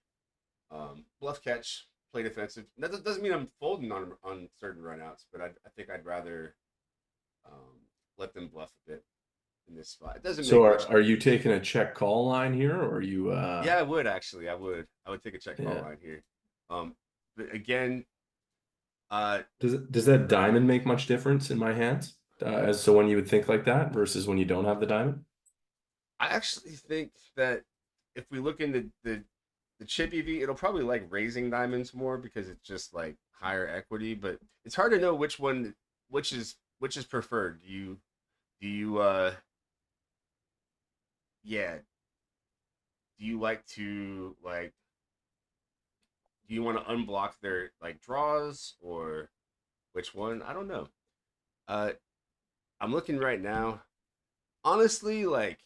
bluff catch, play defensive. That doesn't mean I'm folding on certain runouts, but I think I'd rather let them bluff a bit in this spot. It doesn't So make much. are you taking a check call line here, or are you Yeah, I would actually. I would take a check call yeah. line here. But again, Does that diamond make much difference in my hands? As so when you would think like that versus when you don't have the diamond? I actually think that if we look into the the chip EV, it'll probably like raising diamonds more because it's just like higher equity, but it's hard to know which is preferred. Do you yeah, do you like to like do you want to unblock their like draws or which one? I don't know. Uh I'm looking right now. Honestly, like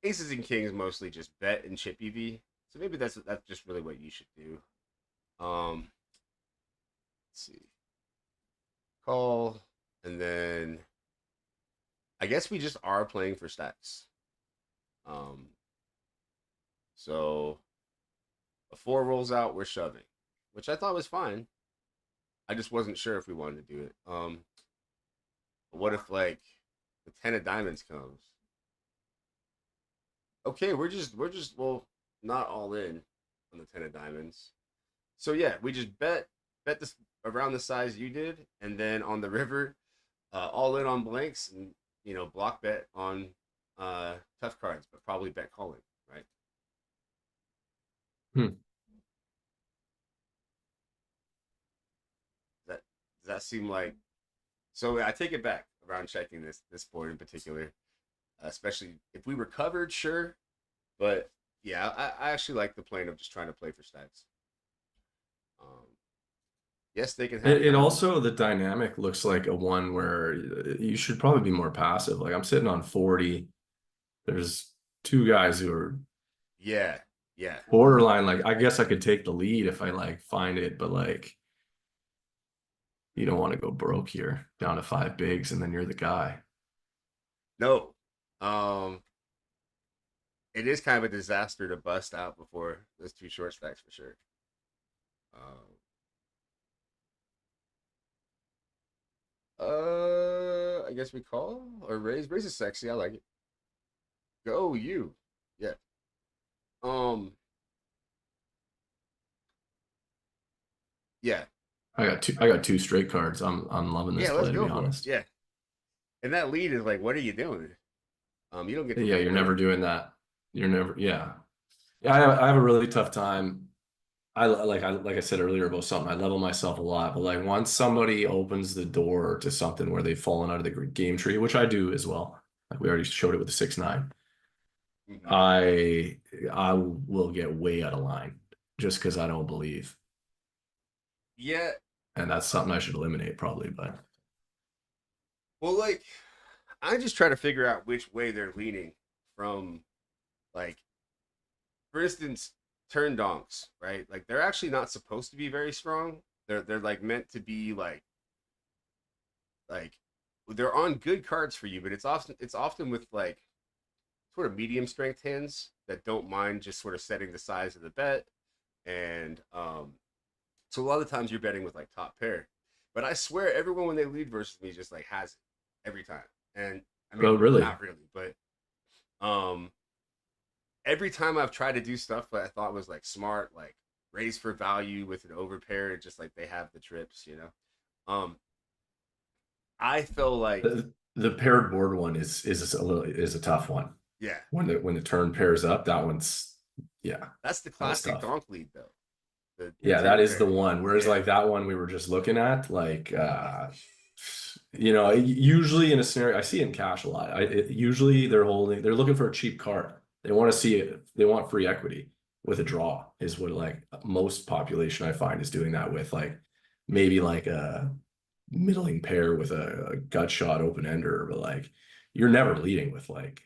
aces and kings mostly just bet and chip EV. So maybe that's just really what you should do. Let's see. Call and then I guess we just are playing for stacks. Um so a four rolls out, we're shoving, which I thought was fine. I just wasn't sure if we wanted to do it. But what if like the ten of diamonds comes? Okay, we're just well not all in on the ten of diamonds. So yeah, we just bet this around the size you did, and then on the river, all in on blanks, and block bet on tough cards, but probably bet calling, right? Hmm. Does that seem like so? I take it back around checking this board in particular, especially if we recovered, sure, but yeah, I actually like the plan of just trying to play for stats. Um, yes, they can have It diamonds. also, the dynamic looks like a one where you should probably be more passive. Like I'm sitting on 40. There's two guys who are Yeah, yeah. borderline. Like I guess I could take the lead if I like find it, but like you don't want to go broke here down to five bigs and then you're the guy. No, um, it is kind of a disaster to bust out before those two short stacks for sure. Um, I guess we call or raise. Raise is sexy. I like it. Go you. Yeah. Um. Yeah. I got two straight cards. I'm loving this Yeah. Let's play to go be for it. honest. Yeah. And that lead is like, what are you doing? You don't get to Yeah, lead you're with never it. doing that. You're never, yeah. Yeah, I have a really tough time. I said earlier about something, I level myself a lot, but like once somebody opens the door to something where they've fallen out of the game tree, which I do as well. Like we already showed it with the 6-9. Mhm. I will get way out of line just because I don't believe. Yeah. And that's something I should eliminate probably, but Well, like, I just try to figure out which way they're leaning from, like, for instance, turn donks, right? Like, they're actually not supposed to be very strong. They're like meant to be like they're on good cards for you, but it's often with like sort of medium strength hands that don't mind just sort of setting the size of the bet, and so a lot of the times you're betting with like top pair. But I swear everyone when they lead versus me just like has it every time, and I oh mean really? not really, but um every time I've tried to do stuff that I thought was like smart, like raise for value with an overpair, just like they have the trips. I feel like The paired board one is a tough one. yeah, When the turn pairs up, that one's yeah, that's the that was classic tough. donk lead though. The Yeah, two that is the pair. one. Whereas Yeah. like that one we were just looking at, like usually in a scenario, I see it in cash a lot. Usually they're looking for a cheap card. They want to see it, they want free equity with a draw, is what like most population I find is doing that with like maybe like a middling pair with a gut shot open ender, but like you're never leading with like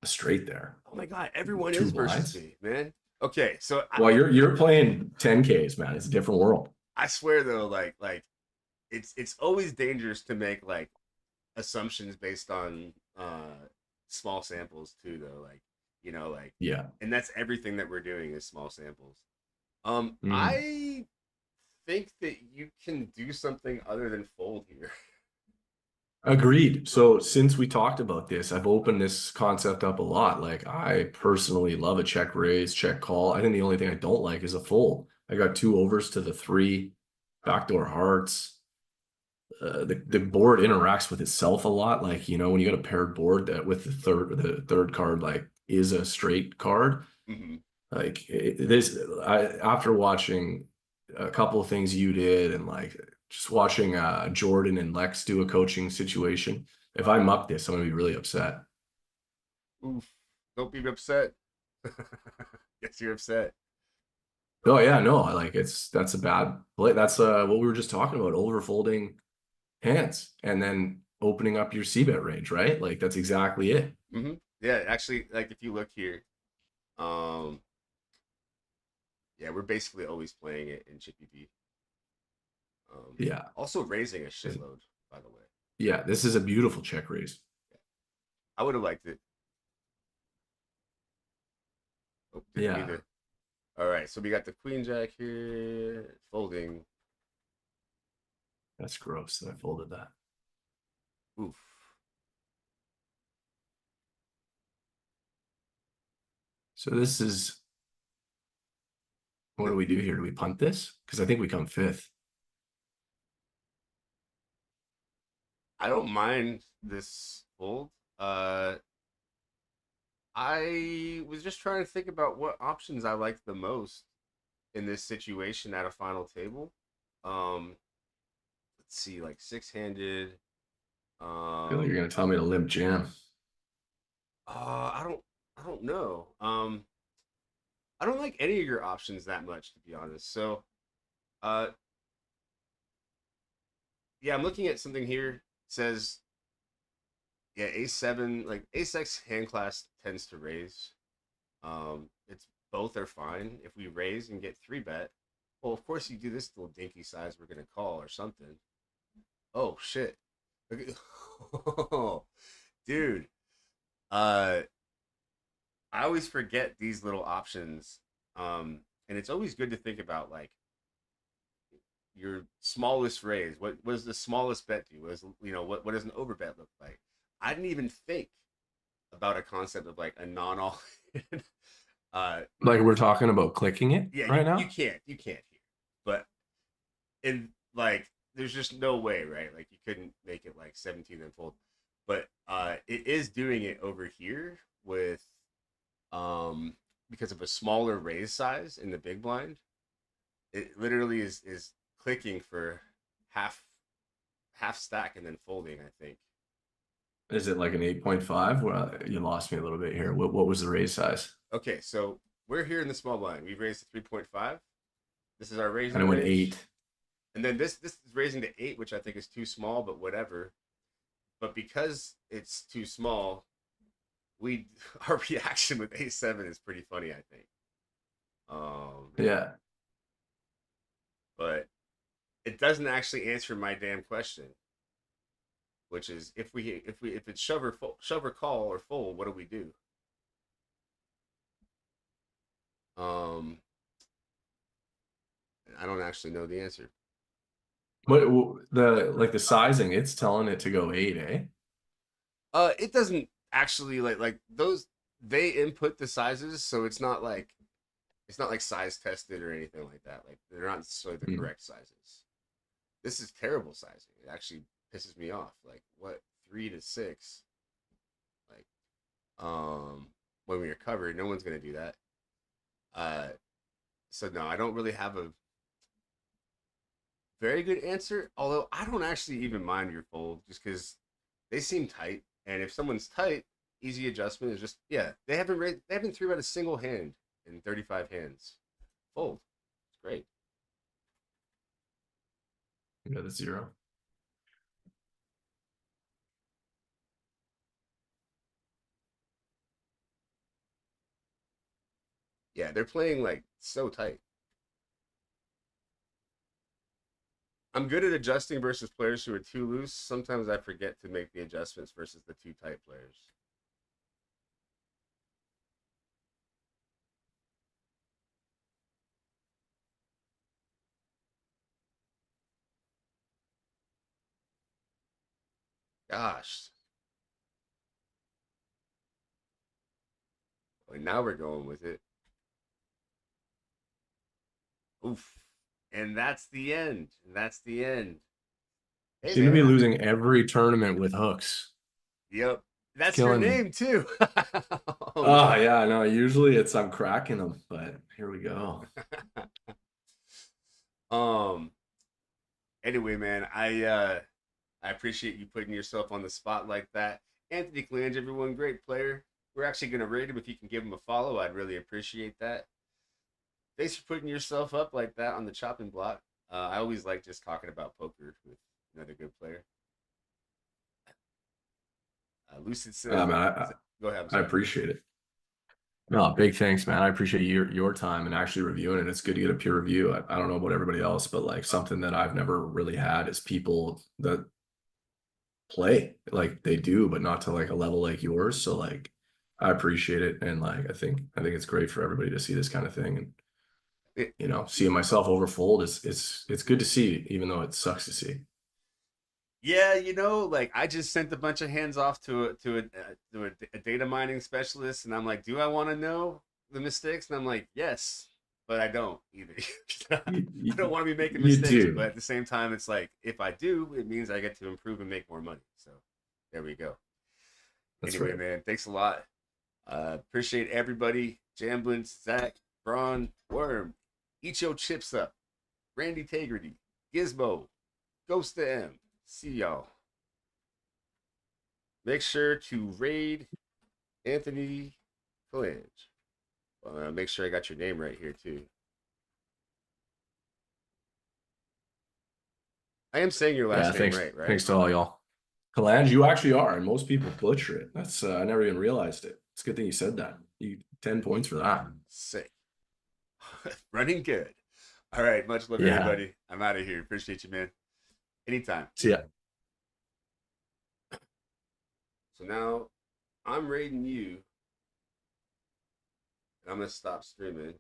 a straight there. Oh my god, everyone Two is versus blinds. me, man. Okay, so Well, you're playing 10Ks, man. It's a different world. I swear though, like it's always dangerous to make like assumptions based on small samples too though. Like, like Yeah. and that's everything that we're doing is small samples. Mhm. I think that you can do something other than fold here. Agreed. So since we talked about this, I've opened this concept up a lot. Like I personally love a check raise, check call. I think the only thing I don't like is a fold. I got two overs to the three, backdoor hearts. The board interacts with itself a lot. Like, when you got a paired board that with the third card like is a straight card, Hmm. Like after watching a couple of things you did and like just watching Jordan and Lex do a coaching situation, if I muck this, I'm gonna be really upset. Oof. Don't be upset. Yes, you're upset. Oh yeah, no, like that's a bad play. That's what we were just talking about, overfolding hands and then opening up your c-bet range, right? Like that's exactly it. Yeah, actually, like if you look here, um, yeah, we're basically always playing it in Chippy V. Yeah. Also raising a shitload, by the way. Yeah, this is a beautiful check raise. Yeah, I would have liked it. Oh, didn't mean Yeah, to. All right, so we got the Queen Jack here folding. that's gross that I folded that. Oof. So this is, what do we do here? Do we punt this? Because I think we come fifth. I don't mind this fold. I was just trying to think about what options I like the most in this situation at a final table. Um, let's see, like six-handed. I feel like you're Um, gonna tell me to limp jam. I don't know. I don't like any of your options that much, to be honest. So, uh, yeah, I'm looking at something here. It says, yeah, A7, like ace-X hand class tends to raise. It's both are fine. If we raise and get three bet, well, of course you do this little dinky size. We're gonna call or something. Oh shit! Look at, oh, dude. Uh, I always forget these little options. And it's always good to think about like your smallest raise. What does the smallest bet do? What does an overbet look like? I didn't even think about a concept of like a non-all. uh, Like we're talking about clicking it yeah, right you now. can't hear, but in like there's just no way, right? Like you couldn't make it like 17 and fold, but it is doing it over here with um because of a smaller raise size in the big blind. It literally is clicking for half half stack and then folding, I think. Is it like an 8.5? Well, you lost me a little bit here. What was the raise size? Okay, so we're here in the small blind. We've raised to 3.5. This is our And raising it went range. 8. And then this is raising to 8, which I think is too small, but whatever. But because it's too small, we our reaction with A7 is pretty funny, I think. Um, Yeah. but it doesn't actually answer my damn question, which is if it's shove or call or fold, what do we do? Um, I don't actually know the answer. What the sizing? It's telling it to go 8, eh? It doesn't actually like those they input the sizes, so it's not like size tested or anything like that. Like they're not necessarily the Hmm. correct sizes. This is terrible sizing. It actually pisses me off. Like what 3 to 6? Like when we are covered, no one's gonna do that. Uh, so no, I don't really have a very good answer. Although I don't actually even mind your fold just because they seem tight, and if someone's tight, easy adjustment is just yeah. They haven't three bet a single hand in 35 hands. Fold. It's great. Yeah, the 0. Yeah, they're playing like so tight. I'm good at adjusting versus players who are too loose. Sometimes I forget to make the adjustments versus the too tight players. Gosh. Well, now we're going with it. Oof. And that's the end. That's the end. Hey Seem to be man. losing every tournament with hooks. Yep. That's your Killing. name too. Oh Oh man. yeah, no. Usually it's I'm cracking them, but here we go. Um. Anyway, man, I appreciate you putting yourself on the spot like that. Anthony Clange, everyone, great player. We're actually gonna rate him. If you can give him a follow, I'd really appreciate that. Thanks for putting yourself up like that on the chopping block. I always like just talking about poker with another good player. Lucid says, Man, "Go ahead." I'm I sorry. appreciate it. No, big thanks, man. I appreciate your time and actually reviewing it. It's good to get a peer review. I don't know about everybody else, but like something that I've never really had is people that play like they do, but not to like a level like yours. So like I appreciate it. And like I think it's great for everybody to see this kind of thing. And It, seeing myself overfold is it's good to see, even though it sucks to see. yeah, like I just sent a bunch of hands off to a data mining specialist, and I'm like, do I want to know the mistakes? And I'm like, yes, but I don't either. You, I don't you, want to be making you mistakes, do. but at the same time, it's like if I do, it means I get to improve and make more money. So there we go. That's Anyway, right. man, thanks a lot. Appreciate everybody. Jamblin, Zach, Braun, Worm, eat your chips up. Randy Tagerty, Gizmo, Ghost to M. See y'all. Make sure to raid Anthony Flange. Make sure I got your name right here too. I am saying your Yeah, last name thanks. right, right? Thanks to all y'all. Kalange, you actually are, and most people butcher it. That's I never even realized it. It's a good thing you said that. You 10 points for that. Sick. Running good. All right. Much love, Yeah. everybody. I'm out of here. Appreciate you, man. Anytime. See ya. So now I'm raiding you. And I'm going to stop streaming.